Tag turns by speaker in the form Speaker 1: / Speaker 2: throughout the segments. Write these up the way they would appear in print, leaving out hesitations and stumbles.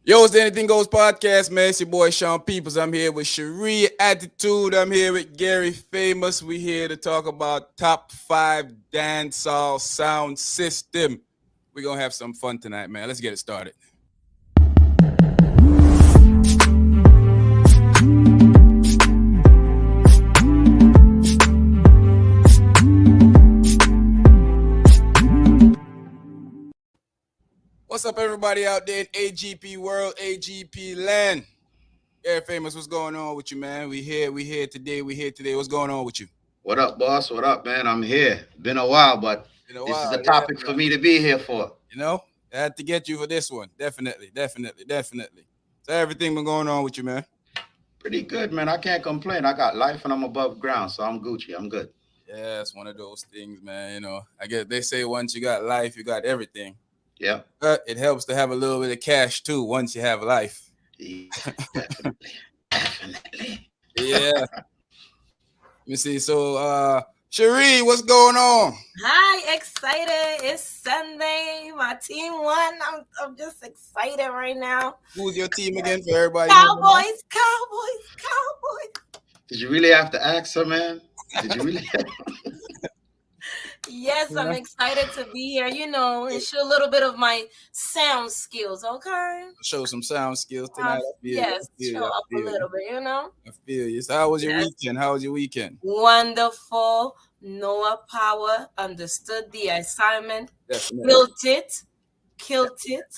Speaker 1: Yo, it's the Anything Goes podcast, man. It's your boy Sean Peoples. I'm here with Cherie Attitude. I'm here with Gary Famous. We here to talk about top five dancehall sound system. We're gonna have some fun tonight, man. Let's get it started. What's up, everybody out there in AGP world, AGP land? Gary Famous, what's going on with you, man? We here today. What's going on with you?
Speaker 2: What up, boss? What up, man? I'm here. Been a while, but
Speaker 1: In a
Speaker 2: this is
Speaker 1: while,
Speaker 2: a
Speaker 1: yeah,
Speaker 2: topic for
Speaker 1: man.
Speaker 2: me to be here for.
Speaker 1: You know, I had to get you for this one. Definitely. So everything been going on with you, man.
Speaker 2: Pretty good, man. I can't complain. I got life and I'm above ground, so I'm Gucci. I'm good.
Speaker 1: Yeah, it's one of those things, man. I guess they say once you got life, you got everything.
Speaker 2: Yeah.
Speaker 1: But it helps to have a little bit of cash too once you have life.
Speaker 2: Yeah, definitely. Definitely.
Speaker 1: Yeah. Let me see. So Cherie, what's going on?
Speaker 3: Hi, excited. It's Sunday. My team won. I'm just excited right now.
Speaker 1: Who's your team again for everybody moving on?
Speaker 3: Cowboys, Cowboys, Cowboys.
Speaker 2: Did you really have to ask her, man? Did you really?
Speaker 3: Yes, I'm
Speaker 1: Yeah.
Speaker 3: excited to be here, and show a little bit of my sound skills, okay?
Speaker 1: Show some sound skills tonight. I feel you. I
Speaker 3: Yes,
Speaker 1: feel
Speaker 3: show
Speaker 1: you. I
Speaker 3: up a
Speaker 1: feel you.
Speaker 3: little bit.
Speaker 1: I feel you. So how was your
Speaker 3: Yes.
Speaker 1: weekend? How was your weekend?
Speaker 3: Wonderful. Noah Power understood the assignment,
Speaker 1: Definitely.
Speaker 3: killed it,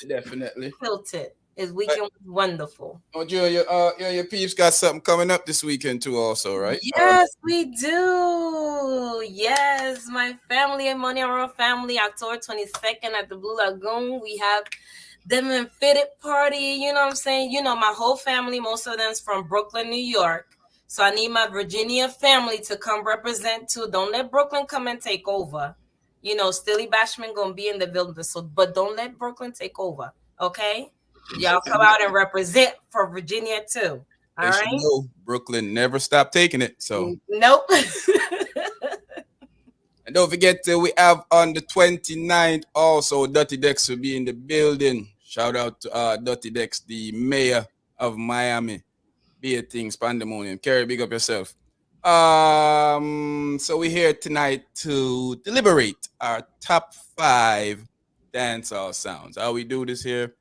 Speaker 1: Definitely.
Speaker 3: killed it. His weekend was wonderful.
Speaker 1: Oh, your peeps got something coming up this weekend too, also, right?
Speaker 3: Yes, we do. Yes, my family and Money Royal family, October 22nd at the Blue Lagoon. We have them in fitted party. You know what I'm saying? My whole family, most of them's from Brooklyn, New York. So I need my Virginia family to come represent too. Don't let Brooklyn come and take over. Stilly Bashman gonna be in the building. So, but don't let Brooklyn take over. Okay? Y'all come out and represent for Virginia too. All
Speaker 1: They should
Speaker 3: right?
Speaker 1: know Brooklyn never stopped taking it. So,
Speaker 3: Nope.
Speaker 1: and don't forget we have on the 29th also Dirty Dex will be in the building. Shout out to Dirty Dex, the mayor of Miami. Be a things pandemonium. Carrie, big up yourself. So we're here tonight to deliberate our top five dancehall sounds. How we do this here?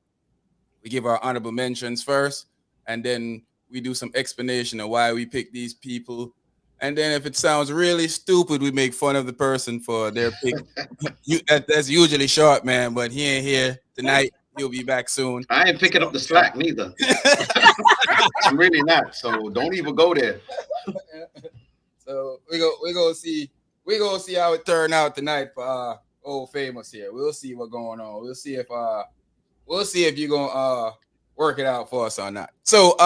Speaker 1: We give our honorable mentions first, and then we do some explanation of why we pick these people. And then if it sounds really stupid, we make fun of the person for their pick. That's usually short, man, but he ain't here tonight. He'll be back soon.
Speaker 2: I ain't picking up the slack neither. I'm really not. So don't even go there.
Speaker 1: So we go see how it turned out tonight for old famous here. We'll see what's going on. We'll see if you're gonna work it out for us or not. So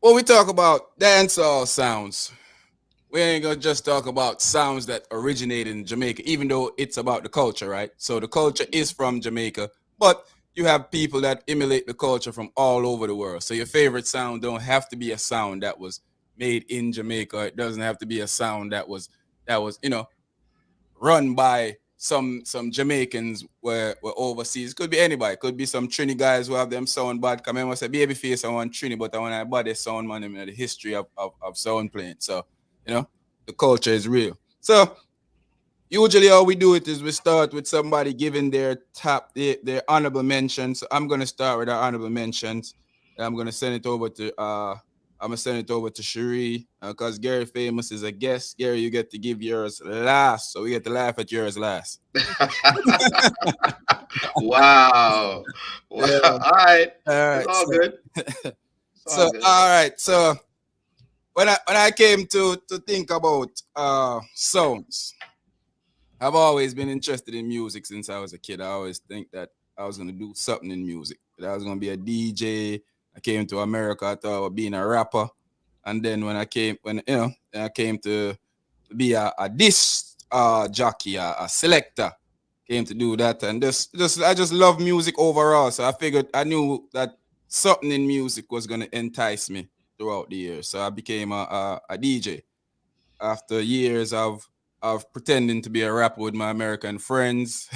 Speaker 1: when we talk about dancehall sounds, we ain't gonna just talk about sounds that originated in Jamaica, even though it's about the culture, right? So the culture is from Jamaica, but you have people that emulate the culture from all over the world. So your favorite sound don't have to be a sound that was made in Jamaica. It doesn't have to be a sound that was run by some Jamaicans were overseas. Could be anybody. Could be some Trini guys who have them sound bad. Come in and say, Babyface, I want Trini, but I want to body sound man in the history of sound playing. So, the culture is real. So usually how we do it is we start with somebody giving their honorable mentions. So I'm gonna start with our honorable mentions. I'm gonna send it over to Cherie because Gary Famous is a guest. Gary, you get to give yours last, so we get to laugh at yours last.
Speaker 2: Wow.
Speaker 1: Yeah.
Speaker 2: All right.
Speaker 1: All
Speaker 2: It's
Speaker 1: right.
Speaker 2: all
Speaker 1: So,
Speaker 2: good. It's
Speaker 1: so
Speaker 2: all good.
Speaker 1: all right. So when I came to think about sounds, I've always been interested in music since I was a kid. I always think that I was gonna do something in music. That I was gonna be a DJ. I came to America. I thought about being a rapper, and then when I came to be a disc jockey, a selector. Came to do that, and I just love music overall. So I knew that something in music was gonna entice me throughout the years. So I became a DJ after years of pretending to be a rapper with my American friends.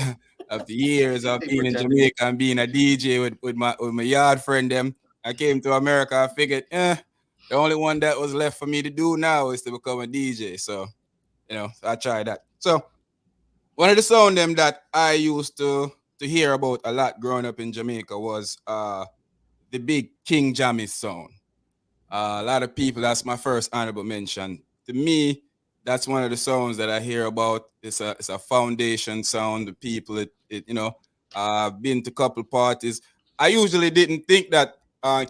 Speaker 1: after years of
Speaker 2: He
Speaker 1: being in
Speaker 2: pretending.
Speaker 1: Jamaica and being a DJ with my yard friend them, I came to America. I figured, the only one that was left for me to do now is to become a DJ. So, I tried that. So one of the sound them that I used to hear about a lot growing up in Jamaica was the big King Jammy's sound. A lot of people, that's my first honorable mention. To me, that's one of the songs that I hear about. It's a foundation sound. The people, I've been to a couple parties. I usually didn't think that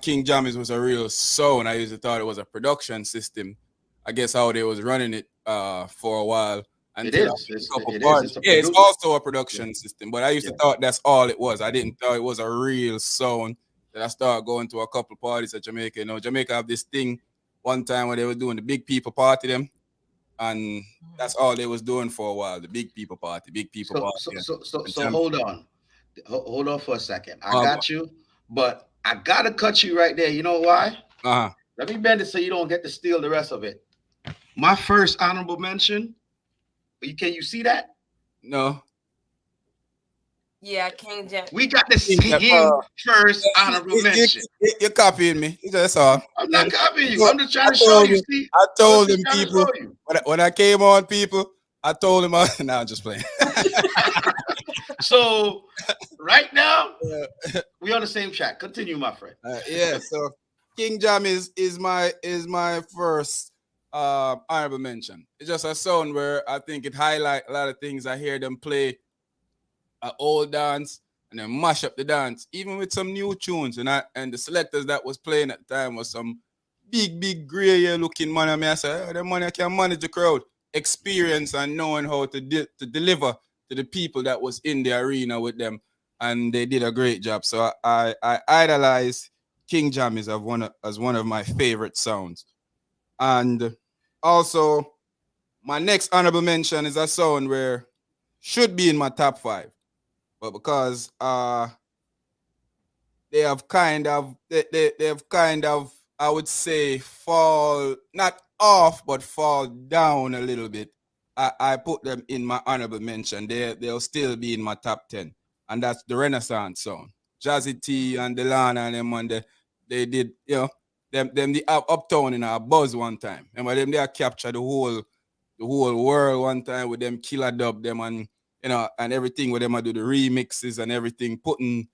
Speaker 1: King Jammy's was a real sound. I usually thought it was a production system. I guess how they was running it for a while
Speaker 2: It
Speaker 1: until I
Speaker 2: is.
Speaker 1: went to a couple
Speaker 2: It is.
Speaker 1: parties.
Speaker 2: It's a
Speaker 1: Yeah, it's
Speaker 2: produce.
Speaker 1: also a
Speaker 2: Yeah.
Speaker 1: production system, but I used to
Speaker 2: Yeah.
Speaker 1: thought that's all it was. I didn't thought it was a real sound. Then I started going to a couple parties at Jamaica. Jamaica have this thing one time when they were doing the big people party them, and that's all they was doing for a while. The big people
Speaker 2: So
Speaker 1: party.
Speaker 2: so
Speaker 1: Yeah.
Speaker 2: so so
Speaker 1: And
Speaker 2: so hold on. Hold on for a second. I
Speaker 1: uh
Speaker 2: got you, but I gotta cut you right there. You know why?
Speaker 1: huh.
Speaker 2: Let me bend it so you don't get to steal the rest of it. My first honorable mention. Can you see that?
Speaker 1: No.
Speaker 3: Yeah, King James.
Speaker 2: We got the
Speaker 1: Think that,
Speaker 2: same first honorable mention.
Speaker 1: you're copying me. That's all.
Speaker 2: I'm
Speaker 1: Yeah.
Speaker 2: not copying you.
Speaker 1: So,
Speaker 2: I'm just trying
Speaker 1: I
Speaker 2: to show
Speaker 1: told
Speaker 2: you.
Speaker 1: you.
Speaker 2: See,
Speaker 1: I
Speaker 2: I was
Speaker 1: told
Speaker 2: just
Speaker 1: them
Speaker 2: trying to
Speaker 1: people
Speaker 2: show you.
Speaker 1: when I came on people. I told them. Now I'm just playing.
Speaker 2: So right now
Speaker 1: Yeah.
Speaker 2: we on the same track. Continue, my friend.
Speaker 1: Yeah. So King Jam is my first honorable mention. It's just a sound where I think it highlight a lot of things. I hear them play an old dance and then mash up the dance, even with some new tunes. And the selectors that was playing at the time was some big gray hair looking man. I mean, I said, the money can manage the crowd, experience and knowing how to deliver to the people that was in the arena with them, and they did a great job. So I idolize King Jam as one of my favorite sounds, and also my next honorable mention is a sound where should be in my top five, but because they have kind of, I would say, fall not off but fall down a little bit. I put them in my honorable mention. They'll still be in my top 10, and that's the Renaissance song. Jazzy T and Delana and them on they did, them the uptown in a buzz one time. Remember them, they captured the whole world one time with them killer dub them, and and everything with them. I do the remixes and everything, putting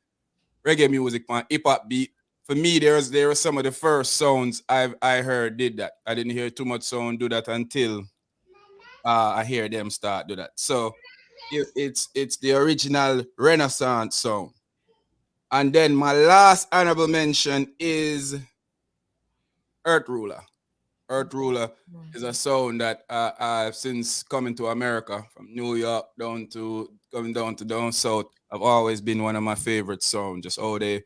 Speaker 1: reggae music on hip hop beat. For me, there are some of the first sounds I heard did that. I didn't hear too much sound do that until I hear them start do that. So it's the original Renaissance sound. And then my last honorable mention is Earth Ruler. Earth Ruler is a sound that I've since coming to America from New York down south. I've always been one of my favorite sounds. Just how the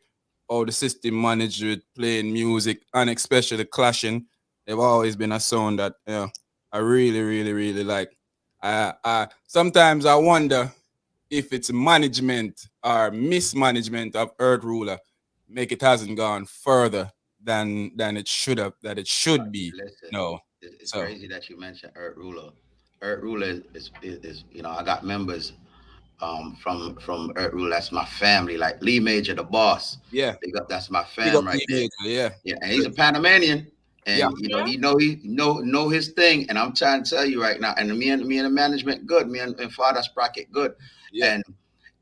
Speaker 1: system managed with playing music and especially clashing. They've always been a sound that I really, really, really like. I sometimes I wonder if it's management or mismanagement of Earth Ruler make it hasn't gone further than it should have, that it should be.
Speaker 2: Listen,
Speaker 1: No.
Speaker 2: it's
Speaker 1: So
Speaker 2: crazy that you mentioned Earth Ruler. Earth Ruler is I got members from Earth Ruler. That's my family. Like Lee Major, the boss.
Speaker 1: yeah.
Speaker 2: Big up. That's my
Speaker 1: Big up
Speaker 2: fam right
Speaker 1: Lee
Speaker 2: there.
Speaker 1: Major, yeah.
Speaker 2: Yeah, and he's a Panamanian,
Speaker 1: Yeah.
Speaker 2: and he know his thing. And I'm trying to tell you right now, and me and the management good. Me and Father Sprocket good.
Speaker 1: Yeah.
Speaker 2: And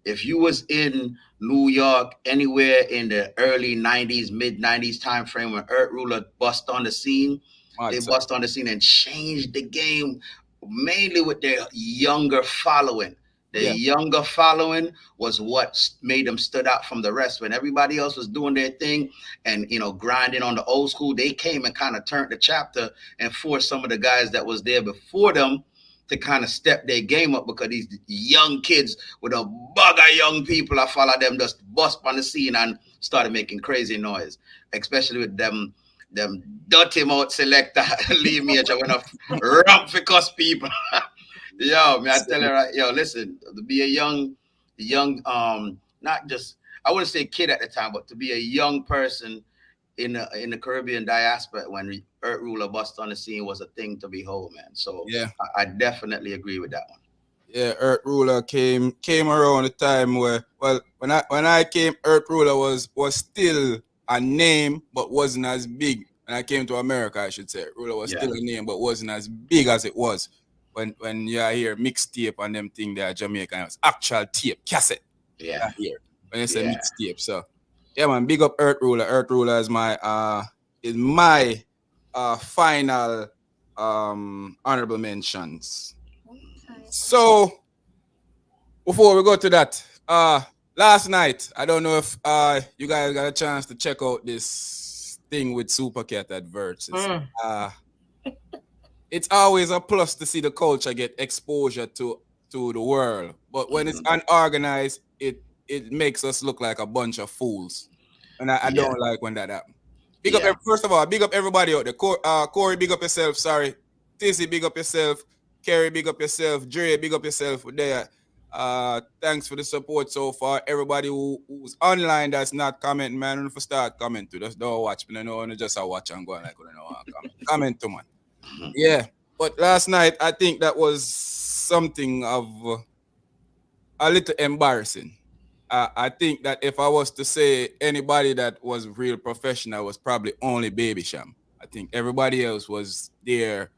Speaker 2: if you was in New York anywhere in the early 90s, mid 90s time frame when Earth Ruler bust on the scene,
Speaker 1: Mad,
Speaker 2: they
Speaker 1: sir.
Speaker 2: bust on the scene and changed the game mainly with their younger following. The
Speaker 1: Yeah.
Speaker 2: younger following was what made them stood out from the rest. When everybody else was doing their thing and grinding on the old school, they came and kind of turned the chapter and forced some of the guys that was there before them to kind of step their game up, because these young kids with a bug of young people, I follow them just bust on the scene and started making crazy noise, especially with them dirty mouth selector Lee Major when I ramp for cuss people. Yo, man, I tell you right, yo, listen, to be a young, not just, I wouldn't say kid at the time, but to be a young person in the Caribbean diaspora when Earth Ruler bust on the scene was a thing to behold, man. So
Speaker 1: Yeah.
Speaker 2: I definitely agree with that one.
Speaker 1: Yeah, Earth Ruler came around the time where, well, when I came, Earth Ruler was still a name but wasn't as big. When I came to America, I should say, Ruler was
Speaker 2: Yeah,
Speaker 1: still a name but wasn't as big as it was when you hear mixtape and them thing there Jamaican. It was actual tape cassette.
Speaker 2: yeah,
Speaker 1: I hear when you say
Speaker 2: yeah,
Speaker 1: mixtape. So yeah, man, big up Earth Ruler. Earth Ruler is my final honorable mentions.
Speaker 3: Okay.
Speaker 1: So before we go to that, last night, I don't know if you guys got a chance to check out this thing with Supercat adverts.
Speaker 3: Mm.
Speaker 1: Uh it's always a plus to see the culture get exposure to the world. But when it's
Speaker 2: hmm
Speaker 1: unorganized, it makes us look like a bunch of fools. And I
Speaker 2: yeah,
Speaker 1: don't like when that happens. Big up
Speaker 2: yeah.
Speaker 1: first of all, big up everybody out there. Corey, big up yourself. Sorry. Tizzy, big up yourself. Kerry, big up yourself. Dre, big up yourself there. Thanks for the support so far. Everybody who's online that's not commenting, man, don't start commenting. Just don't watch. But I know just a watch and go like, I don't know, comment. Comment to man.
Speaker 2: Mhm.
Speaker 1: Yeah. But last night, I think that was something of a little embarrassing. I think that if I was to say anybody that was real professional was probably only Baby Sham. I think everybody else was there.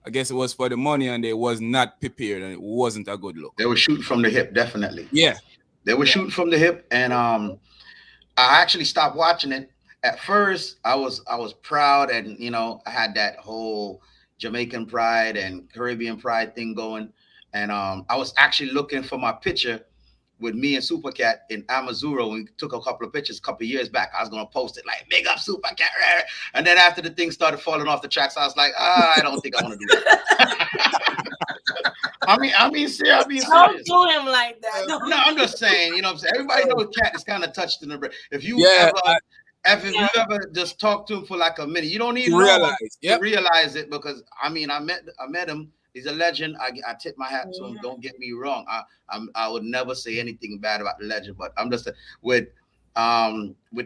Speaker 1: I guess it was for the money and they was not prepared and it wasn't a good look.
Speaker 2: They were shooting from the hip, definitely.
Speaker 1: Yeah.
Speaker 2: They were shooting from the hip, and I actually stopped watching it. At first, I was proud, and I had that whole Jamaican pride and Caribbean pride thing going, and I was actually looking for my picture with me and Supercat in Amazura. We took a couple of pictures a couple of years back. I was gonna post it like big up Supercat, and then after the thing started falling off the tracks, I was like, I don't think I want to do that. I'm being
Speaker 3: Don't
Speaker 2: serious.
Speaker 3: do him like that.
Speaker 2: No,
Speaker 3: Don't.
Speaker 2: I'm just saying, what I'm saying? Everybody knows Cat is kind of touched in the brain. If you
Speaker 1: Yeah.
Speaker 2: if
Speaker 3: Yeah.
Speaker 2: you ever just talk to him for like a minute, you don't need
Speaker 1: You
Speaker 2: long
Speaker 1: realize.
Speaker 2: to
Speaker 1: Yep.
Speaker 2: realize it, because I met him. He's a legend. I tip my hat to him.
Speaker 3: Mhm.
Speaker 2: Don't get me wrong. I would never say anything bad about the legend, but I'm just with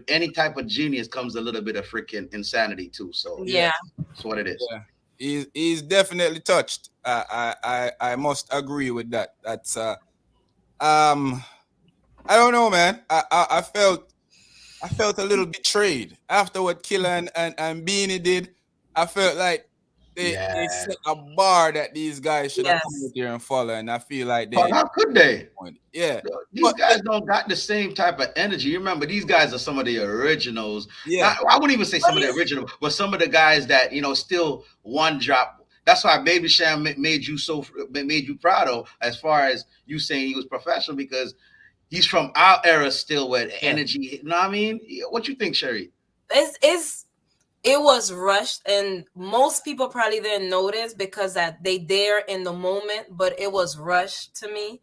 Speaker 2: any type of genius comes a little bit of freaking insanity too. So
Speaker 1: Yeah.
Speaker 3: Yeah.
Speaker 2: that's what it is.
Speaker 1: Yeah. He's definitely touched. I must agree with that. That's um I don't know, man. I felt a little betrayed after what Killer and Beanie did. I felt like they
Speaker 2: Yeah.
Speaker 1: set a bar that these guys should have come out
Speaker 3: Yes.
Speaker 1: here and follow, and I feel like
Speaker 2: But
Speaker 1: they
Speaker 2: how could they?
Speaker 1: yeah.
Speaker 2: These
Speaker 1: But
Speaker 2: guys don't got the same type of energy. You remember, these guys are some of the originals.
Speaker 1: yeah,
Speaker 2: I wouldn't even say
Speaker 3: What
Speaker 2: some of the
Speaker 3: is
Speaker 2: original, but some of the guys that still one drop. That's why Baby Sham made you proud of, as far as you saying he was professional, because he's from our era still with
Speaker 1: yeah,
Speaker 2: energy. You know what I mean? What you think, Sherry?
Speaker 3: it's it was rushed, and most people probably didn't notice because that they there in the moment, but it was rushed to me.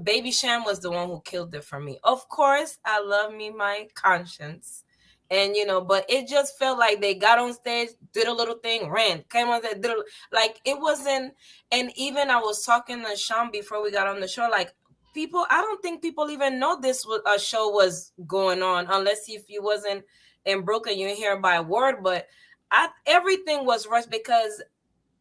Speaker 3: Baby Sham was the one who killed it for me. Of course, I love me my conscience. And but it just felt like they got on stage, did a little thing, ran, came on there, like it wasn't. And even I was talking to Sean before we got on the show, like people, I don't think people even know this was a show was going on, unless if you wasn't in Brooklyn, you hear by word. But everything was rushed because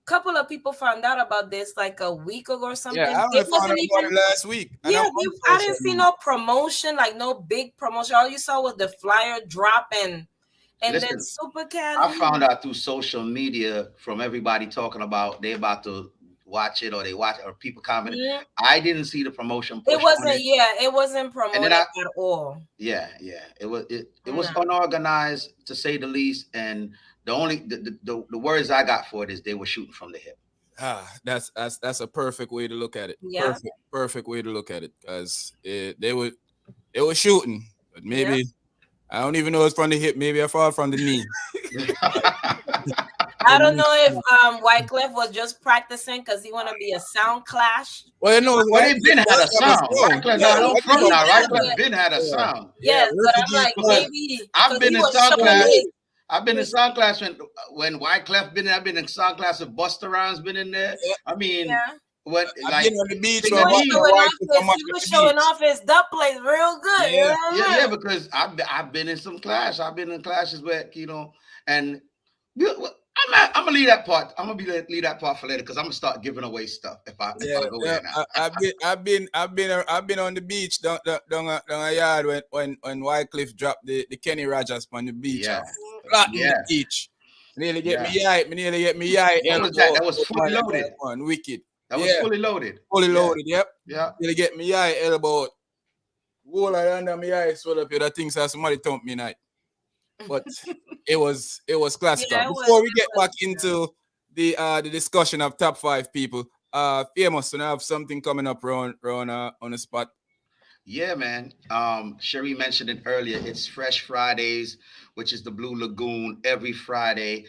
Speaker 3: couple of people found out about this like a week ago or
Speaker 1: yeah.
Speaker 3: something.
Speaker 1: I only
Speaker 3: It
Speaker 1: found
Speaker 3: wasn't
Speaker 1: out about
Speaker 3: even.
Speaker 1: it last week, and
Speaker 3: Yeah,
Speaker 1: I'm on
Speaker 3: I
Speaker 1: social
Speaker 3: didn't see
Speaker 1: media.
Speaker 3: no promotion, like no big promotion. All you saw was the flyer drop, and then
Speaker 2: Listen,
Speaker 3: Super Cat.
Speaker 2: I found out through social media from everybody talking about they about to watch it, or they watch, or people commenting.
Speaker 3: Mhm.
Speaker 2: I didn't see the promotion
Speaker 3: It
Speaker 2: push on
Speaker 3: wasn't.
Speaker 2: it.
Speaker 3: Yeah, it wasn't
Speaker 2: And then
Speaker 3: promoted at all.
Speaker 2: yeah, it was
Speaker 3: No.
Speaker 2: unorganized, to say the least. And the words I got for it is they were shooting from the hip.
Speaker 1: That's a perfect way to look at it.
Speaker 3: Yeah,
Speaker 1: Perfect way to look at it, because they were shooting, but
Speaker 3: yeah.
Speaker 1: maybe I don't even know it's from the hip. Maybe I fall from the knee.
Speaker 3: I don't know if Wyclef was just practicing because he want to be a sound clash.
Speaker 1: Well, you know,
Speaker 2: Well, they been had a
Speaker 1: was
Speaker 2: sound.
Speaker 1: wrong.
Speaker 2: Wyclef
Speaker 3: Yeah,
Speaker 2: not on
Speaker 3: he
Speaker 2: front now.
Speaker 3: did,
Speaker 2: Wyclef
Speaker 3: but
Speaker 2: been had a
Speaker 1: Yeah,
Speaker 2: sound.
Speaker 1: yeah,
Speaker 3: yes, but I'm
Speaker 1: refugee
Speaker 3: like
Speaker 2: Because
Speaker 3: maybe
Speaker 2: I've
Speaker 3: because
Speaker 2: been
Speaker 3: he
Speaker 2: in
Speaker 3: was
Speaker 2: sound
Speaker 3: showing
Speaker 2: class.
Speaker 3: his.
Speaker 2: I've been in sound class when Wyclef been. I've been in sound class with Busta Rhymes been in there.
Speaker 1: yeah.
Speaker 2: I mean,
Speaker 3: Yeah.
Speaker 2: what
Speaker 1: I've been
Speaker 2: like
Speaker 1: on the beach
Speaker 3: He
Speaker 2: Sing
Speaker 1: where
Speaker 2: a
Speaker 3: was
Speaker 2: D.
Speaker 1: my
Speaker 3: showing
Speaker 1: wife
Speaker 3: off
Speaker 1: is so
Speaker 3: his
Speaker 1: much
Speaker 3: he
Speaker 1: on
Speaker 3: was
Speaker 1: the
Speaker 3: showing
Speaker 1: beach.
Speaker 3: off his dub plays real good. You
Speaker 1: Yeah,
Speaker 3: know what I
Speaker 2: Yeah,
Speaker 3: mean?
Speaker 2: because I've been in some clash. I've been in clashes where and I'm gonna leave that part. I'm gonna leave that part for later because I'm gonna start giving away stuff if
Speaker 1: Yeah,
Speaker 2: I go
Speaker 1: yeah.
Speaker 2: there now.
Speaker 1: I've been on the beach down a yard when Wycliffe dropped the Kenny Rogers on the beach.
Speaker 2: Yeah,
Speaker 1: Flat in the
Speaker 2: yeah,
Speaker 1: beach.
Speaker 2: yeah.
Speaker 1: Me nearly get me eye
Speaker 2: What was that?
Speaker 1: elbow.
Speaker 2: That was fully loaded.
Speaker 1: Man, wicked.
Speaker 2: That was
Speaker 1: Yeah,
Speaker 2: fully loaded.
Speaker 1: fully
Speaker 2: Yeah,
Speaker 1: loaded. Yep.
Speaker 2: yeah.
Speaker 1: Nearly get me eye elbow. Whole of under my eye swell up here. That things that somebody thumped me night. But it was classical.
Speaker 3: Yeah,
Speaker 1: Before we get
Speaker 3: it
Speaker 1: back
Speaker 3: was.
Speaker 1: into the discussion of top five people, famous and I have something coming up around on the spot.
Speaker 2: Yeah, man. Sherry mentioned it earlier. It's Fresh Fridays, which is the Blue Lagoon every Friday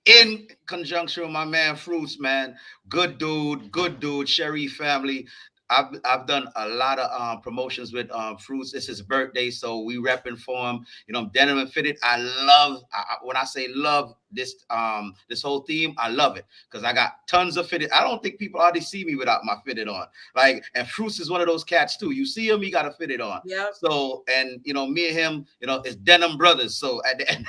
Speaker 2: in conjunction with my man Fruits, man. Good dude, Sherry family. I've done a lot of promotions with Fruits. It's his birthday, so we repping for him. You know, denim and fitted. I love when I say love this whole theme. I love it because I got tons of fitted. I don't think people already see me without my fitted on. Like, and Fruits is one of those cats too. You see him, he got a fitted on.
Speaker 3: Yep.
Speaker 2: So, and you know, me and him, you know, it's denim brothers. So at the end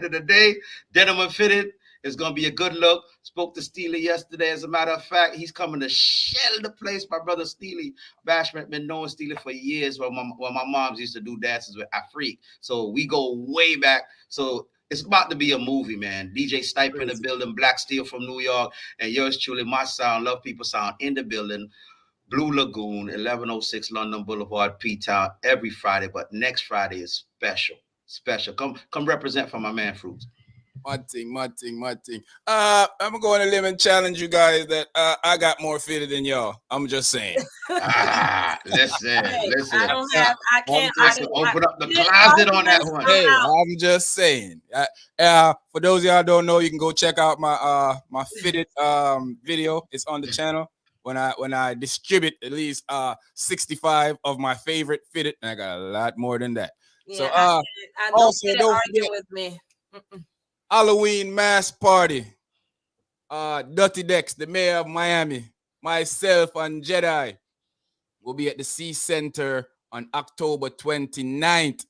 Speaker 2: of the day, denim and fitted. It's gonna be a good look. Spoke to Steely yesterday. As a matter of fact, he's coming to shell the place. My brother Steely Bashment been knowing Steely for years. When my moms used to do dances with Afrik, so we go way back. So it's about to be a movie, man. DJ Stipe in the building, Black Steel from New York, and yours truly, my sound, Love People Sound in the building. Blue Lagoon, 1106 London Boulevard, P-Town, every Friday. But next Friday is special. Special. Come represent for my man Fruits.
Speaker 1: Mad thing. I'm going to limb and challenge you guys that I got more fitted than y'all. I'm just saying.
Speaker 2: Listen.
Speaker 3: I don't have. I can't.
Speaker 2: Open up the closet on that one.
Speaker 1: Hey, I'm just saying. For those of y'all don't know, you can go check out my fitted video. It's on the channel. When I distribute at least 65 of my favorite fitted, and I got a lot more than that.
Speaker 3: Yeah,
Speaker 1: So
Speaker 3: I
Speaker 1: also don't
Speaker 3: argue
Speaker 1: forget
Speaker 3: with me.
Speaker 1: Halloween mass party. Dirty Dex, the mayor of Miami, myself and Jedi will be at the Sea Center on October 29th.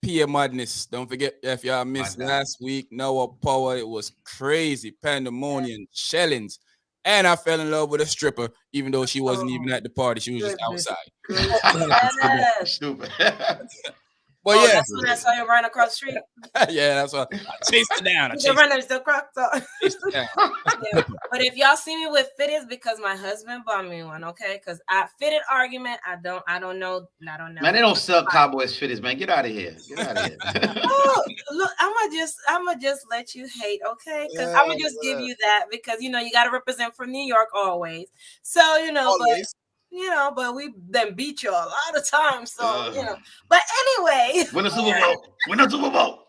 Speaker 1: Peer Madness. Don't forget if y'all missed last week, Noah Power. It was crazy. Pandemonium, shellings. And I fell in love with a stripper, even though she wasn't even at the party. She was just outside.
Speaker 2: Stupid.
Speaker 1: But yeah,
Speaker 3: that's when I saw you run across the street.
Speaker 1: Yeah, that's what I chased her down.
Speaker 3: Yeah. But if y'all see me with fitteds, because my husband bought me one, okay? Because I fitted argument, I don't know.
Speaker 2: Man, they don't sell Cowboys fitteds, man. Get out of here.
Speaker 3: Oh, look, I'ma just let you hate, okay? Because I'ma just give you that because you gotta represent for New York always. So always. But we've been beat you a lot of times. So, But anyway.
Speaker 2: Win a Super Bowl.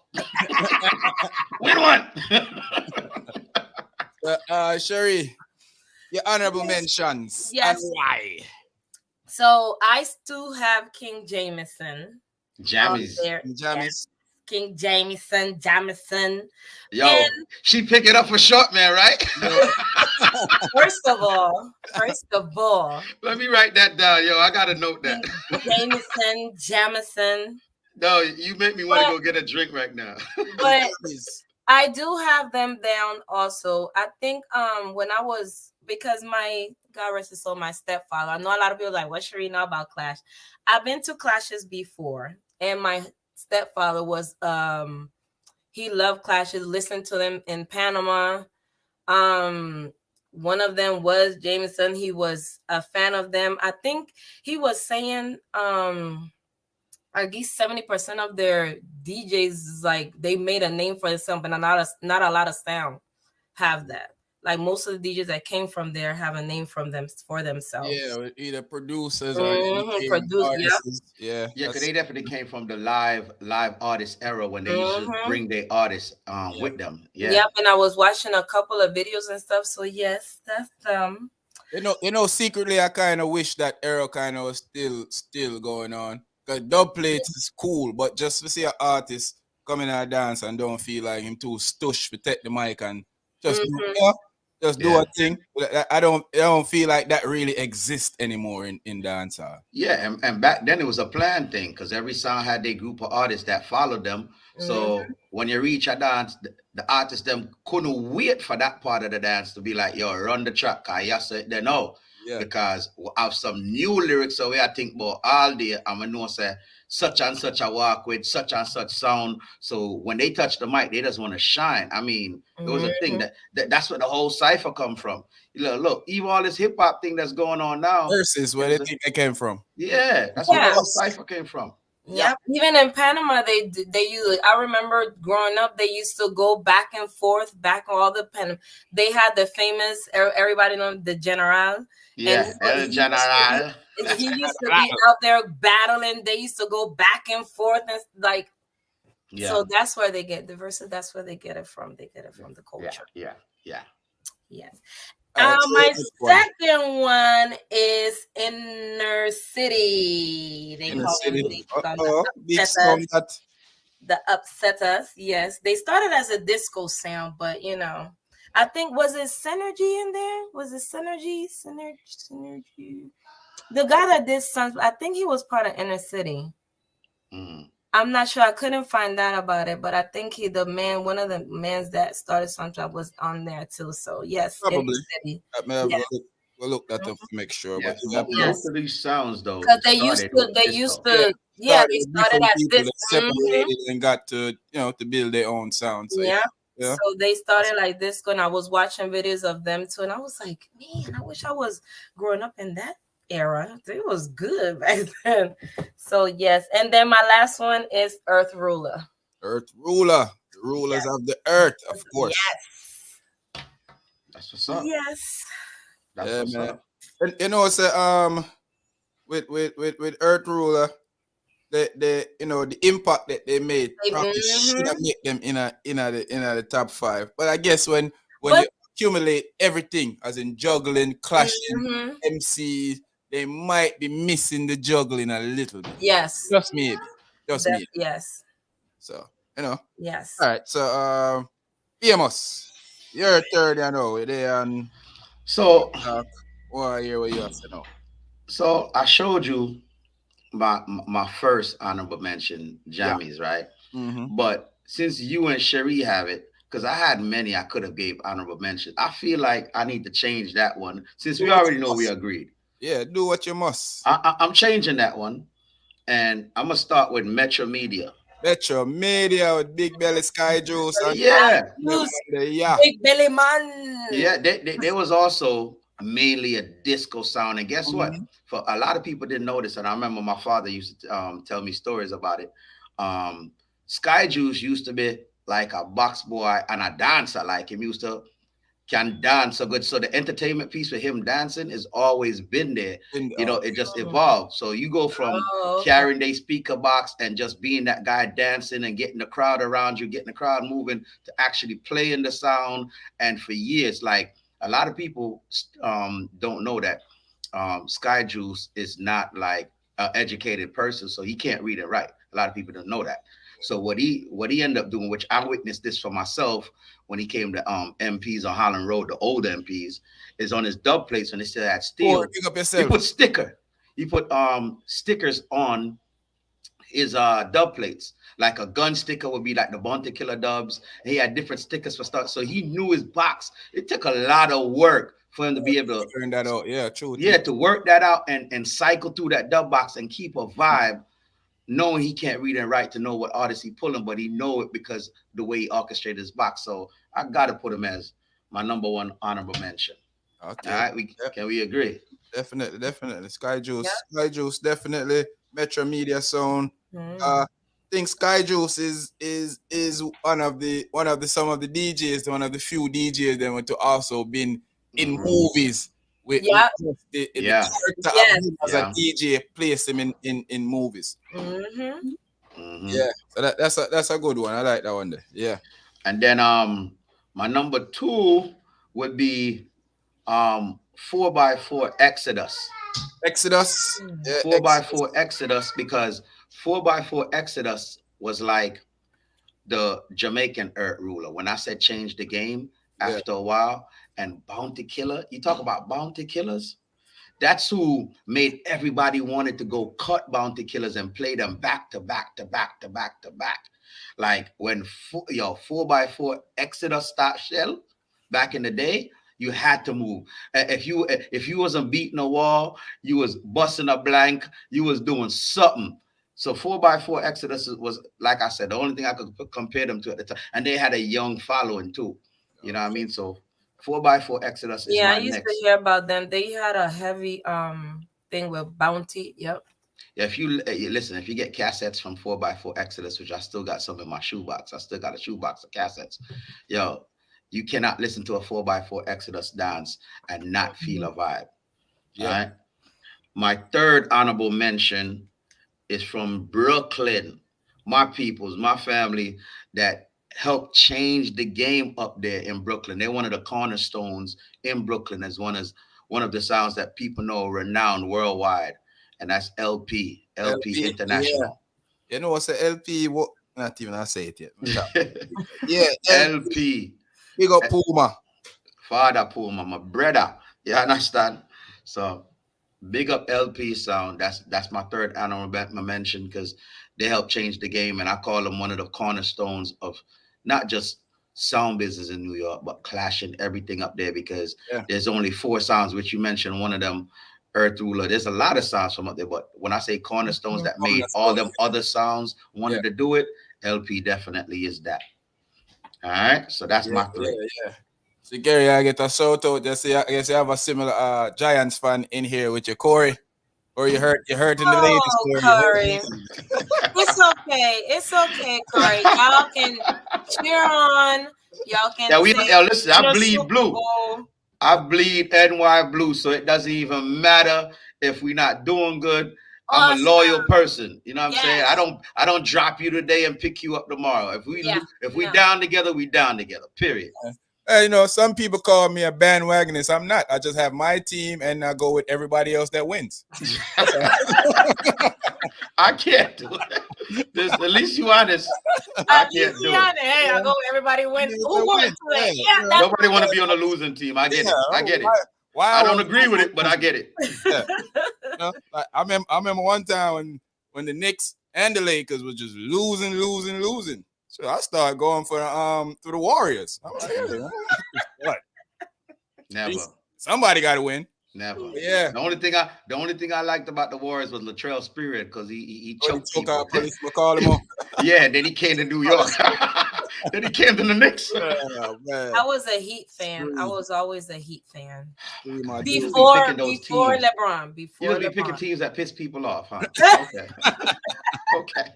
Speaker 2: Win one.
Speaker 1: Sherry, your honorable mentions.
Speaker 3: Yes.
Speaker 1: And why?
Speaker 3: So I still have King Jameson.
Speaker 2: Jammies.
Speaker 1: Jammies.
Speaker 3: King Jamison.
Speaker 2: Yo, she pick it up for short, man, right?
Speaker 3: First of all.
Speaker 2: Let me write that down, yo. I gotta note that.
Speaker 3: Jamison.
Speaker 2: No, you make me want to go get a drink right now.
Speaker 3: But I do have them down also. I think when I was, because God rest his soul, my stepfather, I know a lot of people are like, what should we know about Clash? I've been to clashes before, and my stepfather was he loved clashes, listened to them in Panama. One of them was Jameson. He was a fan of them. I think he was saying at least 70% of their DJs, like, they made a name for themselves, but not a lot of sound have that. Like, most of the DJs that came from there have a name for themselves.
Speaker 1: Yeah, either producers or artists. Yeah,
Speaker 2: because they definitely came from the live artist era when they used to bring their artists with them. Yeah.
Speaker 3: Yep, and I was watching a couple of videos and stuff. So yes, that's them.
Speaker 1: Secretly I kind of wish that era kind of was still going on. Because dub plates is cool, but just to see an artist come in and dance and don't feel like him too stush to take the mic and just do a thing. I don't feel like that really exists anymore in dancehall.
Speaker 2: Yeah, and back then it was a planned thing because every song had their group of artists that followed them. So when you reach a dance the artists them couldn't wait for that part of the dance to be like, yo, run the track. Cause yes, they know.
Speaker 1: Yeah.
Speaker 2: Because we have some new lyrics so I think about all day. I'm gonna know say such and such a walk with such and such sound. So when they touch the mic, they just want to shine. I mean, it was a thing
Speaker 3: Mhm.
Speaker 2: that's where the whole cipher come from. Look, even all this hip hop thing that's going on now,
Speaker 1: Versus
Speaker 2: it
Speaker 1: where they
Speaker 2: was a
Speaker 1: think they came from.
Speaker 2: yeah, that's where the
Speaker 3: Yeah.
Speaker 2: whole cipher came from.
Speaker 1: Yeah.
Speaker 3: Yep. Even in Panama, they usually. I remember growing up, they used to go back and forth, back on all the Panama. They had the famous, everybody know the General, and
Speaker 2: Yeah, El General.
Speaker 3: he used to be out there battling. They used to go back and forth and like.
Speaker 2: Yeah,
Speaker 3: So that's where they get the verses. That's where they get it from. They get it from the
Speaker 2: yeah,
Speaker 3: culture.
Speaker 2: yeah, yeah.
Speaker 3: Yes.
Speaker 1: All right. So
Speaker 3: My
Speaker 1: next one.
Speaker 3: second one is Inner City. They
Speaker 1: In the
Speaker 3: call them.
Speaker 1: city.
Speaker 3: They call them
Speaker 1: Oh,
Speaker 3: the
Speaker 1: big
Speaker 3: Upsetters.
Speaker 1: song that
Speaker 3: The Upsetters. Yes, they started as a disco sound, but I think was it Synergy in there? Was it Synergy? The guy that did songs, I think he was part of Inner City.
Speaker 2: Mm.
Speaker 3: I'm not sure. I couldn't find out about it, but I think one of the men that started Soundtrack was on there too. So yes, Inner
Speaker 1: probably.
Speaker 3: City.
Speaker 1: I may have
Speaker 3: Yes,
Speaker 1: go look that up to make sure.
Speaker 2: Yeah,
Speaker 1: But yeah,
Speaker 2: most
Speaker 3: yes.
Speaker 2: of these sounds though
Speaker 3: Because
Speaker 2: started with
Speaker 3: they used
Speaker 2: disco.
Speaker 1: yeah,
Speaker 3: to, yeah,
Speaker 1: started
Speaker 3: they
Speaker 1: with
Speaker 3: started
Speaker 1: different
Speaker 3: as
Speaker 1: people
Speaker 3: this.
Speaker 1: that separated and got to to build their own sound. So
Speaker 3: Yeah.
Speaker 1: yeah,
Speaker 3: So they started like this, and I was watching videos of them too, and I was like, man, I wish I was growing up in that era. It was good back then. So yes, and then my last one is Earth Ruler.
Speaker 1: Earth ruler, the rulers
Speaker 3: Yes,
Speaker 1: of the earth, of course.
Speaker 3: yes,
Speaker 2: That's what's up.
Speaker 3: yes.
Speaker 2: That's
Speaker 1: Yeah,
Speaker 2: what's
Speaker 1: man.
Speaker 2: up.
Speaker 1: And say with Earth ruler, the the impact that they made probably should have
Speaker 3: Mm-hmm.
Speaker 1: made them in the top five. But I guess when
Speaker 3: But
Speaker 1: you accumulate everything, as in juggling, clashing,
Speaker 3: mm-hmm.
Speaker 1: MCs, they might be missing the juggling a little bit.
Speaker 3: Yes,
Speaker 1: Just maybe. Just maybe.
Speaker 3: yes,
Speaker 1: So, you know.
Speaker 3: yes.
Speaker 1: All right. So Amos, you're third, they on
Speaker 2: So
Speaker 1: TikTok. Or here what you have to know.
Speaker 2: so I showed you my first honorable mention,
Speaker 1: Yeah.
Speaker 2: jammies, right?
Speaker 1: Mm-hmm.
Speaker 2: But since you and Cherie have it, because I had many I could have gave honorable mention, I feel like I need to change that one since
Speaker 1: Do
Speaker 2: we
Speaker 1: what
Speaker 2: already
Speaker 1: you
Speaker 2: know we
Speaker 1: must.
Speaker 2: agreed.
Speaker 1: Yeah, do what you must.
Speaker 2: I'm changing that one, and I'm gonna start with Metro Media.
Speaker 1: Metro Media with Big Belly Sky Juice and
Speaker 2: Yeah,
Speaker 1: them
Speaker 3: Use
Speaker 1: on the yeah.
Speaker 3: Big Belly Man.
Speaker 2: yeah. There was also mainly a disco sound, and guess what?
Speaker 1: Mhm.
Speaker 2: For a lot of people didn't notice, and I remember my father used to tell me stories about it. Um, Sky Juice used to be like a box boy and a dancer, like him used to can dance so good. So the entertainment piece with him dancing has always been there.
Speaker 1: In
Speaker 2: You know, it just
Speaker 3: Mm.
Speaker 2: evolved. So you go from
Speaker 3: Oh, okay.
Speaker 2: carrying their speaker box and just being that guy dancing and getting the crowd around you, getting the crowd moving to actually playing the sound. And for years, like a lot of people don't know that Sky Juice is not like an educated person, so he can't read and write. A lot of people don't know that. So what he ended up doing, which I witnessed this for myself when he came to MPs on Holland Road, the old MPs, is on his dub plates when they still had
Speaker 1: Corey,
Speaker 2: steel.
Speaker 1: pick up
Speaker 2: He
Speaker 1: yourself.
Speaker 2: put sticker. He put stickers on his dub plates. Like a gun sticker would be like the Bounty Killer dubs. And he had different stickers for stuff. So he knew his box. It took a lot of work for him to be able to
Speaker 1: Figuring that out. Yeah, true.
Speaker 2: yeah, to work that out and cycle through that dub box and keep a vibe, knowing he can't read and write to know what artist he pulling, but he know it because the way he orchestrated his box. So I gotta put him as my number one honorable mention. All
Speaker 1: Okay.
Speaker 2: right, we agree?
Speaker 1: Definitely, definitely. Sky
Speaker 3: Yeah.
Speaker 1: Juice. Sky Juice, definitely. Metro Media Sound.
Speaker 3: Mm.
Speaker 1: Think Sky Juice is one of the some of the DJs, one of the few DJs that went to also been in
Speaker 2: Mm-hmm.
Speaker 1: movies with
Speaker 3: Yeah.
Speaker 1: the
Speaker 2: Yeah,
Speaker 1: character of
Speaker 3: Yes.
Speaker 1: him as a
Speaker 2: yeah.
Speaker 1: DJ place him in movies.
Speaker 3: Mm-hmm.
Speaker 2: Mm-hmm.
Speaker 1: Yeah. So that's a good one. I like that one there. Yeah.
Speaker 2: And then my number two would be 4x4 Exodus.
Speaker 1: Exodus. Yeah,
Speaker 2: Four by
Speaker 1: Exodus.
Speaker 2: four Exodus because 4x4 Exodus was like the Jamaican Earth ruler. When I said change the game
Speaker 1: Yeah.
Speaker 2: after a while, and Bounty Killer, you talk about Bounty Killers. That's who made everybody wanted to go cut Bounty Killers and play them back to back to back to back to back. Like when 4x4 Exodus start shell back in the day, you had to move. If you wasn't beating a wall, you was busting a blank, you was doing something. So 4x4 Exodus was, like I said, the only thing I could compare them to at the time. And they had a young following too. You know what I mean? So 4x4 Exodus is
Speaker 3: Yeah, I
Speaker 2: my
Speaker 3: used to
Speaker 2: next.
Speaker 3: hear about them. They had a heavy thing with Bounty. Yep.
Speaker 2: Yeah, if you listen, if you get cassettes from 4x4 Exodus, which I still got some in my shoebox, I still got a shoebox of cassettes. Yo, you cannot listen to a 4x4 Exodus dance and not feel a vibe. All
Speaker 1: Yep.
Speaker 2: right. My third honorable mention is from Brooklyn. My peoples, my family that helped change the game up there in Brooklyn. They're one of the cornerstones in Brooklyn as one of the sounds that people know renowned worldwide. And that's LP
Speaker 1: LP, yeah.
Speaker 2: International.
Speaker 1: You know what's the LP? What? Not even I say it yet. Yeah, LP.
Speaker 2: LP,
Speaker 1: Big up Puma.
Speaker 2: Father Puma, my brother. You understand? So big up LP sound. That's my third honorable mention because they helped change the game, and I call them one of the cornerstones of not just sound business in New York, but clashing everything up there because
Speaker 1: Yeah.
Speaker 2: there's only four sounds, which you mentioned. One of them, Earth Ruler. There's a lot of sounds from up there, but when I say cornerstones that made all them other sounds wanted to do it, LP definitely is that. All right, so that's
Speaker 1: Yeah,
Speaker 2: my
Speaker 1: yeah,
Speaker 2: three.
Speaker 1: yeah. So Gary, I get a shout out. Just say, I guess you have a similar Giants fan in here with your Corey, or you hurt in the latest
Speaker 3: Oh,
Speaker 1: Corey. You hurt in
Speaker 3: Corey.
Speaker 1: the latest.
Speaker 3: It's okay. It's okay, Corey. Y'all can cheer on. Y'all can
Speaker 2: Yeah, we
Speaker 3: say
Speaker 2: listen.
Speaker 3: to
Speaker 2: I
Speaker 3: the
Speaker 2: bleed
Speaker 3: Super
Speaker 2: blue.
Speaker 3: Bowl.
Speaker 2: I bleed NY blue, so it doesn't even matter if we're not doing good. I'm a
Speaker 3: Awesome.
Speaker 2: loyal person. You know what I'm saying?
Speaker 3: Yes.
Speaker 2: I don't drop you today and pick you up tomorrow.
Speaker 3: Yeah.
Speaker 2: If we
Speaker 3: No.
Speaker 2: down together, we down together. Period.
Speaker 1: You know, some people call me a bandwagonist. I'm not. I just have my team, and I go with everybody else that wins.
Speaker 2: I can't do it. At least you honest. I can't do it.
Speaker 3: Hey, I go. Everybody win.
Speaker 1: Yeah,
Speaker 3: Who won
Speaker 1: win.
Speaker 3: today?
Speaker 1: Yeah,
Speaker 3: Yeah, that's
Speaker 2: Nobody want to be on a losing team. I get it. I get it.
Speaker 1: Why
Speaker 2: I don't
Speaker 1: want
Speaker 2: agree
Speaker 1: to
Speaker 2: with it, but I get it.
Speaker 1: Yeah. You know, like, I remember one time when the Knicks and the Lakers were just losing. So I started going for the Warriors. I'm like, hey, man, what?
Speaker 2: Never.
Speaker 1: Somebody got to win.
Speaker 2: Never.
Speaker 1: Yeah.
Speaker 2: The only thing I liked about the Warriors was Latrell Spirit because he choked
Speaker 1: Took
Speaker 2: people.
Speaker 1: out Police McCall.
Speaker 2: Yeah, then he came to New York. Then he came to the Knicks.
Speaker 1: Oh, man.
Speaker 3: I was a Heat fan. I was always a Heat fan.
Speaker 2: Before
Speaker 3: Before LeBron.
Speaker 2: You
Speaker 3: Before
Speaker 2: would be picking
Speaker 3: LeBron.
Speaker 2: teams that piss people off, huh? Okay. Okay.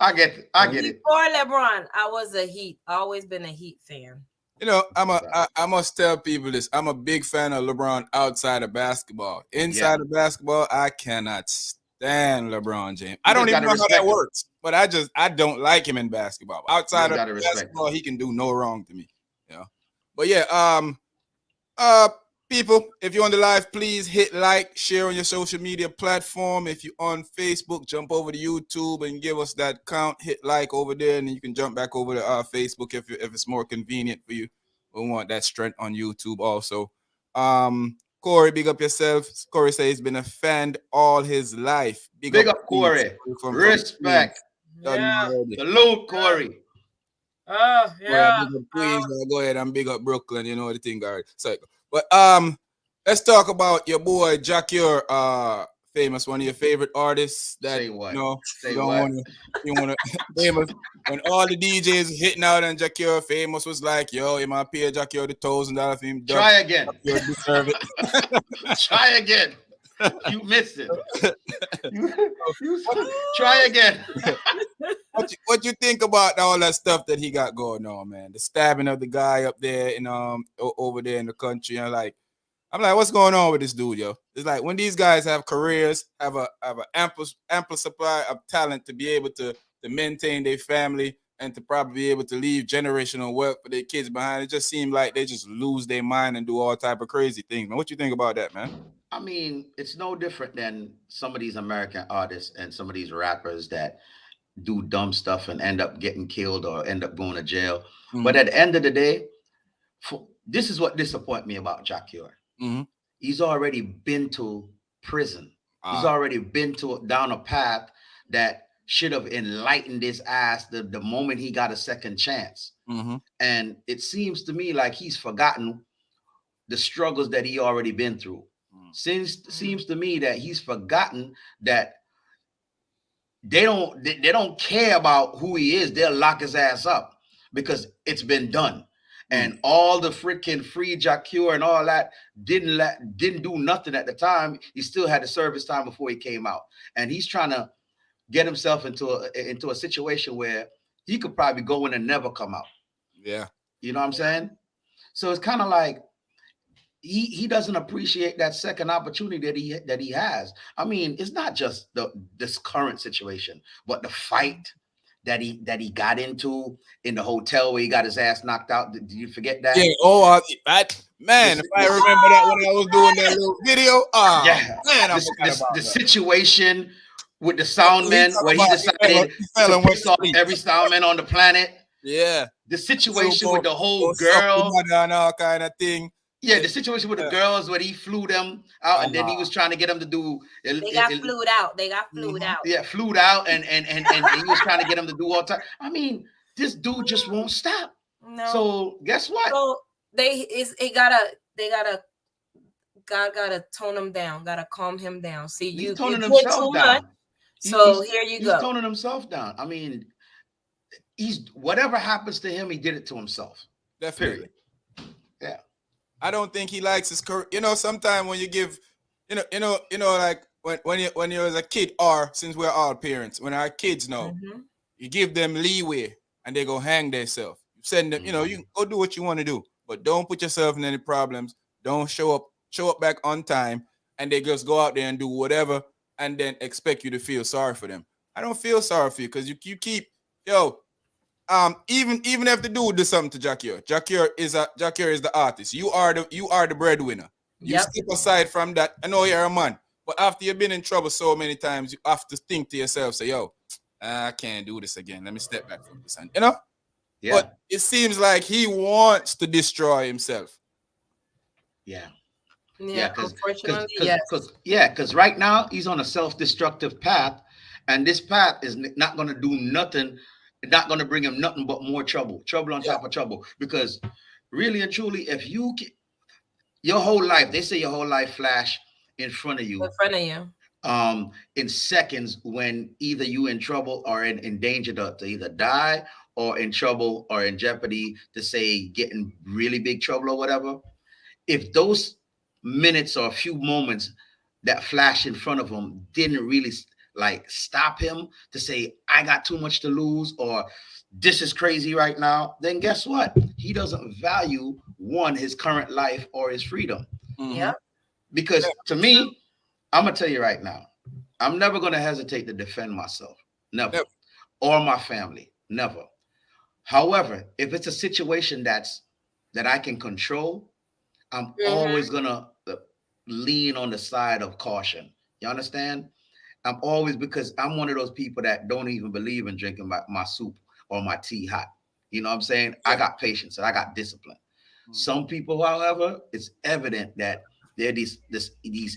Speaker 2: I get it.
Speaker 3: Before LeBron, I was a Heat. Always been a Heat fan.
Speaker 1: You know, I must tell people this. I'm a big fan of LeBron outside of basketball. Inside of basketball, I cannot stand LeBron James. I don't even know how that works, but I don't like him in basketball. Outside of basketball, he can do no wrong to me. You know? But yeah, people, if you're on the live, please hit like, share on your social media platform. If you're on Facebook, jump over to YouTube and give us that count. Hit like over there, and then you can jump back over to Facebook if it's more convenient for you. We want that strength on YouTube also. Corey, big up yourself. Corey says he's been a fan all his life.
Speaker 2: Big up Corey. Respect.
Speaker 3: Yeah.
Speaker 2: Salute, Corey.
Speaker 3: Oh, yeah.
Speaker 1: Please go ahead and big up Brooklyn. You know the thing, guys. So, but let's talk about your boy Jacure, famous, one of your favorite artists. That
Speaker 2: Say what?
Speaker 1: You know,
Speaker 2: Say
Speaker 1: you
Speaker 2: what?
Speaker 1: want to famous. When all the DJs hitting out on Jacure, famous was like, yo, you might pay Jacure the $1,000 for him.
Speaker 2: Try again.
Speaker 1: You deserve it.
Speaker 2: Try again. You missed it. Try again.
Speaker 1: What you think about all that stuff that he got going on, man? The stabbing of the guy up there in over there in the country, and I'm like, what's going on with this dude, yo? It's like when these guys have careers, have an ample supply of talent to be able to maintain their family and to probably be able to leave generational wealth for their kids behind. It just seems like they just lose their mind and do all type of crazy things, man. What you think about that, man?
Speaker 2: I mean, it's no different than some of these American artists and some of these rappers that do dumb stuff and end up getting killed or end up going to jail. Mm-hmm. But at the end of the day, this is what disappoints me about Jacure.
Speaker 1: Mm-hmm.
Speaker 2: He's already been to prison. He's
Speaker 1: Ah.
Speaker 2: already been down a path that should have enlightened his ass the moment he got a second chance.
Speaker 1: Mm-hmm.
Speaker 2: And it seems to me like he's forgotten the struggles that he already been through. Seems to me that he's forgotten that they don't care about who he is. They'll lock his ass up because it's been done. And all the freaking free Jacure and all that didn't do nothing at the time. He still had to serve his time before he came out. And he's trying to get himself into a situation where he could probably go in and never come out.
Speaker 1: Yeah.
Speaker 2: You know what I'm saying? So it's kind of like he doesn't appreciate that second opportunity that he has. I mean, it's not just this current situation, but the fight that he got into in the hotel where he got his ass knocked out. Did you forget that?
Speaker 1: Yeah. Oh, man,
Speaker 2: This,
Speaker 1: if I
Speaker 2: this,
Speaker 1: remember that when I was doing that little video,
Speaker 2: yeah,
Speaker 1: man, I
Speaker 2: this,
Speaker 1: forgot
Speaker 2: this
Speaker 1: about
Speaker 2: the
Speaker 1: that.
Speaker 2: situation with the
Speaker 1: He
Speaker 2: soundman
Speaker 1: talk
Speaker 2: where he
Speaker 1: about
Speaker 2: decided
Speaker 1: he fell
Speaker 2: to
Speaker 1: and went
Speaker 2: piss
Speaker 1: to
Speaker 2: off
Speaker 1: sleep.
Speaker 2: every soundman on the planet.
Speaker 1: Yeah.
Speaker 2: The
Speaker 1: So
Speaker 2: situation with the
Speaker 1: go
Speaker 2: whole
Speaker 1: suck the
Speaker 2: girl.
Speaker 1: mother and all kind of thing.
Speaker 2: Yeah, the situation with the girls where he flew them out, and then he was trying to get them to do.
Speaker 3: They got flued out.
Speaker 2: Yeah, flued out, and he was trying to get them to do all time. I mean, this dude just won't stop.
Speaker 3: No.
Speaker 2: So guess what?
Speaker 3: So God gotta tone him down. Gotta calm him down. See,
Speaker 2: He's
Speaker 3: you
Speaker 2: toning
Speaker 3: doing
Speaker 2: himself
Speaker 3: too
Speaker 2: down.
Speaker 3: much. So here you
Speaker 2: He's
Speaker 3: go.
Speaker 2: toning himself down. I mean, he's whatever happens to him, he did it to himself.
Speaker 1: Definitely.
Speaker 2: Period. Yeah.
Speaker 1: I don't think he likes his career. Sometimes when you give, like when you're as a kid, or since we're all parents, when our kids know, you give them leeway and they go hang themselves. You send them, you can go do what you want to do, but don't put yourself in any problems. Don't show up back on time, and they just go out there and do whatever, and then expect you to feel sorry for them. I don't feel sorry for you because you keep, even if the dude does something to Jacure, Jacure is the artist. You are the breadwinner. You step aside from that. I know you're a man, but after you've been in trouble so many times, you have to think to yourself, say, yo, I can't do this again. Let me step back from this. And
Speaker 2: Yeah.
Speaker 1: But it seems like he wants to destroy himself.
Speaker 3: Yeah,
Speaker 2: because right now he's on a self-destructive path, and this path is not going to do nothing. Not going to bring him nothing but more trouble on top of trouble. Because really and truly, if your whole life, they say your whole life flash in front of you, in seconds, when either you in trouble or in danger to either die, or in trouble or in jeopardy to say get in really big trouble or whatever. If those minutes or a few moments that flash in front of him didn't really like stop him to say, I got too much to lose, or this is crazy right now, then guess what? He doesn't value his current life or his freedom.
Speaker 3: Yeah.
Speaker 2: Because to me, I'm gonna tell you right now, I'm never gonna hesitate to defend myself. Never. Or my family. Never. However, if it's a situation that I can control, I'm always gonna lean on the side of caution. You understand? I'm always, because I'm one of those people that don't even believe in drinking my soup or my tea hot. You know what I'm saying? Yeah. I got patience and I got discipline. Some people, however, it's evident that they're these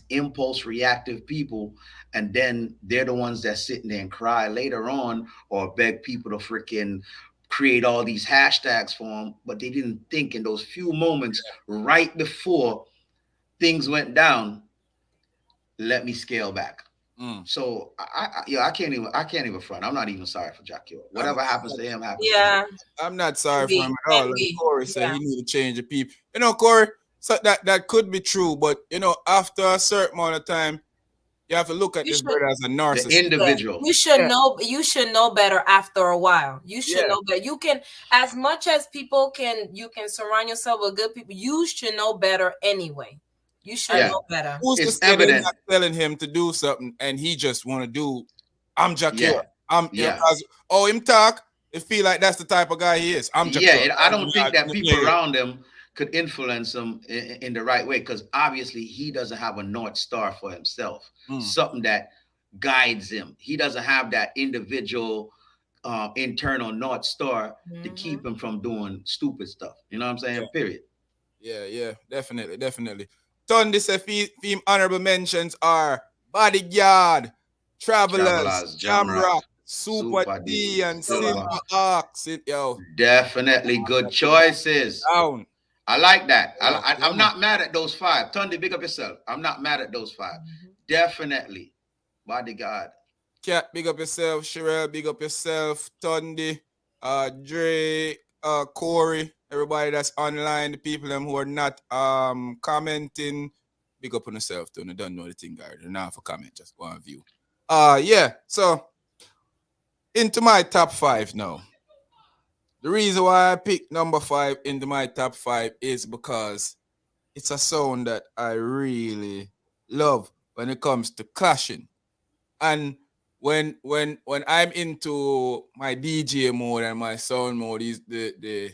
Speaker 2: impulse reactive people, and then they're the ones that sit there and cry later on, or beg people to freaking create all these hashtags for them, but they didn't think in those few moments right before things went down, let me scale back. So I can't even front. I'm not even sorry for Jacure. Whatever happens to him happens.
Speaker 3: Yeah,
Speaker 2: to him.
Speaker 1: I'm not sorry for him at all. Like Corey said, he need to change the people. Corey, so that could be true, but after a certain amount of time, you have to look at this brother as a narcissist.
Speaker 2: The individual.
Speaker 3: You should know. You should know better after a while. You should know better. You can, as much as people can, you can surround yourself with good people. You should know better anyway. You should know better.
Speaker 1: Who's to say they're not telling him to do something and he just want to do? I'm Jacure. Him talk. It feel like that's the type of guy he is. I'm Jacure.
Speaker 2: Yeah, I don't think that people around him could influence him in the right way, because obviously he doesn't have a North Star for himself, something that guides him. He doesn't have that individual internal North Star to keep him from doing stupid stuff. You know what I'm saying? Period.
Speaker 1: Yeah, definitely. Tunde say theme honorable mentions are Bodyguard, Travelers,
Speaker 2: Travelers, Jamrock,
Speaker 1: Jamrock, Super
Speaker 2: Super
Speaker 1: D,
Speaker 2: D,
Speaker 1: and Silver
Speaker 2: Silver.
Speaker 1: Ox. Yo,
Speaker 2: Definitely good choices.
Speaker 1: down.
Speaker 2: I like that.
Speaker 1: Yeah,
Speaker 2: I'm
Speaker 1: man.
Speaker 2: not mad at those five. Tunde, big up yourself. I'm not mad at those five. Definitely. Bodyguard.
Speaker 1: Cat, big up yourself. Sherelle, big up yourself. Tunde, Dre, Corey, everybody that's online, the people them who are not commenting, big up on yourself too. You don't know the thing, guys. You're not for comment, just one view. Yeah. So into my top five now. The reason why I picked number 5 into my top 5 is because it's a sound that I really love when it comes to clashing. And when I'm into my DJ mode and my sound mode, is the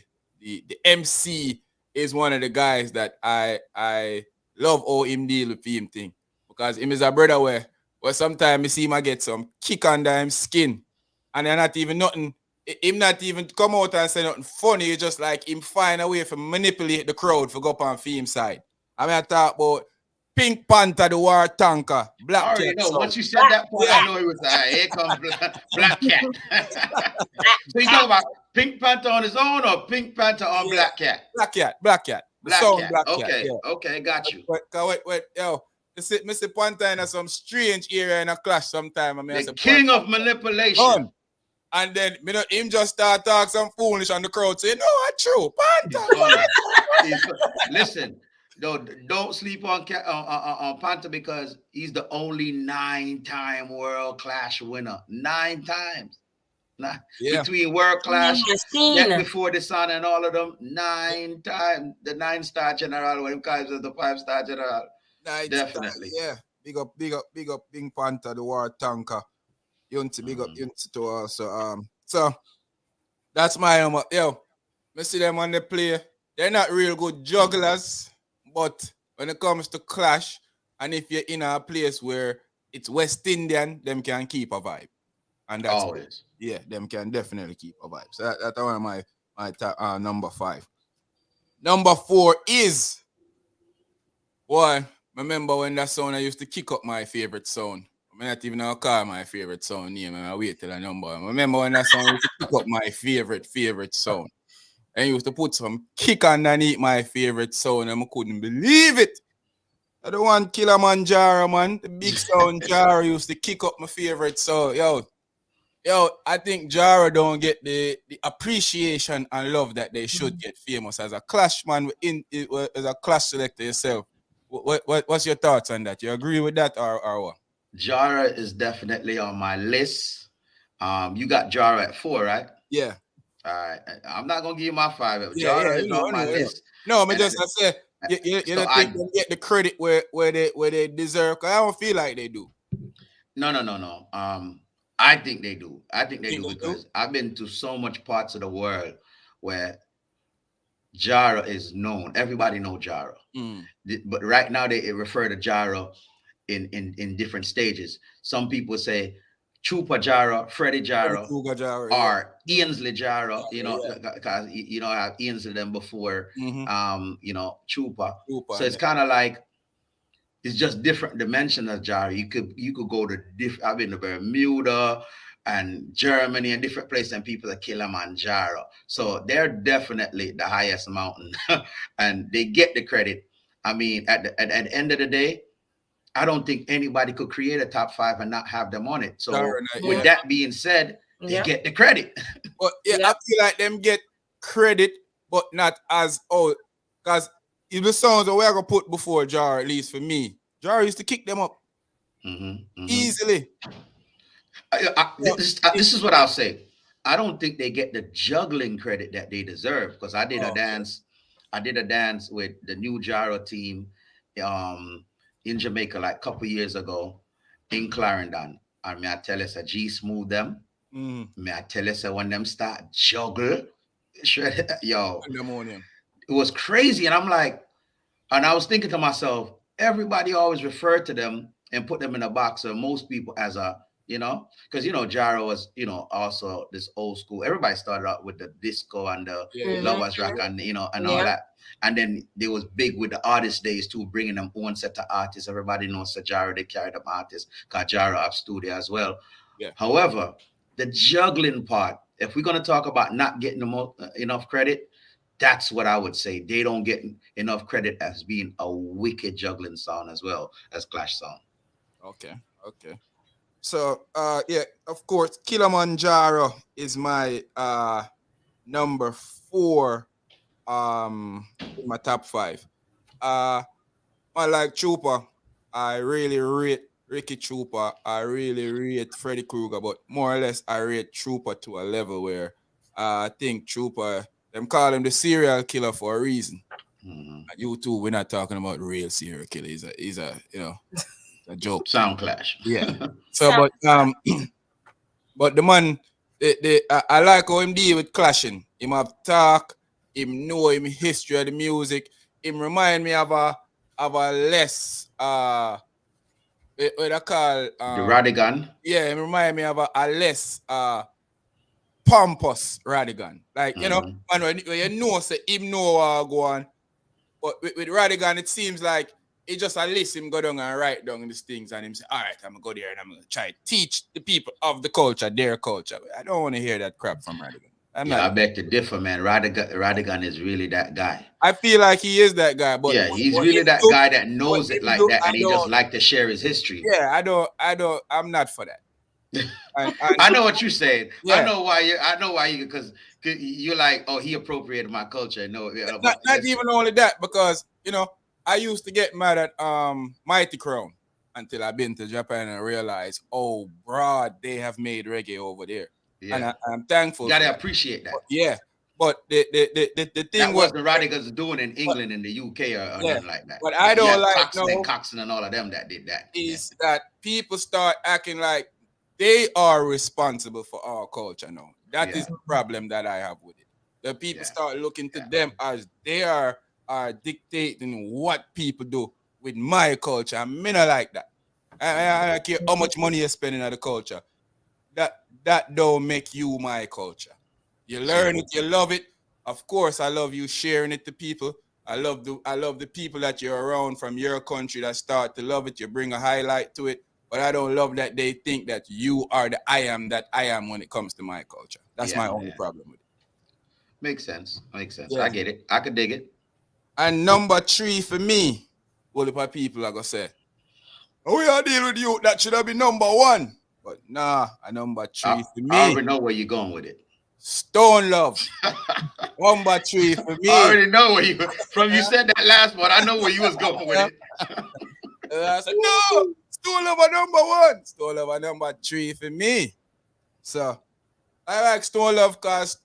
Speaker 1: MC is one of the guys that I love how him deal with him thing. Because him is a brother where sometimes you see him I get some kick under him skin. And they're not even nothing. Him not even come out and say nothing funny. It's just like him find a way to manipulate the crowd for go up on film side. I mean I talk about Pink Panther, the War Tanker,
Speaker 2: I
Speaker 1: Black
Speaker 2: already
Speaker 1: Cat
Speaker 2: know.
Speaker 1: sound.
Speaker 2: Once you said that part,
Speaker 1: Yeah.
Speaker 2: I know it was here comes Black Cat. So you talk about Pink Panther on his own or Pink Panther on Black Cat?
Speaker 1: Black Cat, Black Cat. The
Speaker 2: Black
Speaker 1: sound
Speaker 2: Cat.
Speaker 1: Black Cat.
Speaker 2: Okay,
Speaker 1: Yeah.
Speaker 2: okay, got you.
Speaker 1: Wait, yo. Mr. Panther in some strange area in a clash sometime. I mean,
Speaker 2: The king of manipulation.
Speaker 1: Done. And then him just start talking some foolish on the crowd say, no, it's true. Panther.
Speaker 2: Listen, don't sleep on Panther because he's the only 9-time World Clash winner. 9 times.
Speaker 1: Yeah.
Speaker 2: Between World Clash, Death Before the Sun, and all of them, 9 times. The 9-star general, what him calls the 5-star general. Definitely.
Speaker 1: Yeah. Big up Pink Panther, the War Tanker. Yunti, big up Yunti to also. So that's my yo. I see them on the play. They're not real good jugglers, but when it comes to clash, and if you're in a place where it's West Indian, them can keep a vibe. And that's
Speaker 2: always.
Speaker 1: Yeah, them can definitely keep a vibe. So that's one of my top, number 5. Number 4 is one. Remember when that sound I used to kick up my favorite sound. I'm not even gonna call my favorite sound name, and I wait till a number. Remember when that sound used to kick up my favorite sound. And used to put some kick underneath my favorite sound, and I couldn't believe it. I don't want Kilimanjaro, man. The big sound Jaro used to kick up my favorite sound. Yo, I think Jaro don't get the appreciation and love that they should get famous as a clash man as a clash selector yourself. What's your thoughts on that? You agree with that or what?
Speaker 2: Jara is definitely on my list. You got Jara at 4, right?
Speaker 1: Yeah.
Speaker 2: All right. I'm not gonna give you my 5.
Speaker 1: Jara
Speaker 2: is on my list.
Speaker 1: No, I say you don't think they get the credit where they deserve. Cause I don't feel like they do.
Speaker 2: No. I think they do. I think they do because I've been to so much parts of the world where Jara is known. Everybody know Jara. But right now they refer to Jara in different stages. Some people say Chupa Jara, Freddie Jara, or Ainsley Jara, because I have Ainsley them before, Chupa. So it's kind of like it's just different dimensions of Jara. You could go to I've been to Bermuda and Germany and different places, and people are Kilimanjaro. So they're definitely the highest mountain, and they get the credit. I mean, at the end of the day, I don't think anybody could create a top 5 and not have them on it. So with that being said, they get the credit.
Speaker 1: But I feel like them get credit, but not as because if the songs that we're gonna put before Jar, at least for me, Jar used to kick them up easily.
Speaker 2: This is what I'll say. I don't think they get the juggling credit that they deserve because I did a dance. I did a dance with the new Jaro team in Jamaica like a couple years ago in Clarendon. And may I tell us a G smooth them. May I tell us when them start juggle, yo, it was crazy. And I'm like, and I was thinking to myself, everybody always referred to them and put them in a box of most people as a you know, because Jaro was, also this old school. Everybody started out with the disco and the
Speaker 1: Yeah, yeah,
Speaker 3: Mhm.
Speaker 2: lovers rock and and all
Speaker 3: Yeah.
Speaker 2: that, and then they was big with the artist days too, bringing them own set of artists. Everybody knows Jaro, they carried them artists. Cause Jaro have studio as well.
Speaker 1: yeah.
Speaker 2: However, the juggling part, if we're gonna talk about not getting enough credit, that's what I would say. They don't get enough credit as being a wicked juggling sound as well as Clash sound.
Speaker 1: Okay, okay. So, yeah, of course, Kilimanjaro is my number 4 in my top 5. Uh, I like Trooper. I really rate Ricky Trooper. I really rate Freddy Krueger, but more or less, I rate Trooper to a level where I think Trooper, them call him the serial killer for a reason.
Speaker 2: Mhm.
Speaker 1: You too, we're not talking about real serial killer. He's a a joke.
Speaker 2: Sound clash.
Speaker 1: Yeah. So,
Speaker 3: So
Speaker 1: but the man, I like how him deal with clashing. Him have talk, him know him history of the music. Him remind me of a less what I call
Speaker 2: The Radigan.
Speaker 1: yeah, him remind me of a less pompous Radigan. Like,
Speaker 2: Mhm.
Speaker 1: man, when you know say him know go on. But with Radigan, it seems like he just a list him go down and write down these things and him say, all right, I'm gonna go there and I'm gonna try to teach the people of the culture their culture. I don't want to hear that crap from Radigan. I'm
Speaker 2: Yeah,
Speaker 1: not.
Speaker 2: I beg to differ, man. Radigan is really that guy.
Speaker 1: I feel like he is that guy, but
Speaker 2: Yeah, he's
Speaker 1: what
Speaker 2: really
Speaker 1: him
Speaker 2: that
Speaker 1: do,
Speaker 2: guy that
Speaker 1: what
Speaker 2: knows it
Speaker 1: him
Speaker 2: like
Speaker 1: do,
Speaker 2: that,
Speaker 1: I
Speaker 2: and he just
Speaker 1: don't.
Speaker 2: like to share his history.
Speaker 1: Yeah, I'm not for that. And
Speaker 2: I know what you're saying. I
Speaker 1: yeah,
Speaker 2: know why you. I know why you because you're like, oh, he appropriated my culture. No, yeah, but
Speaker 1: not
Speaker 2: listen,
Speaker 1: even only that because I used to get mad at Mighty Crown until I've been to Japan and realized, oh, broad, they have made reggae over there, and
Speaker 2: yeah,
Speaker 1: I'm
Speaker 2: you
Speaker 1: thankful for
Speaker 2: gotta
Speaker 1: that.
Speaker 2: appreciate
Speaker 1: But
Speaker 2: that.
Speaker 1: yeah, but the thing
Speaker 2: That
Speaker 1: was,
Speaker 2: wasn't Radigan's doing in
Speaker 1: but,
Speaker 2: England and the UK or
Speaker 1: yeah,
Speaker 2: nothing like that.
Speaker 1: what
Speaker 2: Yeah,
Speaker 1: I
Speaker 2: you
Speaker 1: don't
Speaker 2: had
Speaker 1: like
Speaker 2: Coxon and
Speaker 1: now
Speaker 2: Coxon and all of them that did that. Yeah,
Speaker 1: is that people start acting like they are responsible for our culture now. That is
Speaker 2: yeah,
Speaker 1: the problem that I have with it. The people
Speaker 2: yeah,
Speaker 1: start looking to
Speaker 2: yeah.
Speaker 1: them as they are dictating what people do with my culture. I mean, I like that. I don't care how much money you're spending on the culture. That that don't make you my culture. You learn
Speaker 2: So
Speaker 1: it, you love it. Of course, I love you sharing it to people. I love the people that you're around from your country that start to love it. You bring a highlight to it. But I don't love that they think that you are the I am that I am when it comes to my culture. That's
Speaker 2: yeah,
Speaker 1: my only
Speaker 2: yeah.
Speaker 1: problem with it.
Speaker 2: Makes sense. Makes sense.
Speaker 1: Yeah.
Speaker 2: I get it. I could dig it.
Speaker 1: And number 3 for me, all the people are gonna say, oh, we are dealing with you. That should have been number 1. But nah, a number 3 for
Speaker 2: I
Speaker 1: me,
Speaker 2: already know where you're going with it.
Speaker 1: Stone Love. Number 3 for
Speaker 2: I
Speaker 1: me.
Speaker 2: already know where you from. You said that last one. I know where you was going with
Speaker 1: Yeah.
Speaker 2: it.
Speaker 1: And I said, no, Stone Love a number 1. Stone Love a number 3 for me. So I like Stone Love because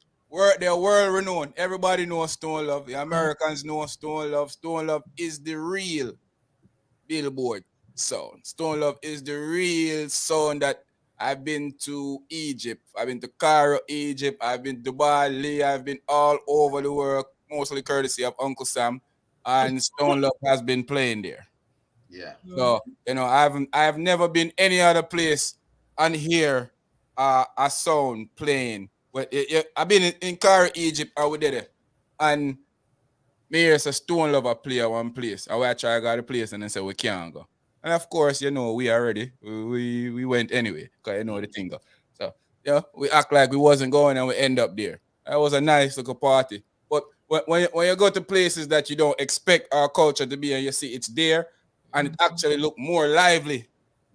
Speaker 1: they're world renowned. Everybody knows Stone Love. The Americans know Stone Love. Stone Love is the real Billboard sound. Stone Love is the real sound that I've been to Egypt. I've been to Cairo, Egypt. I've been to Bali. I've been all over the world, mostly courtesy of Uncle Sam. And Stone Love has been playing there.
Speaker 2: Yeah.
Speaker 1: So, I've never been any other place and hear a sound playing. But I've been in Cairo, Egypt, I did it. And me here's a Stone Lover player one place. I try to go to the place and then say we can't go. And of course, we are ready. We went anyway, because the thing go. So we act like we wasn't going and we end up there. That was a nice little party. But when you go to places that you don't expect our culture to be and you see it's there and it actually look more lively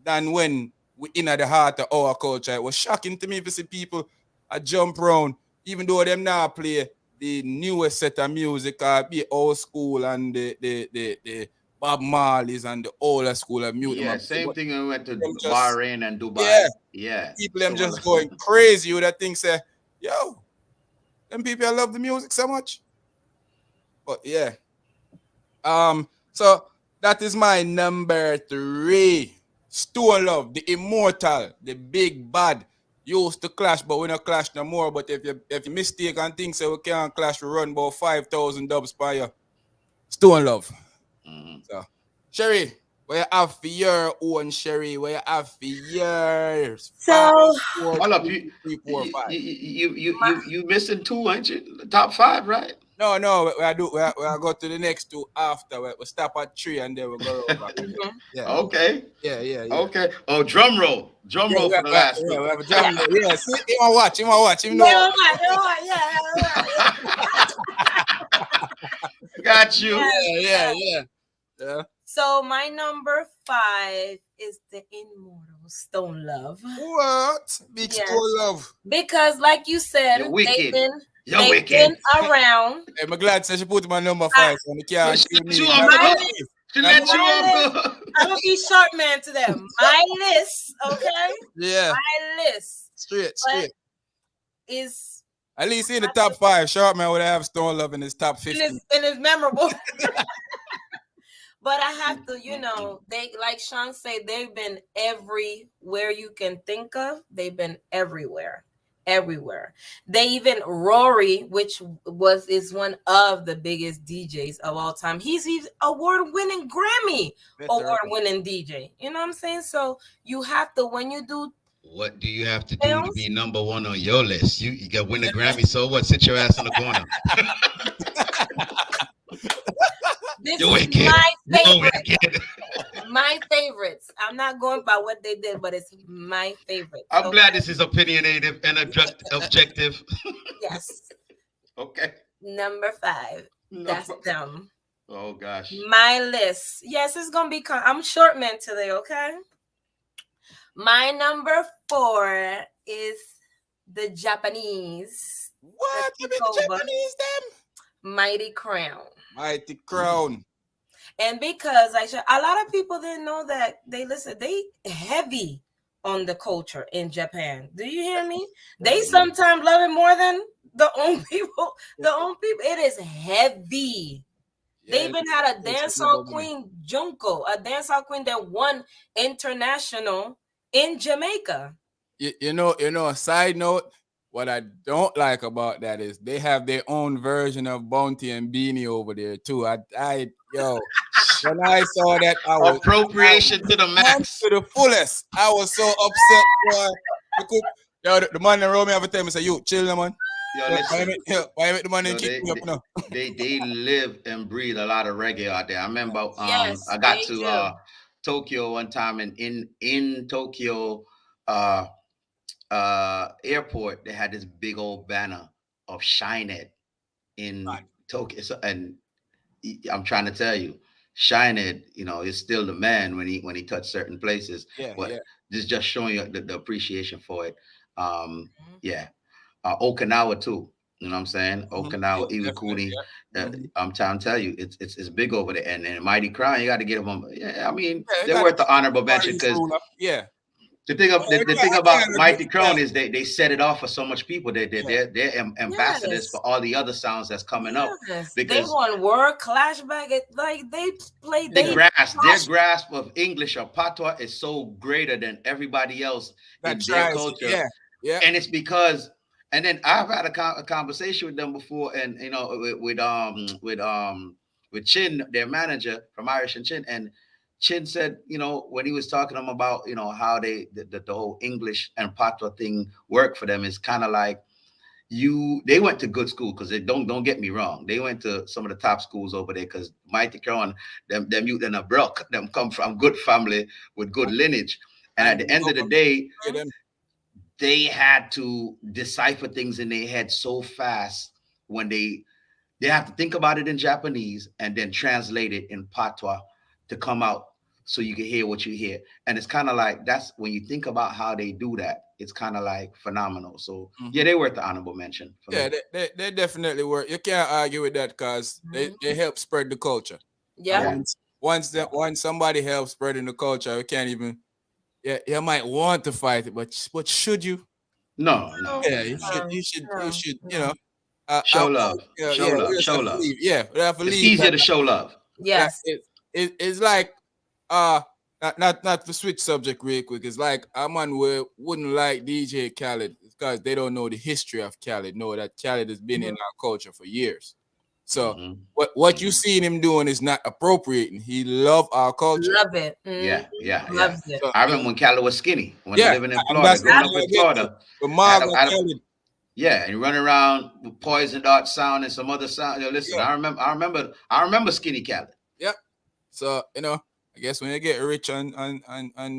Speaker 1: than when we in at the heart of our culture. It was shocking to me to see people jump around, even though them now play the newest set of music, be old school and the Bob Marley's and the older school of music.
Speaker 2: Yeah. Same thing when we went to
Speaker 1: Them just
Speaker 2: Bahrain and
Speaker 1: yeah,
Speaker 2: Dubai. Yeah.
Speaker 1: people them
Speaker 2: Some of
Speaker 1: just going crazy with that thing. Say, yo, them people love the music so much. But yeah, so that is my number 3. Stone Love, the immortal, the big bad. Used to clash, but we don't clash no more. But if you mistake and think so we can't clash, we run about 5,000 dubs per year. Stone Love.
Speaker 2: Mhm.
Speaker 1: So, Sherry. Where you have for your own Sherry, where you have for years. Five,
Speaker 3: So
Speaker 1: four,
Speaker 2: Hold up,
Speaker 1: three, three, four, five.
Speaker 2: you missing two, ain't you? The top five, right?
Speaker 1: No, no, we do we go to the next two after. We stop at three and then we go over.
Speaker 3: mhm.
Speaker 1: Yeah,
Speaker 2: Okay,
Speaker 1: yeah.
Speaker 2: okay. Oh, drum
Speaker 1: Yeah,
Speaker 2: roll for the last two.
Speaker 1: we have a
Speaker 3: Yeah.
Speaker 1: jam there. Yeah, see, he want watch, him know.
Speaker 3: Yeah, right, yeah.
Speaker 2: Got you.
Speaker 3: Yes,
Speaker 1: Yeah,
Speaker 3: yes.
Speaker 1: yeah.
Speaker 3: So my number 5 is the immortal Stone Love.
Speaker 1: What? Big
Speaker 3: Yes,
Speaker 1: store love.
Speaker 3: because like you said,
Speaker 2: You're
Speaker 3: they've
Speaker 2: wicked.
Speaker 3: been
Speaker 2: You're
Speaker 3: they've been
Speaker 2: wicked.
Speaker 3: around.
Speaker 1: Hey, I'm glad she put my number
Speaker 3: I,
Speaker 1: 5 so we can't
Speaker 2: She
Speaker 1: kill
Speaker 2: let you
Speaker 1: me.
Speaker 2: off
Speaker 3: my
Speaker 2: the hook.
Speaker 3: list,
Speaker 2: She
Speaker 1: Not
Speaker 2: let you
Speaker 3: my
Speaker 2: off
Speaker 3: list.
Speaker 2: the hook.
Speaker 3: I'm gonna be short man to them. My list, okay,
Speaker 1: Yeah,
Speaker 3: my list, but
Speaker 1: straight.
Speaker 3: is
Speaker 1: At least in the top 5, Sharp Man would have Stone Love in his top 50.
Speaker 3: and it's memorable. But I have to, they like Sean said, they've been everywhere you can think of. They've been everywhere, everywhere. They even Rory, which is one of the biggest DJs of all time. He's award-winning Grammy award-winning DJ. You know what I'm saying? So you have to when you do
Speaker 2: What do you have to do to
Speaker 3: films.
Speaker 2: be number one on your list? You got win the Grammy, so what? Sit your ass in the corner.
Speaker 3: This
Speaker 2: You're
Speaker 3: is
Speaker 2: wicked.
Speaker 3: my
Speaker 2: You're
Speaker 3: favorite.
Speaker 2: wicked.
Speaker 3: My favorites. I'm not going by what they did, but it's my favorites.
Speaker 2: I'm
Speaker 3: Okay?
Speaker 2: glad this is opinionated and objective.
Speaker 3: Yes.
Speaker 2: Okay.
Speaker 3: Number 5. That's
Speaker 2: Number-
Speaker 3: them.
Speaker 2: Oh gosh.
Speaker 3: My list. Yes, it's gonna be. I'm short man today. Okay. My number 4 is the Japanese.
Speaker 1: What? You mean the Japanese them?
Speaker 3: Mighty Crown.
Speaker 1: Mighty Crown.
Speaker 3: And because a lot of people didn't know that they heavy on the culture in Japan. Do you hear me? They sometimes love it more than the own people. The own people. It is heavy. They even had a dancehall queen, Junko, a dancehall queen that won international in Jamaica.
Speaker 1: You know, a side note, what I don't like about that is they have their own version of Bounty and Beanie over there too. When I saw that, I was
Speaker 2: Appropriation to the max.
Speaker 1: to the fullest. I was so upset, boy. The man in Rome every time say, "You chill, man."
Speaker 2: Yo, listen.
Speaker 1: Why make the man
Speaker 2: Yo,
Speaker 1: kick me up now?
Speaker 2: they live and breathe a lot of reggae out there. I remember
Speaker 3: Yes,
Speaker 2: I got
Speaker 3: they
Speaker 2: to
Speaker 3: do.
Speaker 2: Tokyo one time, and in Tokyo airport they had this big old banner of Shine It in Tokyo. So, and I'm trying to tell you, Shine It, is still the man when he touched certain places.
Speaker 1: Yeah,
Speaker 2: But
Speaker 1: yeah.
Speaker 2: just showing you the appreciation for it. Yeah. Okinawa too. You know what I'm saying? Okinawa,
Speaker 1: Yeah,
Speaker 2: Iwakuni.
Speaker 1: definitely,
Speaker 2: I'm trying to tell you, it's big over there. And Mighty Crown, you got to get them. Yeah, I mean,
Speaker 1: Yeah,
Speaker 2: they're worth the honorable mention because
Speaker 1: yeah.
Speaker 2: the thing
Speaker 1: I
Speaker 2: about
Speaker 1: can't
Speaker 2: Mighty
Speaker 1: agree.
Speaker 2: Crown is they set it off for so much people. They're ambassadors
Speaker 3: Yes.
Speaker 2: for all the other sounds that's coming up.
Speaker 3: Yes. They
Speaker 2: Because
Speaker 3: won World Clash back at they played
Speaker 2: their grasp of English or patois is so greater than everybody else in their culture.
Speaker 1: Yeah.
Speaker 2: And it's because, and then I've had a conversation with them before, and with Chin, their manager from Irish and Chin, and Chin said, when he was talking to them about how the whole English and patois thing worked for them is kind of like they went to good school because they don't get me wrong, they went to some of the top schools over there because Mighty Crown, them you and a brook, them come from good family with good lineage, and at the end of the day, they had to decipher things in their head so fast when they have to think about it in Japanese and then translate it in patois to come out so you can hear what you hear. And it's kind of like, that's when you think about how they do that, it's kind of like phenomenal. So yeah, they worth the honorable mention.
Speaker 1: Yeah, they definitely work. You can't argue with that because they help spread the culture.
Speaker 3: Yeah.
Speaker 1: Once somebody helps spreading the culture, you can't even. Yeah, you might want to fight it, but should you?
Speaker 2: No.
Speaker 1: Yeah, you should.
Speaker 2: Show love. Show love. Show love.
Speaker 1: We have to
Speaker 2: It's
Speaker 1: leave.
Speaker 2: easier to show love.
Speaker 3: Yes.
Speaker 1: It's like not to switch subject real quick. It's like a man wouldn't like DJ Khaled because they don't know the history of Khaled. Know that Khaled has been in our culture for years. So
Speaker 2: Mhm.
Speaker 1: what you seen him doing is not appropriating. He love our culture.
Speaker 3: Love it.
Speaker 2: Yeah.
Speaker 3: Loves it.
Speaker 1: So,
Speaker 2: I remember when Cali was skinny, when
Speaker 1: yeah,
Speaker 2: living in
Speaker 1: and
Speaker 2: Florida,
Speaker 1: that's what
Speaker 2: growing
Speaker 1: I'm
Speaker 2: up in
Speaker 1: gonna get to.
Speaker 2: Florida.
Speaker 1: The
Speaker 2: I had
Speaker 1: Margaret
Speaker 2: a, I had a,
Speaker 1: Kelly.
Speaker 2: yeah, and you run around with Poison Dart sound and some other sound. Listen,
Speaker 1: Yeah.
Speaker 2: I remember Skinny Cali.
Speaker 1: Yeah. So I guess when they get rich and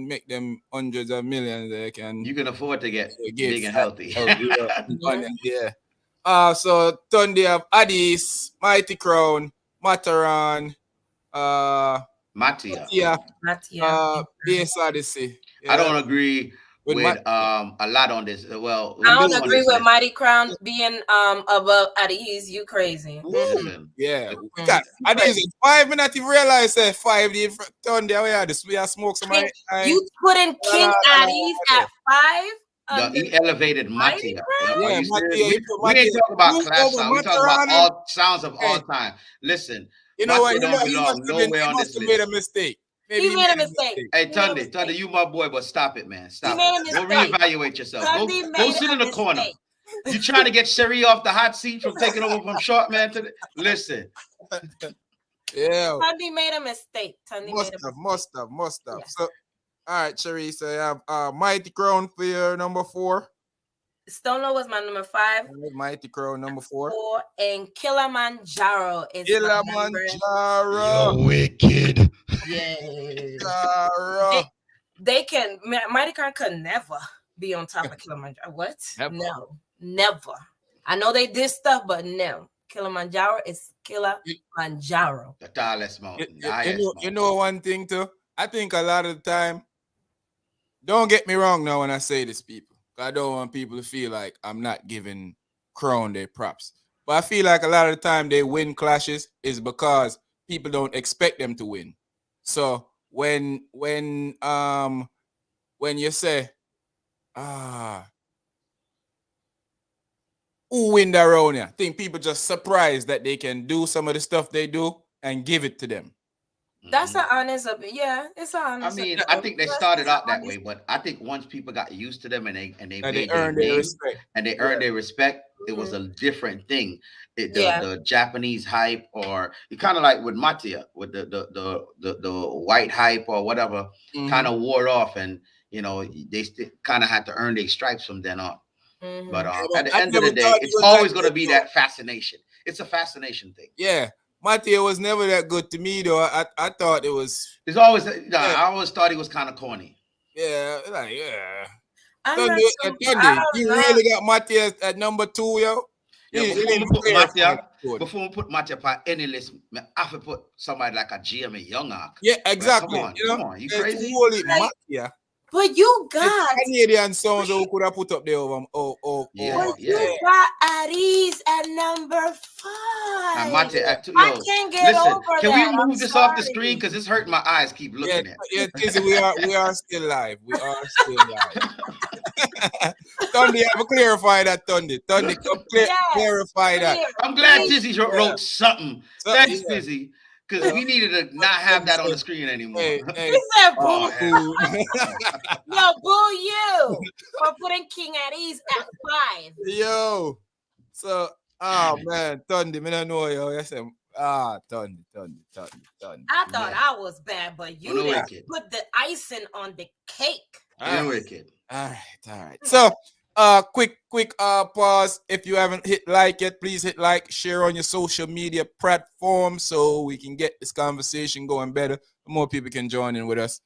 Speaker 1: make them hundreds of millions, they can
Speaker 2: You can afford to get
Speaker 1: get
Speaker 2: big and
Speaker 1: fat
Speaker 2: healthy.
Speaker 1: out real abundant. Yeah. So Tunde have Addis, Mighty Crown, Mataran,
Speaker 2: Matia.
Speaker 1: Matia,
Speaker 3: Matia.
Speaker 1: Bass Odyssey.
Speaker 2: I
Speaker 1: Yeah.
Speaker 2: don't agree
Speaker 1: With
Speaker 2: with
Speaker 1: Matia.
Speaker 2: a lot on this. Well,
Speaker 3: I
Speaker 2: let me
Speaker 3: don't
Speaker 2: go on
Speaker 3: agree
Speaker 2: this
Speaker 3: with
Speaker 2: list.
Speaker 3: Mighty Crown being above at ease. You crazy.
Speaker 1: Woo.
Speaker 2: Listen,
Speaker 1: Yeah. We
Speaker 3: Mm.
Speaker 1: got
Speaker 3: You
Speaker 1: Addis
Speaker 3: crazy.
Speaker 1: in 5 minutes. You realize that 5 days Tunde we are smoke some
Speaker 3: King,
Speaker 1: I
Speaker 3: you putting King at ease at 5 under
Speaker 2: he elevated
Speaker 3: Mighty
Speaker 2: Matia. Are
Speaker 1: yeah,
Speaker 2: you serious?
Speaker 1: Matia, he put
Speaker 2: We ain't
Speaker 1: Matia
Speaker 2: talking about
Speaker 1: you
Speaker 2: class
Speaker 1: over
Speaker 2: sound. We talking about
Speaker 1: Mataran and
Speaker 2: all sounds of all
Speaker 1: hey,
Speaker 2: time. Listen,
Speaker 1: you know what?
Speaker 2: Matia don't belong nowhere
Speaker 1: He
Speaker 2: on
Speaker 1: must
Speaker 2: this
Speaker 1: have made a
Speaker 2: list.
Speaker 1: mistake. Maybe
Speaker 3: He
Speaker 1: he
Speaker 3: made
Speaker 1: made
Speaker 3: a
Speaker 1: a
Speaker 3: mistake.
Speaker 1: mistake.
Speaker 2: Hey,
Speaker 3: He made a
Speaker 2: Tunde,
Speaker 3: mistake.
Speaker 2: you my boy, but stop it, man.
Speaker 3: He
Speaker 2: Stop
Speaker 3: made
Speaker 2: it.
Speaker 3: a
Speaker 2: Go
Speaker 3: mistake.
Speaker 2: reevaluate yourself. Go
Speaker 3: Tunde
Speaker 2: go
Speaker 3: made
Speaker 2: sit in
Speaker 3: a
Speaker 2: the corner.
Speaker 3: mistake.
Speaker 2: You trying to get Sherry off the hot seat from taking over from Short Man to the listen.
Speaker 1: Yeah.
Speaker 3: Tunde made a mistake. Tunde made a mistake.
Speaker 1: Must have.
Speaker 3: Yeah.
Speaker 1: So all right, Sherry. So you have Mighty Crown for your number 4.
Speaker 3: Stone Low was my number 5.
Speaker 1: Mighty Crown number 4.
Speaker 3: And Kilimanjaro is my number.
Speaker 1: Kilimanjaro.
Speaker 4: Wicked.
Speaker 3: Yeah. They can, Mighty Crown could never be on top of Kilimanjaro. What?
Speaker 1: Never.
Speaker 3: No, never. I know they did stuff, but no. Kilimanjaro is Kilimanjaro.
Speaker 2: The tallest mountain. The
Speaker 1: You
Speaker 2: highest
Speaker 1: know,
Speaker 2: mountain.
Speaker 1: one thing too. I think a lot of the time, don't get me wrong now when I say this, people. I don't want people to feel like I'm not giving Crown their props. But I feel like a lot of the time they win clashes is because people don't expect them to win. So when you say, who win that round here? I think people just surprised that they can do some of the stuff they do and give it to them.
Speaker 3: That's an honest opinion. Yeah, it's an honest.
Speaker 2: I mean, I think they started out that way, but I think once people got used to them and they made their
Speaker 1: earned their
Speaker 2: name
Speaker 1: respect.
Speaker 2: and they earned their respect, it was a different thing. The Japanese hype, or you kind of like with Matia, with the white hype or whatever, kind of wore off, and they kind of had to earn their stripes from then on. But at the end of the day, it's always going to be that fascination. It's a fascination thing.
Speaker 1: Yeah. Matia was never that good to me though. I thought it was.
Speaker 2: It's always. I always thought he was kind of corny.
Speaker 1: Yeah, like yeah.
Speaker 3: Tunde,
Speaker 1: you really got Matia at number 2, yo.
Speaker 2: Yeah, before we put Matia on any list, I have to put somebody like a GMA Young Ark.
Speaker 1: Yeah, exactly.
Speaker 2: Like, come on, you crazy?
Speaker 1: Matia.
Speaker 3: But you got
Speaker 1: Canadian songs who could have put up there over.
Speaker 3: You got Addis at number 5.
Speaker 2: I
Speaker 3: can't get over that.
Speaker 2: Can we move this off the screen because it's hurting my eyes? Keep looking at.
Speaker 1: Yeah, Tizzy, we are still live. We are still live. Tunde, I have clarify that, Tunde. Tunde, clarify that.
Speaker 2: I'm glad Tizzy wrote something. Thanks, Tizzy. Because we needed to not have that on the screen anymore.
Speaker 3: He said, boo. Yo, boo you for putting King at ease at 5.
Speaker 1: Yo. So, man, Tunde, I don't know, yo. Yes, Tunde.
Speaker 3: I thought I was bad, but you didn't put the icing on the cake.
Speaker 2: Wicked.
Speaker 1: All right. So, quick pause. If you haven't hit like yet, please hit like, share on your social media platform so we can get this conversation going better. More people can join in with us.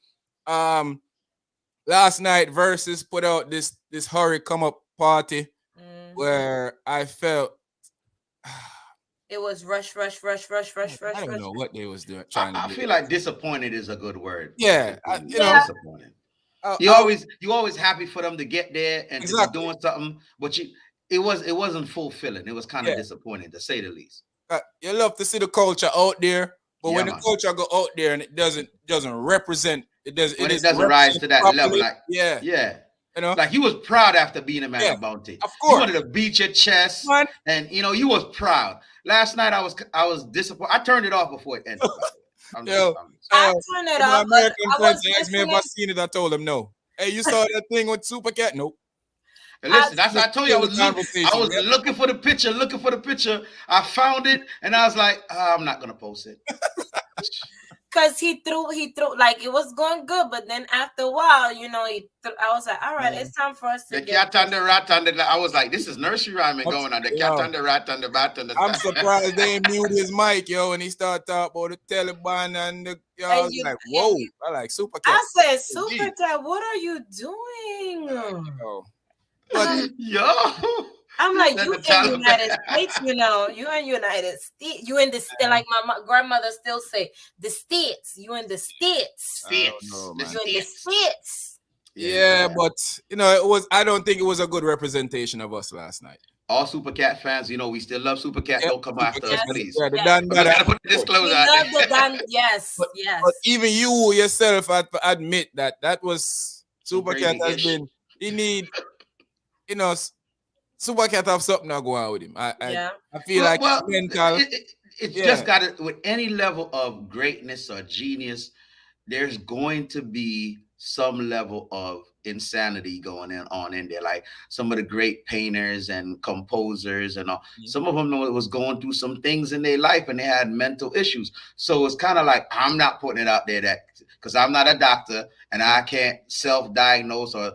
Speaker 1: Last night Versus put out this Hurry Come Up party where I felt
Speaker 3: it was rush.
Speaker 1: I don't know what they was doing.
Speaker 2: I feel like disappointed is a good word.
Speaker 1: Yeah,
Speaker 2: disappointed. You always happy for them to get there and to be doing something, but it wasn't fulfilling. It was kind of disappointing, to say the least.
Speaker 1: You love to see the culture out there, but when the culture go out there and it doesn't represent, it doesn't
Speaker 2: rise to that
Speaker 1: properly,
Speaker 2: level. Like like he was proud after being a man of Bounty.
Speaker 1: Of course,
Speaker 2: you wanted to beat your chest, and you was proud. Last night I was disappointed. I turned it off before it ended.
Speaker 3: I turned it off.
Speaker 1: American friends asked me if I seen it. I told them no. Hey, you saw that thing with Super Cat? Nope.
Speaker 2: And
Speaker 3: I
Speaker 2: listen, that's
Speaker 1: Let's
Speaker 2: I told you
Speaker 1: kill the
Speaker 2: I
Speaker 1: conversation.
Speaker 2: was looking for the picture, looking for the picture. I found it, and I was like, I'm not gonna post it.
Speaker 3: Cause he threw like it was going good, but then after a while, I was like, all right,
Speaker 1: Yeah.
Speaker 3: it's time for us to
Speaker 2: The
Speaker 3: get
Speaker 2: cat and the rat and the I was like, this is nursery rhyming
Speaker 1: I'm,
Speaker 2: going on. The cat
Speaker 1: yo,
Speaker 2: and the rat and the bat and
Speaker 1: I'm
Speaker 2: the
Speaker 1: surprised they ain't mute his mic, yo, and he started talking about the Taliban and the, yo, I
Speaker 3: and
Speaker 1: was
Speaker 3: you
Speaker 1: like,
Speaker 3: and
Speaker 1: whoa,
Speaker 3: you.
Speaker 1: I like Super Cat.
Speaker 3: I said,
Speaker 1: Oh,
Speaker 3: Super
Speaker 1: gee.
Speaker 3: Cat, what are you doing?
Speaker 1: Yo. But
Speaker 2: Yo.
Speaker 3: I'm
Speaker 2: He
Speaker 3: like,
Speaker 2: said
Speaker 3: you
Speaker 2: the
Speaker 3: in United
Speaker 2: Taliban.
Speaker 3: States, you in United States, you in the state, like my grandmother still say, the states, you in the states,
Speaker 1: I don't
Speaker 2: States.
Speaker 1: know,
Speaker 2: The
Speaker 1: man.
Speaker 3: you in the
Speaker 2: states.
Speaker 3: states.
Speaker 2: Yeah,
Speaker 1: Yeah,
Speaker 2: yeah.
Speaker 1: but I don't think it was a good representation of us last night.
Speaker 2: All Super Cat fans, we still love Super Cat.
Speaker 1: Yeah,
Speaker 2: Don't come
Speaker 1: Super
Speaker 2: after
Speaker 1: Cat
Speaker 2: us,
Speaker 3: Yes,
Speaker 1: and
Speaker 2: please.
Speaker 1: yeah, the
Speaker 3: yes.
Speaker 1: Dan
Speaker 2: We
Speaker 1: Dada.
Speaker 2: gotta put the disclosure
Speaker 3: We
Speaker 2: out
Speaker 3: love the
Speaker 2: there.
Speaker 3: Dan. Yes,
Speaker 1: But
Speaker 3: yes.
Speaker 1: even you yourself had to admit that was
Speaker 2: Some
Speaker 1: Super Cat
Speaker 2: crazy
Speaker 1: has
Speaker 2: ish.
Speaker 1: been. He need, you know, Super Cat have something now going on with him.
Speaker 3: Yeah.
Speaker 1: I feel
Speaker 2: Well,
Speaker 1: like
Speaker 2: well,
Speaker 1: mental.
Speaker 2: it's
Speaker 1: Yeah,
Speaker 2: just got to with any level of greatness or genius, there's going to be some level of insanity going on in there. Like some of the great painters and composers and all, some of them know it was going through some things in their life and they had mental issues. So it's kind of like I'm not putting it out there that because I'm not a doctor and I can't self-diagnose or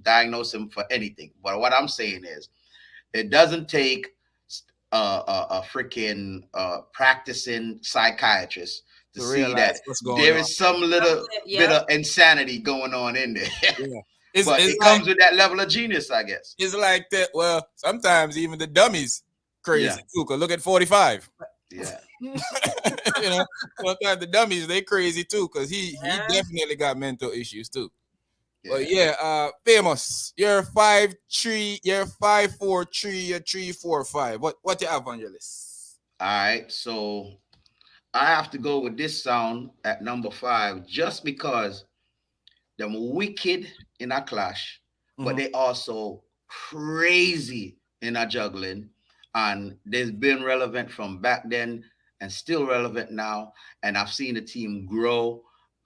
Speaker 2: diagnose them for anything. But what I'm saying is it doesn't take a freaking practicing psychiatrist to
Speaker 1: to
Speaker 2: see
Speaker 1: realize
Speaker 2: that
Speaker 1: what's going
Speaker 2: there
Speaker 1: on.
Speaker 2: is some little bit
Speaker 3: Yep.
Speaker 2: of insanity going on in there.
Speaker 1: Yeah,
Speaker 2: But
Speaker 1: it's
Speaker 2: it
Speaker 1: like
Speaker 2: comes with that level of genius, I guess.
Speaker 1: it's like that. Well, sometimes even the dummies
Speaker 2: Yeah,
Speaker 1: crazy too. Cause look at 45.
Speaker 2: yeah.
Speaker 1: you know, sometimes the dummies they crazy too. Cause he
Speaker 3: Yeah.
Speaker 1: definitely got mental issues too. But
Speaker 2: Yeah.
Speaker 1: yeah, famous. You're 5'3", you're 5'4", you're 3'4", 5". What you have on your list?
Speaker 2: All right. So I have to go with this sound at number 5 just because them wicked in a clash, but
Speaker 1: Mm-hmm.
Speaker 2: they also crazy in a juggling. And they've been relevant from back then and still relevant now. And I've seen the team grow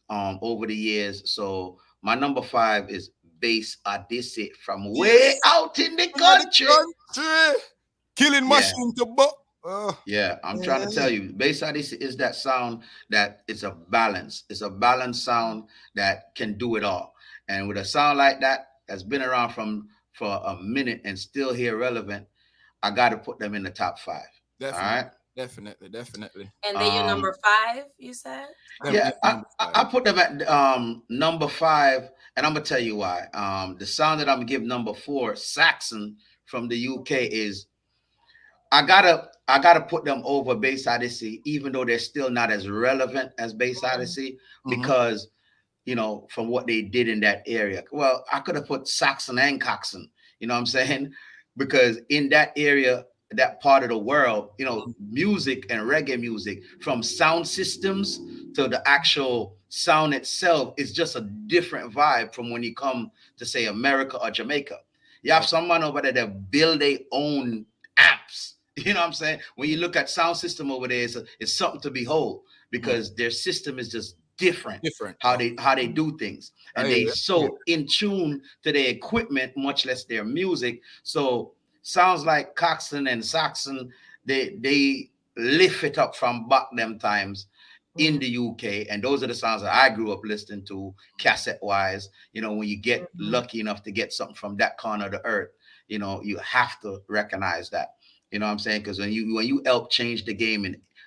Speaker 2: over the years. So my number 5 is Bass Odyssey from way
Speaker 1: Yes,
Speaker 2: out in the
Speaker 1: in the
Speaker 2: country.
Speaker 1: country, killing
Speaker 2: Yeah.
Speaker 1: machine to buck. Oh,
Speaker 2: Yeah, I'm trying to
Speaker 1: yeah.
Speaker 2: tell you, Bayside is that sound that it's a balance. It's a balanced sound that can do it all. And with a sound like that, that's been around for a minute and still here relevant, I got to put them in the top 5. All
Speaker 1: Definitely,
Speaker 2: right.
Speaker 1: definitely,
Speaker 3: And then your
Speaker 2: Um.
Speaker 3: number 5, you said?
Speaker 2: Yeah,
Speaker 1: definitely
Speaker 2: I,
Speaker 1: number
Speaker 2: I
Speaker 1: 5.
Speaker 2: I put them at number 5, and I'm gonna tell you why. The sound that I'm gonna give number 4, Saxon from the UK, is I gotta put them over Bass Odyssey, even though they're still not as relevant as Bass Odyssey,
Speaker 1: Mm-hmm.
Speaker 2: because from what they did in that area. Well, I could have put Saxon and Coxon, you know what I'm saying? Because in that area, that part of the world, music and reggae music, from sound systems to the actual sound itself, is just a different vibe from when you come to say America or Jamaica. You have someone over there that build their own amps. You know what I'm saying? When you look at sound system over there, it's something to behold because their system is just different
Speaker 1: Different.
Speaker 2: how they do things,
Speaker 1: I
Speaker 2: and
Speaker 1: hear
Speaker 2: they
Speaker 1: you.
Speaker 2: so in tune to their equipment, much less their music. So sounds like Coxon and Saxon, they lift it up from back them times in the UK, and those are the sounds that I grew up listening to cassette wise. When you get lucky enough to get something from that corner of the earth, you have to recognize that. You know what I'm saying? Because when you help change the game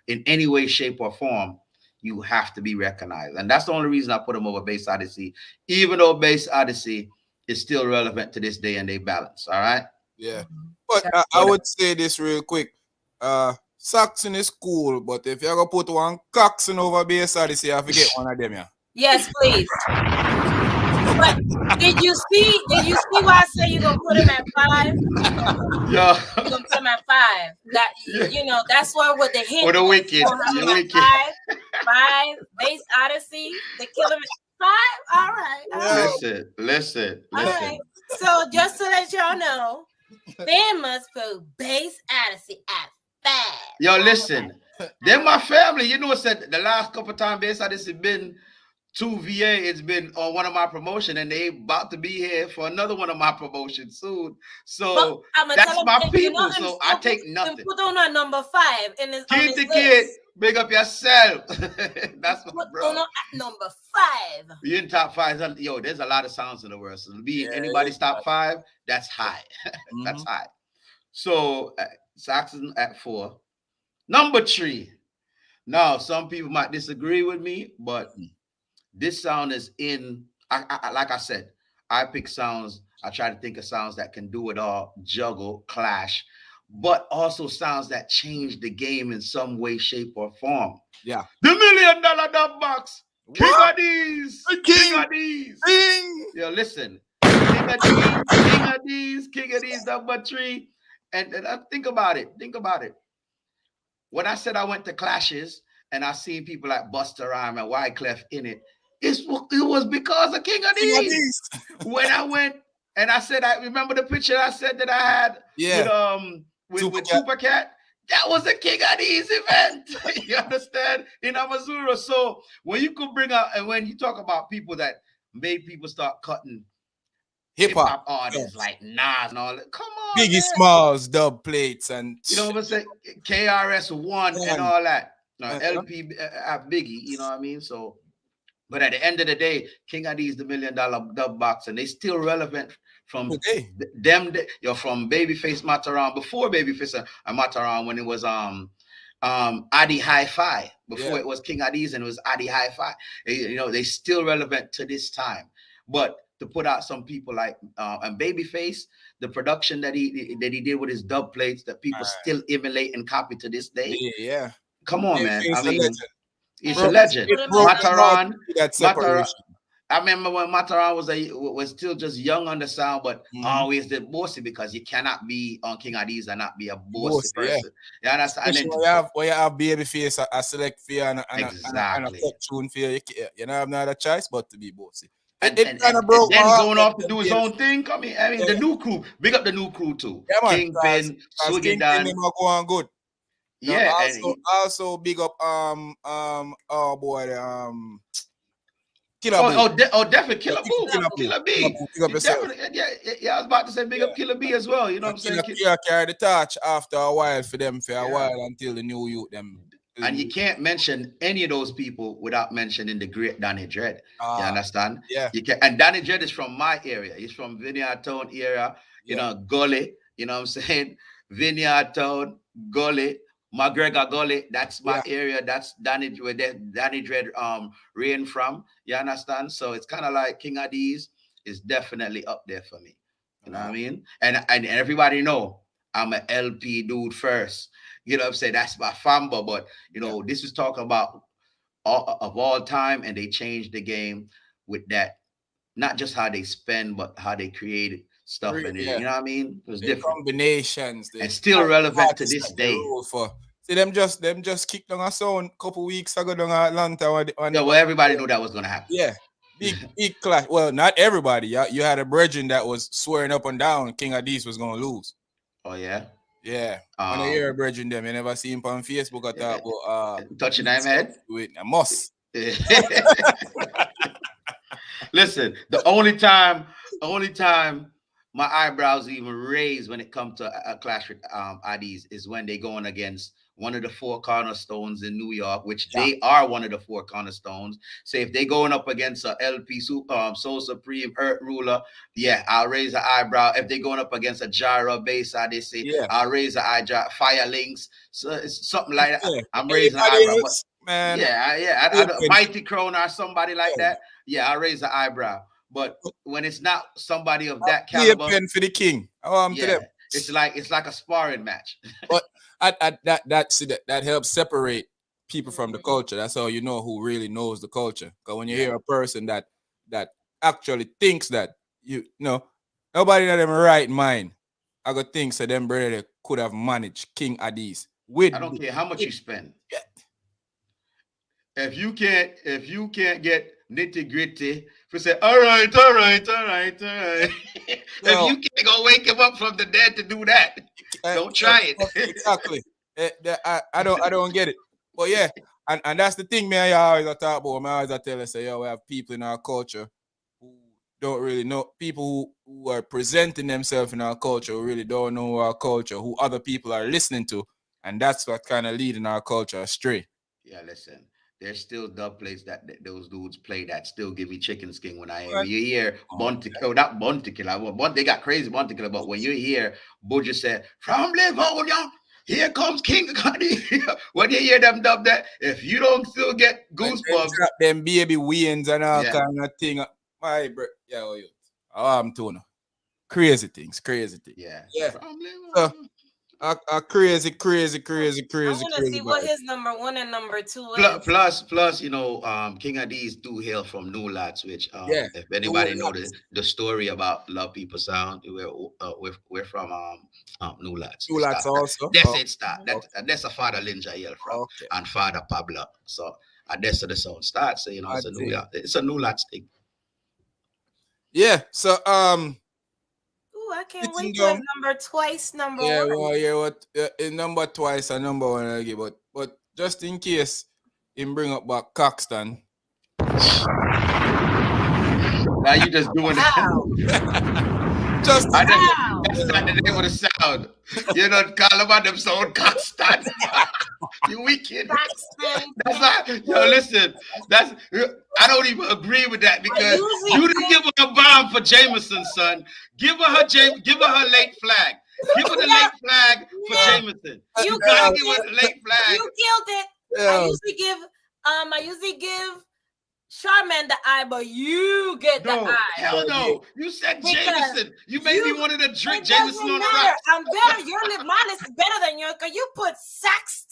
Speaker 2: in any way, shape, or form, you have to be recognized. And that's the only reason I put them over Bass Odyssey, even though Bass Odyssey is still relevant to this day and they balance. All right.
Speaker 1: Yeah. But I
Speaker 2: But
Speaker 1: would say this real quick. Saxon is cool, but if you're gonna put one Coxon over Bass Odyssey, you have to get one of them, yeah.
Speaker 3: Yes, please. But did you see why I say you're gonna put him at 5?
Speaker 2: yeah,
Speaker 3: You're gonna put him at 5. That
Speaker 2: yeah.
Speaker 3: That's why what the hint
Speaker 2: For the
Speaker 3: was.
Speaker 2: wicked,
Speaker 3: You're gonna have
Speaker 2: you're
Speaker 3: him at
Speaker 2: wicked.
Speaker 3: 5, Bass Odyssey, the Killer 5. All right, all
Speaker 1: Yeah.
Speaker 3: right,
Speaker 2: Listen.
Speaker 3: all right. So just to let y'all know, Famous put Bass Odyssey at 5.
Speaker 2: Yo, listen. They're my family. You know, said the last couple of times Bass Odyssey been Two VA, it's been on one of my promotion, and they about to be here for another one of my promotions soon.
Speaker 3: But
Speaker 2: So
Speaker 3: I'm gonna tell
Speaker 2: that's
Speaker 3: him,
Speaker 2: my
Speaker 3: you know,
Speaker 2: people.
Speaker 3: him
Speaker 2: So I
Speaker 3: still
Speaker 2: take
Speaker 3: him
Speaker 2: nothing.
Speaker 3: put on a number 5 in his on
Speaker 2: Kid
Speaker 3: his
Speaker 2: to kid,
Speaker 3: list.
Speaker 2: big up yourself. That's my
Speaker 3: Put on
Speaker 2: bro.
Speaker 3: at number 5.
Speaker 2: You in top five. Yo, there's a lot of sounds in the world. So to be in
Speaker 1: Yeah,
Speaker 2: anybody's top five, that's high. That's
Speaker 1: mm-hmm.
Speaker 2: high. So Saxon at 4. Number 3. Now, some people might disagree with me, but this sound is in. Like I said, I pick sounds. I try to think of sounds that can do it all, juggle, clash, but also sounds that change the game in some way, shape, or form.
Speaker 1: Yeah.
Speaker 2: The $1 million dub box. King
Speaker 1: What?
Speaker 2: of these.
Speaker 1: The
Speaker 2: King
Speaker 1: king.
Speaker 2: of these.
Speaker 1: King.
Speaker 2: Yo, listen. King of these. King of these. King of these. Number 3. And think about it. Think about it. When I said I went to clashes and I seen people like Busta Rhymes and Wyclef in it, it was because of King of
Speaker 1: King of
Speaker 2: these.
Speaker 1: these.
Speaker 2: When I went and I said, I remember the picture I said that I had
Speaker 1: Yeah.
Speaker 2: with Super Cat. That was a King of these event. You understand? In Amazura. So when you could bring out, and when you talk about people that made people start cutting
Speaker 1: Hip hop
Speaker 2: hip-hop artists like Nas and all that, come on,
Speaker 1: Biggie
Speaker 2: man.
Speaker 1: Smalls, dub plates, and
Speaker 2: You know what I'm saying? KRS-One and all that. LP Biggie, you know what I mean? So, but at the end of the day, King of these the $1 million dub box, and they still relevant from them. From Babyface Mataran, before Babyface and Mataran, when it was Adi Hi-Fi, before it was King of these and it was Adi Hi-Fi. You know, they still relevant to this time. But to put out some people like and Babyface, the production that he did with his dub plates that people still emulate and copy to this day.
Speaker 1: Yeah.
Speaker 2: Come on, man. I mean, he's
Speaker 1: a
Speaker 2: legend. Mataran. I remember when Mataran was still just young on the sound, but always did bossy, because you cannot be on King of these and not be a bossy person. Yeah, that's
Speaker 1: when you have Babyface, a select for you and a cut tune for you, you don't have no other choice but to be bossy.
Speaker 2: And then going off to do his own thing. I mean, the new crew. Big up the new crew too.
Speaker 1: Yeah,
Speaker 2: Kingpin, Swiggy Dan.
Speaker 1: Them are going good.
Speaker 2: Yeah,
Speaker 1: also big up oh boy,
Speaker 2: Killer B. Definitely Killer B. Definitely, yeah, I was about to say big up Killer B as well. You know what I'm saying?
Speaker 1: Killer carry the torch after a while for them for a while until the new youth them.
Speaker 2: And you can't mention any of those people without mentioning the great Danny Dread. You understand?
Speaker 1: Yeah.
Speaker 2: You can, and Danny Dread is from my area. He's from Vineyard Town area. You know, Gully. You know what I'm saying? Vineyard Town, Gully. McGregor Gully, that's my area. That's Danny Dread reign from. You understand? So it's kind of like King of these is definitely up there for me. You know what I mean? And everybody know I'm an LP dude first. You know what I'm saying? That's my famba. But you know, this is talking about all time, and they changed the game with that. Not just how they spend, but how they create stuff in it. You know what I mean? It was different
Speaker 1: combinations,
Speaker 2: and still relevant to this day.
Speaker 1: See them just kicked on a sound a couple weeks ago down Atlanta.
Speaker 2: Well, everybody knew that was gonna happen.
Speaker 1: Yeah, big clash. Well, not everybody. You had a brethren that was swearing up and down King of these was gonna lose.
Speaker 2: Oh yeah.
Speaker 1: Yeah. When I hear a brethren them, you never see him on Facebook or talk about
Speaker 2: touching them head.
Speaker 1: With a must.
Speaker 2: Listen, the only time my eyebrows even raise when it comes to a clash with IDs is when they going against one of the 4 cornerstones in New York, which they are one of the 4 cornerstones. Say if they going up against a LP Soul Supreme, Earth Ruler, I'll raise an eyebrow. If they going up against a Gyra Bayside, they say I'll raise an eyebrow. Fire Links, so it's something like that. I'm raising an eyebrow. Man, Mighty Crown or somebody like that. I raise an eyebrow. But when it's not somebody of that caliber,
Speaker 1: for the king. To them.
Speaker 2: It's like a sparring match.
Speaker 1: But that helps separate people from the culture. That's how you know who really knows the culture. Because when you hear a person that actually thinks that you know nobody in them right mind, I got things that them brother could have managed King Addies with.
Speaker 2: I don't care how much you spend. If you can't get nitty gritty, if you say all right. If you can't go wake him up from the dead to do that, don't try it.
Speaker 1: Exactly. I don't get it. But and that's the thing, man. I always talk about. I always tell us, say, yo, we have people in our culture who don't really know, people who are presenting themselves in our culture who really don't know our culture, who other people are listening to, and that's what kind of leading our culture astray.
Speaker 2: Yeah, listen. There's still dub plays that those dudes play that still give me chicken skin when I hear.
Speaker 1: What?
Speaker 2: When you hear
Speaker 1: Oh,
Speaker 2: Bontico, not Bontico, they got crazy Bontico, but when you hear Buja say, from Livonia, here comes King Cuddy. When you hear them dub that, if you don't still get
Speaker 1: when they
Speaker 2: goosebumps,
Speaker 1: drop them baby wings and all
Speaker 2: yeah,
Speaker 1: kind of thing. My bro, yeah, well, I'm tuna. Crazy things, crazy things.
Speaker 2: yeah,
Speaker 1: Yeah.
Speaker 2: from
Speaker 1: So,
Speaker 2: Livonia.
Speaker 1: crazy,
Speaker 3: I want to see what
Speaker 1: guys.
Speaker 3: his number one and number two
Speaker 2: Plus,
Speaker 3: is.
Speaker 2: plus, plus, King Addies do hail from New Lots, which,
Speaker 1: Yeah.
Speaker 2: if
Speaker 1: No
Speaker 2: anybody know
Speaker 1: lots.
Speaker 2: the story about Love People Sound, we're from New Lots.
Speaker 1: No
Speaker 2: It's
Speaker 1: lots
Speaker 2: that,
Speaker 1: also.
Speaker 2: that's
Speaker 1: Oh,
Speaker 2: it. Start
Speaker 1: okay.
Speaker 2: that's a father Linja hail from,
Speaker 1: Okay.
Speaker 2: and father Pablo. So, and that's how the sound starts. So,
Speaker 1: I see.
Speaker 2: It's a New Lots thing.
Speaker 1: Yeah. So
Speaker 3: Ooh, I can't
Speaker 1: sitting
Speaker 3: wait to his
Speaker 1: down.
Speaker 3: number twice, number
Speaker 1: Yeah,
Speaker 3: one.
Speaker 1: well, yeah, what in number twice and number one again, but just in case him bring up back Caxton.
Speaker 2: Now you just doing
Speaker 3: Wow.
Speaker 1: Just in case,
Speaker 3: Wow.
Speaker 2: that's not the name of the sound. You don't call about them sound constant. You wicked.
Speaker 3: Braxton.
Speaker 2: That's not, yo, listen. That's I don't even agree with that
Speaker 3: I
Speaker 2: because
Speaker 3: usually
Speaker 2: you didn't give her a bomb for Jameson, son. Give her her late flag. Give her the
Speaker 3: yeah,
Speaker 2: late flag for
Speaker 3: yeah.
Speaker 2: Jameson.
Speaker 3: You
Speaker 2: You gotta
Speaker 3: killed
Speaker 2: give her
Speaker 3: it.
Speaker 2: the late flag.
Speaker 3: You killed it.
Speaker 1: yeah,
Speaker 3: I usually give Charmaine the eye, but you get the
Speaker 2: No,
Speaker 3: eye.
Speaker 2: hell no. You said
Speaker 3: Because
Speaker 2: Jameson. You made me
Speaker 3: you
Speaker 2: wanted to drink
Speaker 3: it
Speaker 2: Jameson
Speaker 3: doesn't
Speaker 2: on the
Speaker 3: matter.
Speaker 2: rocks.
Speaker 3: I'm better. My list is better than yours because you put
Speaker 2: Saxon.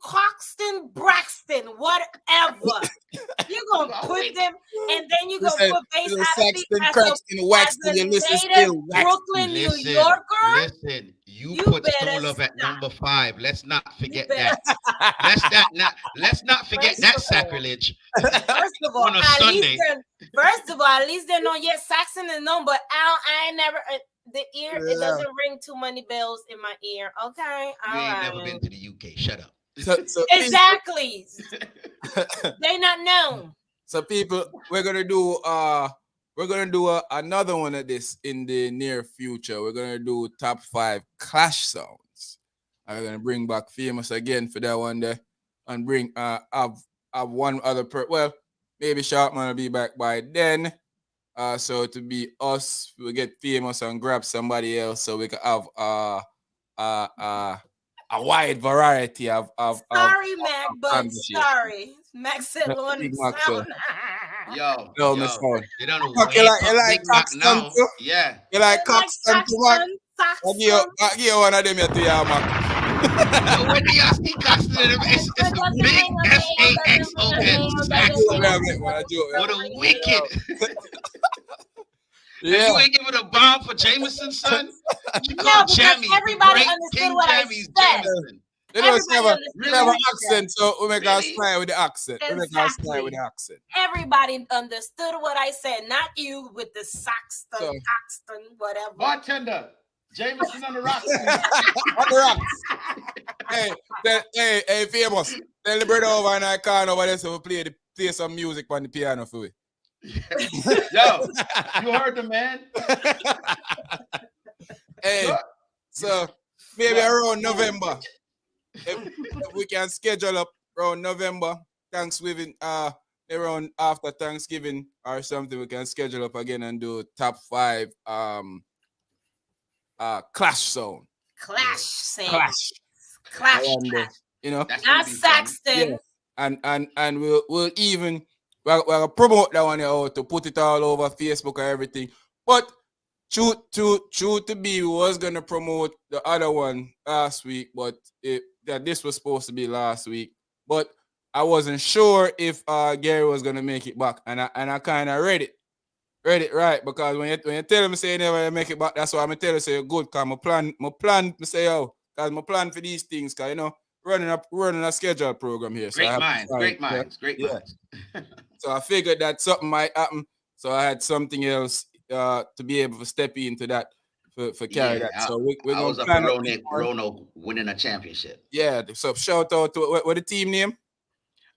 Speaker 3: Coxton, Braxton, whatever. You're gonna
Speaker 2: Oh,
Speaker 3: put
Speaker 2: wait.
Speaker 3: them, and then you're
Speaker 1: you
Speaker 3: gonna
Speaker 1: said
Speaker 3: put Bass
Speaker 1: little
Speaker 3: Athlete
Speaker 1: Saxton,
Speaker 3: as
Speaker 1: Craxton, Waxton, your list
Speaker 3: a
Speaker 1: is
Speaker 3: native
Speaker 1: still Waxton.
Speaker 3: Brooklyn, New Yorker.
Speaker 2: Listen. You
Speaker 3: You
Speaker 2: put
Speaker 3: better
Speaker 2: Soul Love at
Speaker 3: stop.
Speaker 2: number 5. Let's not
Speaker 3: You
Speaker 2: forget
Speaker 3: better.
Speaker 2: that. Let's not forget
Speaker 3: First
Speaker 2: that
Speaker 3: of all,
Speaker 2: sacrilege
Speaker 3: First of all,
Speaker 2: on a
Speaker 3: at least
Speaker 2: Sunday.
Speaker 3: at least they know. Yes, Saxon is known, but I ain't never the ear. It
Speaker 1: Yeah.
Speaker 3: doesn't ring too many bells in my ear. Okay, all
Speaker 2: You ain't
Speaker 3: right.
Speaker 2: never been to the UK. Shut up.
Speaker 1: So
Speaker 3: Exactly. They not known.
Speaker 1: So people, we're gonna do another one of this in the near future. We're gonna do top 5 clash sounds. And we're gonna bring back Famous again for that one there, and bring have one other well, maybe Sharpman will be back by then. So to be us, we'll get Famous and grab somebody else so we can have uh, uh, a wide variety of
Speaker 3: Sorry, Mac, but
Speaker 1: conversation.
Speaker 3: sorry. Mac said one
Speaker 1: Big Mac,
Speaker 3: sound.
Speaker 2: Yo,
Speaker 1: no, Miss Sound.
Speaker 2: they don't know
Speaker 1: Fuck,
Speaker 2: wake
Speaker 1: you
Speaker 2: up
Speaker 1: like
Speaker 2: Big Mac
Speaker 1: Caxton
Speaker 2: now.
Speaker 1: too?
Speaker 2: Yeah.
Speaker 1: You like
Speaker 3: Like
Speaker 1: Caxton too, Mac?
Speaker 3: Saxon.
Speaker 1: I give one of them here to you, Mac.
Speaker 2: Yo, when do y'all see Coxton? It's a big SAXON. What a wicked. And
Speaker 1: Yeah.
Speaker 2: you ain't giving a bomb for Jameson, son? You
Speaker 3: No,
Speaker 2: call
Speaker 3: because
Speaker 2: Jammy
Speaker 3: everybody
Speaker 2: great
Speaker 3: understood
Speaker 2: King
Speaker 3: what I
Speaker 2: Jammy's
Speaker 3: said.
Speaker 2: Jameson.
Speaker 1: They don't
Speaker 3: Everybody
Speaker 1: have a
Speaker 3: understood
Speaker 1: have
Speaker 3: what
Speaker 1: an
Speaker 3: I said.
Speaker 1: accent, so we make us
Speaker 2: Really?
Speaker 1: style with the accent. We make us style with
Speaker 3: Exactly.
Speaker 1: the accent.
Speaker 3: Everybody understood what I said, not you with the Saxton,
Speaker 1: So-
Speaker 3: Coxton, whatever.
Speaker 2: Bartender, Jameson on the rocks.
Speaker 1: On the rocks. Hey, Famous. Tell the brother over and I can't over there so we play some music on the piano for we.
Speaker 2: Yo, you heard the man.
Speaker 1: Hey, so maybe around November. If we can schedule up around November, Thanksgiving, around after Thanksgiving or something, we can schedule up again and do top 5 clash sound.
Speaker 3: Clash.
Speaker 1: And, you know,
Speaker 2: That's
Speaker 3: Not
Speaker 2: gonna be fun.
Speaker 3: Saxton.
Speaker 1: Yeah. And we'll even we'll promote that one out to put it all over Facebook and everything. But true to be, we was gonna promote the other one last week, but this was supposed to be last week. But I wasn't sure if Gary was gonna make it back, and I kind of read it right, because when you tell him say you never make it back, that's why I'm tell you say you're good. Cause my plan, me say cause my plan for these things, cause running a schedule program here. So
Speaker 2: Great minds.
Speaker 1: So I figured that something might happen. So I had something else to be able to step into that for carry
Speaker 2: Yeah,
Speaker 1: that. So we're
Speaker 2: I
Speaker 1: gonna
Speaker 2: was up in
Speaker 1: plan up this one.
Speaker 2: Roanoke winning a championship.
Speaker 1: Yeah. So shout out to what the team name?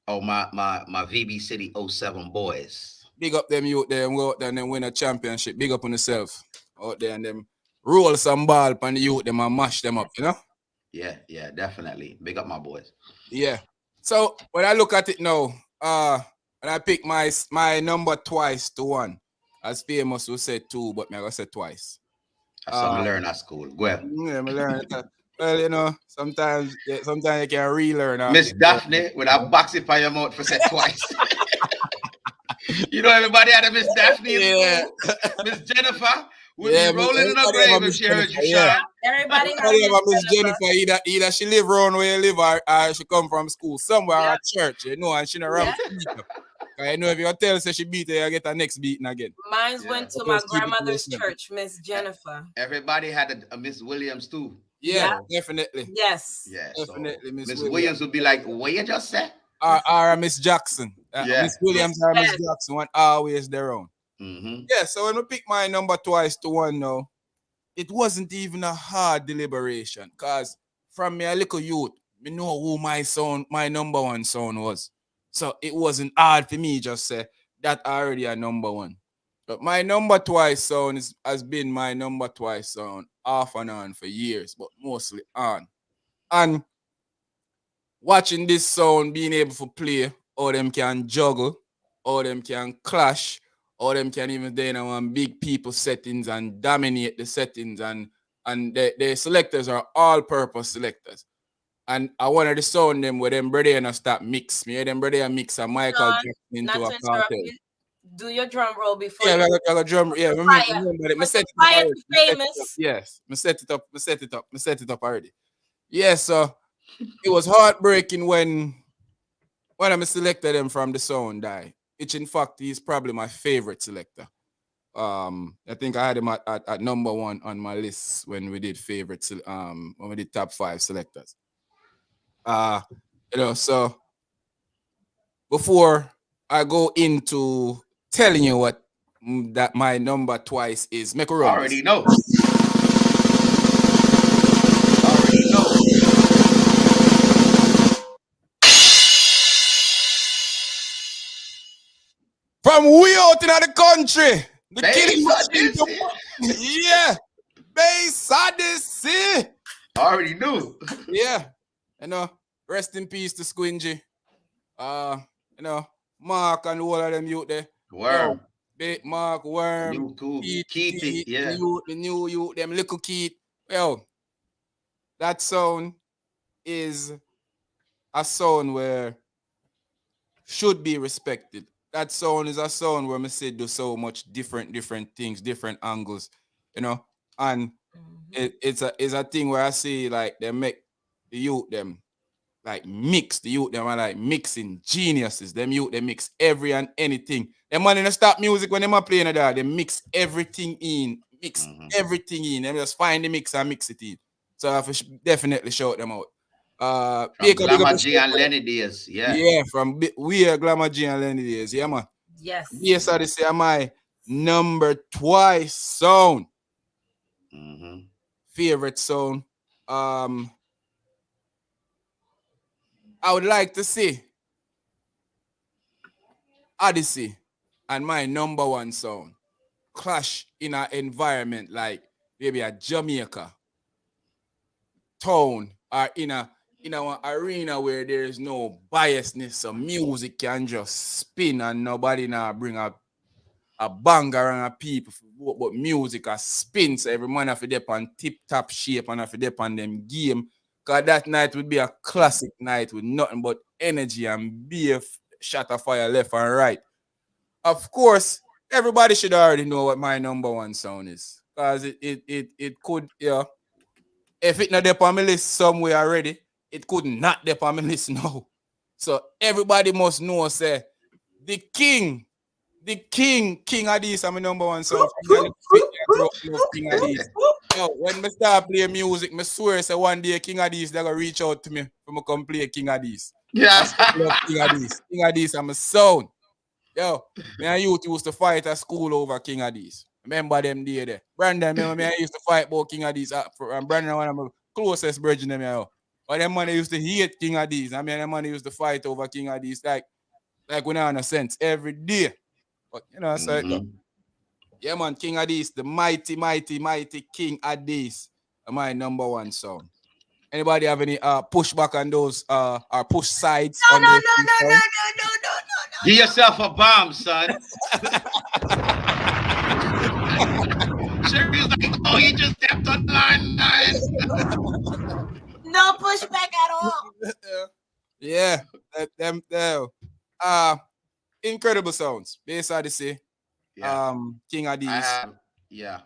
Speaker 2: Oh, my VB City '07 boys.
Speaker 1: Big up them youth there and go out there and then win a championship. Big up on yourself out there and them roll some ball on the youth them and mash them up, you know?
Speaker 2: Yeah, definitely. Big up my boys.
Speaker 1: Yeah. So when I look at it now, and I pick my number twice to one. As famous who said two, but me I gonna say twice.
Speaker 2: That's something I learned at school. Go ahead.
Speaker 1: Yeah, I learned that. Well, you know, sometimes you can relearn after.
Speaker 2: Miss Daphne, with a box it by your mouth for said twice. You know, everybody had a Miss Daphne in
Speaker 1: Yeah.
Speaker 2: school. Miss Jennifer would
Speaker 1: Yeah,
Speaker 2: be rolling in her
Speaker 1: everybody have a
Speaker 2: grave if
Speaker 1: Miss
Speaker 2: she heard you,
Speaker 1: Jennifer, yeah.
Speaker 2: Sean.
Speaker 3: Everybody has
Speaker 1: Everybody have a Miss
Speaker 3: Miss
Speaker 1: Jennifer. Either she live around where you live or she come from school somewhere
Speaker 3: Yeah.
Speaker 1: at church, you know, and she not around
Speaker 3: Yeah.
Speaker 1: to beat her. 'Cause I know if you tell her say she beat her, you get her next beating again.
Speaker 3: Mine
Speaker 2: Yeah.
Speaker 3: went to
Speaker 1: But
Speaker 3: my
Speaker 1: just keep it to
Speaker 3: grandmother's
Speaker 1: yourself.
Speaker 3: church, Miss Jennifer.
Speaker 2: Everybody had a Miss Williams too.
Speaker 1: Yeah,
Speaker 3: Yeah.
Speaker 1: definitely.
Speaker 3: Yes.
Speaker 2: Yeah,
Speaker 1: Definitely,
Speaker 2: so
Speaker 1: Miss
Speaker 2: Miss
Speaker 1: Williams.
Speaker 2: Williams would be like, "What you just said?"
Speaker 1: Or Miss Jackson.
Speaker 2: Yeah.
Speaker 1: Miss Williams or Miss
Speaker 3: Yes.
Speaker 1: Jackson, one always their own.
Speaker 2: Mm-hmm.
Speaker 1: Yeah, so when we pick my number twice to one now, it wasn't even a hard deliberation. Cause from me a little youth, me know who my number one son was. So it wasn't hard for me just say that already a number one. But my number twice sound has been my number twice sound off and on for years, but mostly on. And watching this sound being able to play, or them can juggle, or them can clash, or them can even then on big people settings and dominate the settings and the selectors are all purpose selectors. And I wanted to sound them where them brother and start mix. Me them brother mix and Michael
Speaker 3: Sean,
Speaker 1: Jackson into
Speaker 3: not
Speaker 1: a
Speaker 3: to interrupt
Speaker 1: cartel.
Speaker 3: you. Do your drum roll before
Speaker 1: Yeah,
Speaker 3: you
Speaker 1: I got drum. Yeah,
Speaker 3: fire.
Speaker 1: remember it. Me
Speaker 3: But
Speaker 1: set
Speaker 3: the
Speaker 1: it up
Speaker 3: fire
Speaker 1: already.
Speaker 3: to
Speaker 1: Me set it up.
Speaker 3: famous.
Speaker 1: Yes, me set it up. Me set it up. Me set it up already. Yeah, so it was heartbreaking when I selected them from the sound die, which in fact is probably my favorite selector. I think I had him at number one on my list when we did when we did top 5 selectors. So before I go into telling you what that my number twice is, make a run.
Speaker 2: Already know. Already know.
Speaker 1: From way out in the country, the killing
Speaker 2: Bass
Speaker 1: machine. Yeah, Bass Odyssey.
Speaker 2: Already knew.
Speaker 1: Yeah, rest in peace to Squingy. Mark and all of them youth there.
Speaker 2: Worm.
Speaker 1: Big Mark, Worm,
Speaker 2: New cool.
Speaker 1: Keith,
Speaker 2: Yeah.
Speaker 1: the new youth, them little Keith. Well, that sound is a sound where should be respected. That sound is a sound where me say do so much different things, different angles, and it's a thing where I see like they make the youth them like mix. The youth them are like mixing geniuses. Them youth they mix every and anything. Them man in the stop music when them are playing that, they mix everything in, everything in. Them just find the mix and mix it in. So I have to definitely shout them out.
Speaker 2: From Glamour G and Lenny days. Yeah.
Speaker 1: Yeah, from we are Glamour G and Lenny days. Yeah, man.
Speaker 3: Yes.
Speaker 1: Yes, I say my number twice sound. Favorite sound. I would like to see Odyssey and my number one sound clash in an environment like maybe a Jamaica town or in an arena where there is no biasness, so music can just spin and nobody now bring a banger and a people, but music a spin, so every man have to dip on tip-top shape and have to dip on them game. Because that night would be a classic night with nothing but energy and beer shot of fire left and right. Of course, everybody should already know what my number one sound is. Because it could, if it not up on my list somewhere already, it could not dip on my list now. So everybody must know, say, the king of this, I'm my number one song. King of this. Yo, when me start playing music, me swear say one day King of this they gonna reach out to me for me come play King of this.
Speaker 2: Yeah.
Speaker 1: King of this. King of this, I'm a sound. Yo, me and youth used to fight at school over King of this. Remember them day there. Brandon, remember me? I used to fight about King of these. And Brandon, one of my closest brethren, them, you know. But them money used to hate King of these. I mean, them money used to fight over King of these. Like we not in a sense every day. But you know, so it go.
Speaker 2: Mm-hmm.
Speaker 1: Yeah, man, King Adis, the mighty, mighty, mighty King Adis, my number one song. Anybody have any pushback on those or push sides
Speaker 3: No,
Speaker 1: on
Speaker 3: no,
Speaker 1: those
Speaker 3: no,
Speaker 1: two
Speaker 3: no, no,
Speaker 1: songs?
Speaker 3: no, no, no, no,
Speaker 2: Give yourself a bomb, son. Sherry's like, oh, you just stepped on line 9.
Speaker 3: no pushback at all.
Speaker 1: Yeah, them incredible sounds. Bass Odyssey,
Speaker 2: Yeah,
Speaker 1: King
Speaker 2: I
Speaker 1: Adis.
Speaker 2: have. Yeah,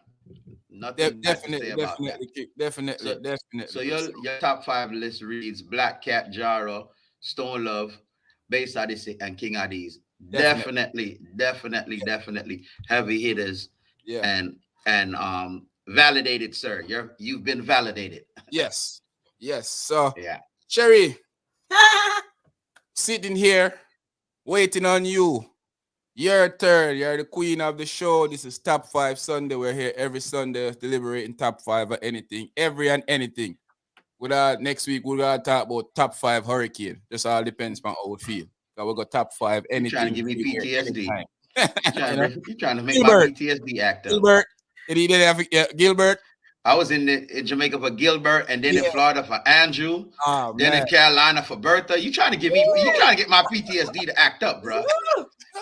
Speaker 2: nothing bad to say
Speaker 1: Definitely,
Speaker 2: about that.
Speaker 1: definitely,
Speaker 2: So,
Speaker 1: definitely
Speaker 2: so
Speaker 1: good
Speaker 2: your top 5 list reads Black Cat, Jaro, Stone Love, Bass Odyssey, and King Addies.
Speaker 1: Definitely,
Speaker 2: Definitely heavy hitters
Speaker 1: yeah.
Speaker 2: and validated, sir. You've been validated.
Speaker 1: Yes, yes. So,
Speaker 2: Yeah.
Speaker 1: Sherry, sitting here waiting on you. Your turn. You're the queen of the show. This is Top 5 Sunday. We're here every Sunday deliberating top 5 or anything. Every and anything. Next week, we're going to talk about top 5 hurricane. Just all depends on how we feel. So we got top 5
Speaker 2: You trying to
Speaker 1: anything
Speaker 2: give me
Speaker 1: anywhere,
Speaker 2: PTSD.
Speaker 1: anytime. You know?
Speaker 2: You trying to make my
Speaker 1: Gilbert.
Speaker 2: PTSD act up.
Speaker 1: Gilbert. Did have Gilbert?
Speaker 2: I was in Jamaica for Gilbert, and then in
Speaker 1: Yeah.
Speaker 2: Florida for Andrew,
Speaker 1: Oh,
Speaker 2: then
Speaker 1: man.
Speaker 2: in Carolina for Bertha. You trying to get my PTSD to act up, bro?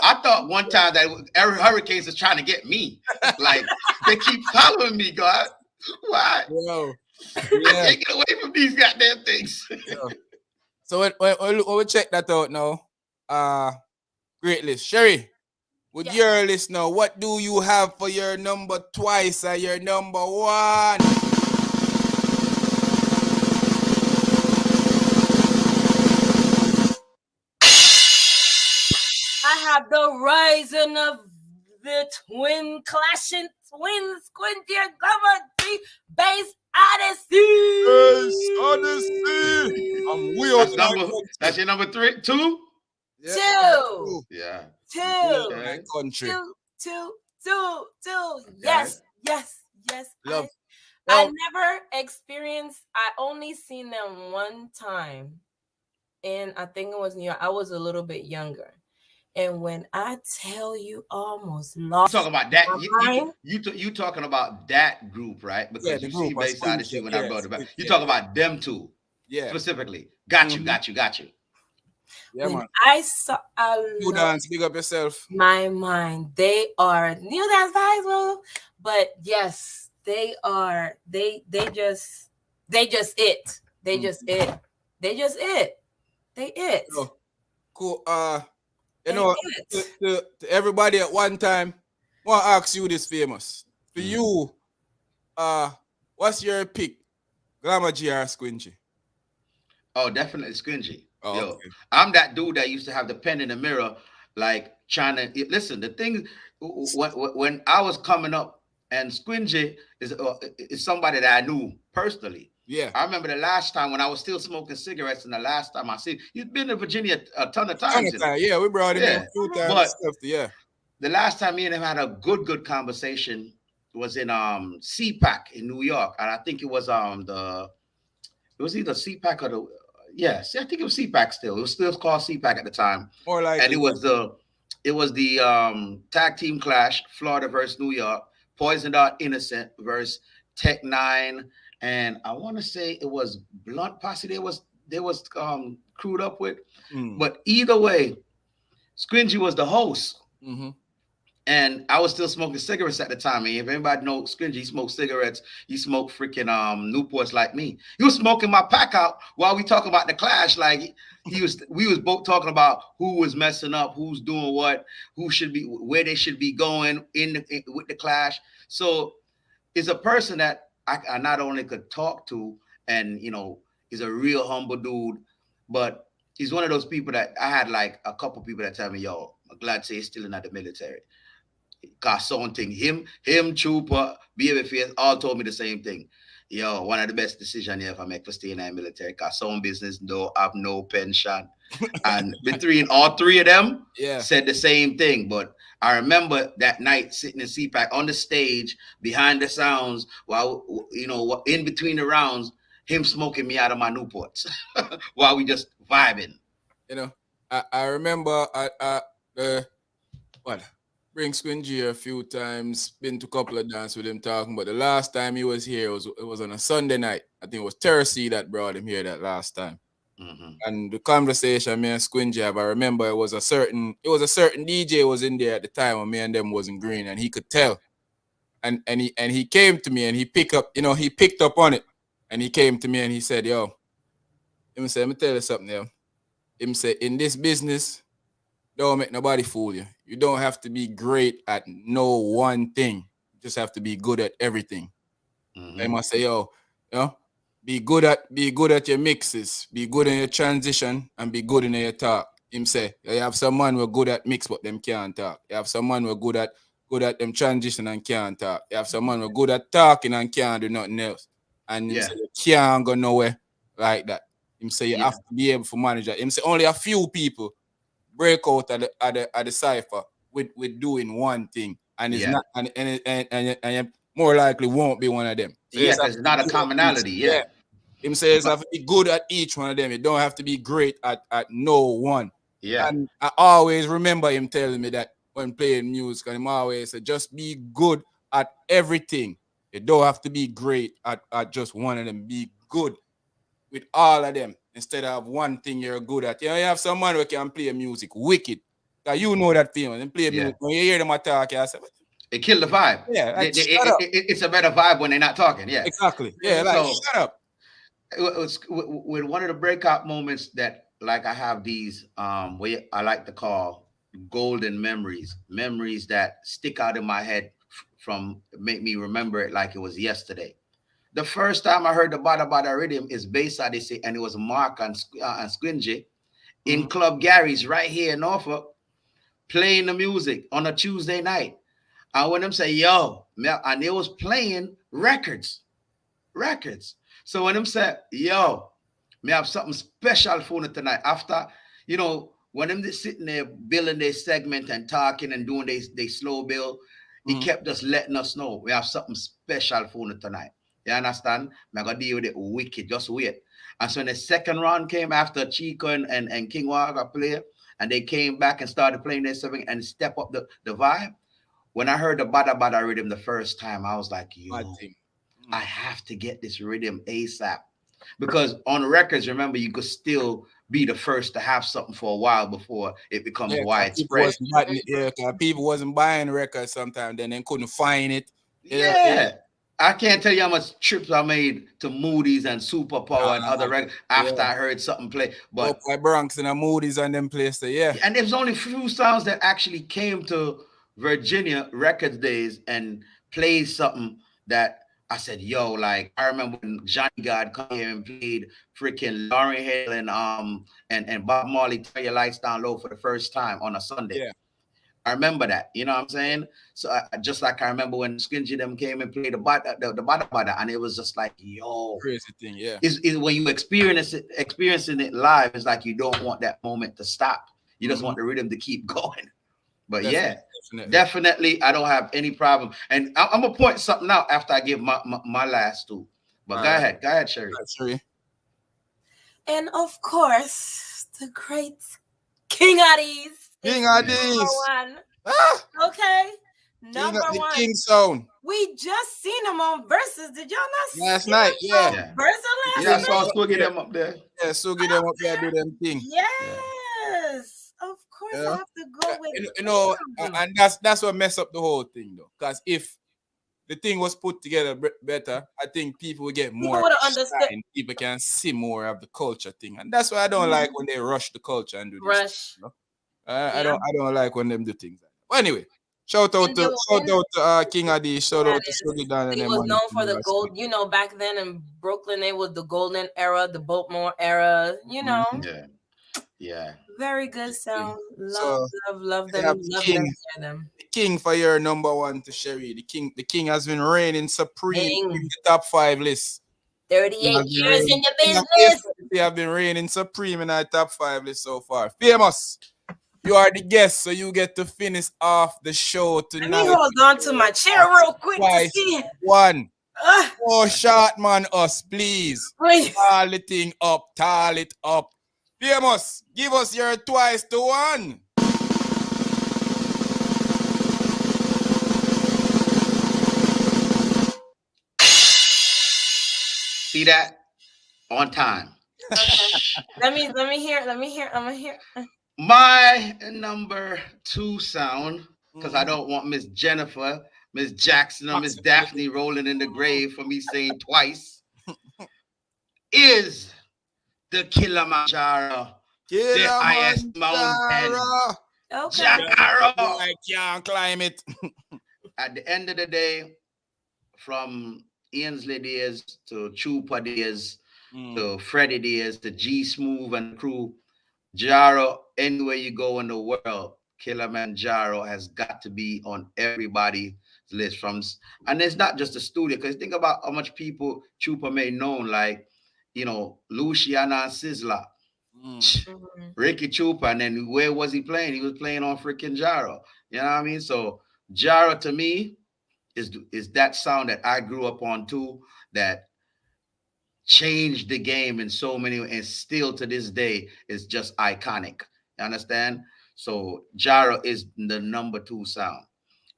Speaker 2: I thought one time that hurricanes is trying to get me. Like they keep following me, God. Why?
Speaker 1: Whoa.
Speaker 2: I
Speaker 1: Yeah.
Speaker 2: can't get away from these goddamn things.
Speaker 1: Yeah. So when we check that out now, great list. Sherry, with
Speaker 3: Yes.
Speaker 1: your list now, what do you have for your number twice or your number one?
Speaker 3: I have the rising of the twin clashing twins, Quincy and Glover, Bass Odyssey.
Speaker 1: Odyssey. I'm way out in our
Speaker 2: That's your number 3, 2.
Speaker 1: Yeah.
Speaker 3: Two.
Speaker 2: Yeah.
Speaker 3: Two.
Speaker 1: My country.
Speaker 3: Two. Yes.
Speaker 1: Love.
Speaker 3: I never experienced. I only seen them one time, and I think it was New York. I was a little bit younger, and when I tell you, almost lost.
Speaker 2: You talking about that?
Speaker 3: my mind.
Speaker 2: You talking about that group, right? Because
Speaker 1: Yeah, the
Speaker 2: you
Speaker 1: group
Speaker 2: see
Speaker 1: was
Speaker 2: Bass Odyssey when I
Speaker 1: yes,
Speaker 2: brought it back. You
Speaker 1: yeah.
Speaker 2: talk about them two
Speaker 1: Yeah.
Speaker 2: specifically. Got you.
Speaker 1: Yeah,
Speaker 3: When
Speaker 1: man.
Speaker 3: I saw, I
Speaker 1: You
Speaker 3: lost
Speaker 1: dance, big up yourself.
Speaker 3: my mind. They are new dance vibes, but yes, they are. They just it. They just it. They just it. They it.
Speaker 1: So, cool. You
Speaker 3: They
Speaker 1: know,
Speaker 3: it.
Speaker 1: to everybody at one time, I want to ask you this famous. For you, what's your pick? Glamour G or Squingy?
Speaker 2: Oh, definitely Squingy.
Speaker 1: Oh,
Speaker 2: Yo,
Speaker 1: okay.
Speaker 2: I'm that dude that used to have the pen in the mirror, like trying to listen. The thing when I was coming up, and Squingy is somebody that I knew personally.
Speaker 1: Yeah.
Speaker 2: I remember the last time when I was still smoking cigarettes, and the last time I see he's been to Virginia a ton of times.
Speaker 1: Yeah, we brought him in
Speaker 2: Yeah.
Speaker 1: a few times.
Speaker 2: But
Speaker 1: Stuff, yeah.
Speaker 2: the last time me and him had a good conversation was in CPAC in New York, and I think it was it was either CPAC or the yes, I think it was CPAC still. It was still called CPAC at the time.
Speaker 1: More like
Speaker 2: And it was the tag team clash, Florida versus New York, Poison Dart Innocent versus Tech Nine, and I want to say it was Blunt Posse they was crewed up with. But either way, Squingy was the host.
Speaker 1: Mm-hmm.
Speaker 2: And I was still smoking cigarettes at the time. And if anybody knows Squingy, he smoked cigarettes. He smoked freaking Newports like me. He was smoking my pack out while we talking about the clash. Like we was both talking about who was messing up, who's doing what, who should be, where they should be going with the clash. So it's a person that I not only could talk to, and he's a real humble dude, but he's one of those people that I had like a couple people that tell me, yo, I'm glad to say he's still in the military. Cause something him, Trooper, Babyface all told me the same thing. Yo, one of the best decisions you ever make for staying in the military. Cause some business don't have no pension. And between all three of them
Speaker 1: Yeah.
Speaker 2: said the same thing. But I remember that night sitting in CPAC on the stage behind the sounds while in between the rounds, him smoking me out of my Newports while we just vibing.
Speaker 1: You know, I remember the what bring Squingy a few times, been to a couple of dances with him talking, but the last time he was here it was on a Sunday night. I think it was Tercy that brought him here that last time.
Speaker 2: Mm-hmm.
Speaker 1: And the conversation me and Squingy have, I remember it was a certain DJ was in there at the time when me and them wasn't green, and he could tell. And he came to me and he picked up on it, and he came to me and he said, "Yo," him say, "Let me tell you something, yo." Him say, "In this business, don't make nobody fool you. You don't have to be great at no one thing. You just have to be good at everything." I
Speaker 2: Mm-hmm.
Speaker 1: must say, yo, you know, be good at your mixes, be good in your transition, and be good in your talk. Him say, you have some man who are good at mix, but them can't talk. You have some man who are good at them transition and can't talk. You have some man who are good at talking and can't do nothing else. And him
Speaker 2: Yeah.
Speaker 1: say you can't go nowhere like that. Him say you
Speaker 2: Yeah.
Speaker 1: have to be able to manage that. Him say only a few people break out at the cipher with doing one thing, and it's
Speaker 2: Yeah.
Speaker 1: not and you more likely won't be one of them. So you
Speaker 2: Yeah.
Speaker 1: just have
Speaker 2: Because
Speaker 1: to
Speaker 2: it's
Speaker 1: be
Speaker 2: not a
Speaker 1: good at each.
Speaker 2: commonality.
Speaker 1: Yeah.
Speaker 2: Yeah.
Speaker 1: Him says
Speaker 2: But
Speaker 1: have to be good at each one of them. You don't have to be great at no one.
Speaker 2: yeah.
Speaker 1: And I always remember him telling me that when playing music, and him always said, just be good at everything. You don't have to be great at just one of them. Be good with all of them instead of one thing you're good at. You know, you have some man who can play music wicked. Cause you know that feeling. And play
Speaker 2: Yeah.
Speaker 1: music. When you hear them attack, you say,
Speaker 2: It killed the vibe.
Speaker 1: yeah, like shut up.
Speaker 2: It's a better vibe when they're not talking. Yeah.
Speaker 1: Exactly. Yeah, like
Speaker 2: So
Speaker 1: shut up.
Speaker 2: it was with one of the breakout moments that like I have these what I like to call golden memories that stick out in my head from make me remember it like it was yesterday. The first time I heard the Bada Bada rhythm is bass Odyssey, and it was Mark and Squingy in
Speaker 1: Mhm.
Speaker 2: Club Gary's right here in Norfolk playing the music on a Tuesday night. I want them say, yo, and they was playing records. So when them said, yo, me have something special for you tonight. After, when them just sitting there building their segment and talking and doing they slow build, he
Speaker 1: Mhm.
Speaker 2: kept just letting us know we have something special for you tonight. You understand? I'm gonna deal with it wicked. Just wait. And so when the second round came after Chico and King Waga play, and they came back and started playing their something and step up the vibe. When I heard the Bada Bada rhythm the first time, I was like,
Speaker 1: Bad
Speaker 2: yo,
Speaker 1: thing.
Speaker 2: I
Speaker 1: Mhm.
Speaker 2: have to get this rhythm ASAP. Because on records, remember, you could still be the first to have something for a while before it becomes
Speaker 1: Yeah, cause people
Speaker 2: widespread.
Speaker 1: wasn't buying it. Yeah, cause people wasn't buying records sometimes. Then they couldn't find it. Yeah.
Speaker 2: Yeah. I can't tell you how much trips I made to Moody's and Superpower and other
Speaker 1: Ah,
Speaker 2: records after
Speaker 1: yeah.
Speaker 2: I heard something play.
Speaker 1: Up
Speaker 2: But
Speaker 1: by Bronx and the Moody's and them places. Yeah.
Speaker 2: and there's only few sounds that actually came to Virginia Records days and played something that I said, yo, like I remember when Johnny God come here and played freaking Lauryn Hill and Bob Marley Turn Your Lights Down Low for the first time on a Sunday.
Speaker 1: Yeah.
Speaker 2: I remember that, you know what I'm saying? So just like I remember when Skingy them came and played the Bada Bada, and it was just like, yo,
Speaker 1: Crazy thing. Yeah.
Speaker 2: is when you experiencing it live, it's like you don't want that moment to stop. You just
Speaker 1: Mm-hmm.
Speaker 2: want the rhythm to keep going. But
Speaker 1: Definitely.
Speaker 2: yeah,
Speaker 1: Definitely.
Speaker 2: definitely, I don't have any problem. And I'm gonna point something out after I give my last two. But
Speaker 1: All right.
Speaker 2: go ahead, Sherry.
Speaker 1: That's true.
Speaker 3: And of course, the great King Addies is
Speaker 1: King of
Speaker 3: number
Speaker 1: these.
Speaker 3: one.
Speaker 1: Ah,
Speaker 3: Okay,
Speaker 1: King of
Speaker 3: number
Speaker 1: the
Speaker 3: one.
Speaker 1: King sound.
Speaker 3: We just seen him on Versus. Did y'all not
Speaker 1: Last
Speaker 3: see
Speaker 1: night.
Speaker 3: him
Speaker 1: Yeah.
Speaker 3: on
Speaker 2: Yeah,
Speaker 3: Versus
Speaker 2: yeah, I
Speaker 3: last
Speaker 2: saw
Speaker 3: night?
Speaker 2: Squiggy
Speaker 1: Yeah.
Speaker 2: them up there.
Speaker 1: Yeah. So get them up there, do them thing.
Speaker 2: Yeah,
Speaker 3: Yes, of course I
Speaker 1: Yeah.
Speaker 3: have to go with him.
Speaker 1: And that's what mess up the whole thing though. Because if the thing was put together better, I think people would get
Speaker 3: People
Speaker 1: more
Speaker 3: would have understood.
Speaker 1: shine. People can see more of the culture thing, and that's why I don't like when they rush the culture and do this.
Speaker 3: Rush.
Speaker 1: You know? I
Speaker 3: Yeah.
Speaker 1: don't like when them do things. Like that. But anyway, shout out
Speaker 3: And they
Speaker 1: to
Speaker 3: will
Speaker 1: shout out to King Adi, shout
Speaker 3: That
Speaker 1: out to
Speaker 3: is.
Speaker 1: Sugi Dan and
Speaker 3: They
Speaker 1: them
Speaker 3: was
Speaker 1: man.
Speaker 3: known for the gold, back then in Brooklyn, it was the golden era, the Biltmore era,
Speaker 1: Mhm.
Speaker 2: yeah. Yeah.
Speaker 3: Very good sound. Love,
Speaker 1: So
Speaker 3: love
Speaker 1: I
Speaker 3: them.
Speaker 1: have
Speaker 3: Love them. Hear them.
Speaker 1: the king for your number one to Sherry. The king has been reigning supreme in
Speaker 3: Dang.
Speaker 1: the top five list. He
Speaker 3: 38
Speaker 1: has been
Speaker 3: years in
Speaker 1: reigning.
Speaker 3: the
Speaker 1: King of
Speaker 3: business.
Speaker 1: A40 have been reigning supreme in our top five list so far. Famous. You are the guest, so you get to finish off the show
Speaker 3: Let me
Speaker 1: tonight.
Speaker 3: hold on to my chair real quick to
Speaker 1: Twice
Speaker 3: see.
Speaker 1: one.
Speaker 3: Uh,
Speaker 1: Oh, short man, us, please.
Speaker 3: please.
Speaker 1: Tall the thing up, tall it up. Famous, give us your twice to one.
Speaker 2: See that? On time.
Speaker 3: Okay. Let me hear. I'm gonna hear.
Speaker 2: My number two sound, because I
Speaker 1: Mhm.
Speaker 2: don't want Miss Jennifer, Miss Jackson, or Miss
Speaker 1: Maximum.
Speaker 2: Daphne rolling in the grave for me saying twice, is the Kilimanjaro, the highest mountain.
Speaker 1: Kilimanjaro.
Speaker 3: Okay.
Speaker 2: Jacaro.
Speaker 1: I can't climb it.
Speaker 2: At the end of the day, from Ainsley days to Chupa days
Speaker 1: Mm.
Speaker 2: to Freddie days to G Smooth and the crew, Jaro, anywhere you go in the world, Kilimanjaro has got to be on everybody's list. And it's not just the studio, because think about how much people Chupa made known, like, Luciana and Sizzla,
Speaker 1: Mm.
Speaker 3: Mhm.
Speaker 2: Ricky Chupa, and then where was he playing? He was playing on freaking Jaro. You know what I mean? So Jaro to me is that sound that I grew up on too, that changed the game in so many, and still to this day is just iconic. You understand? So Jaro is the number two sound.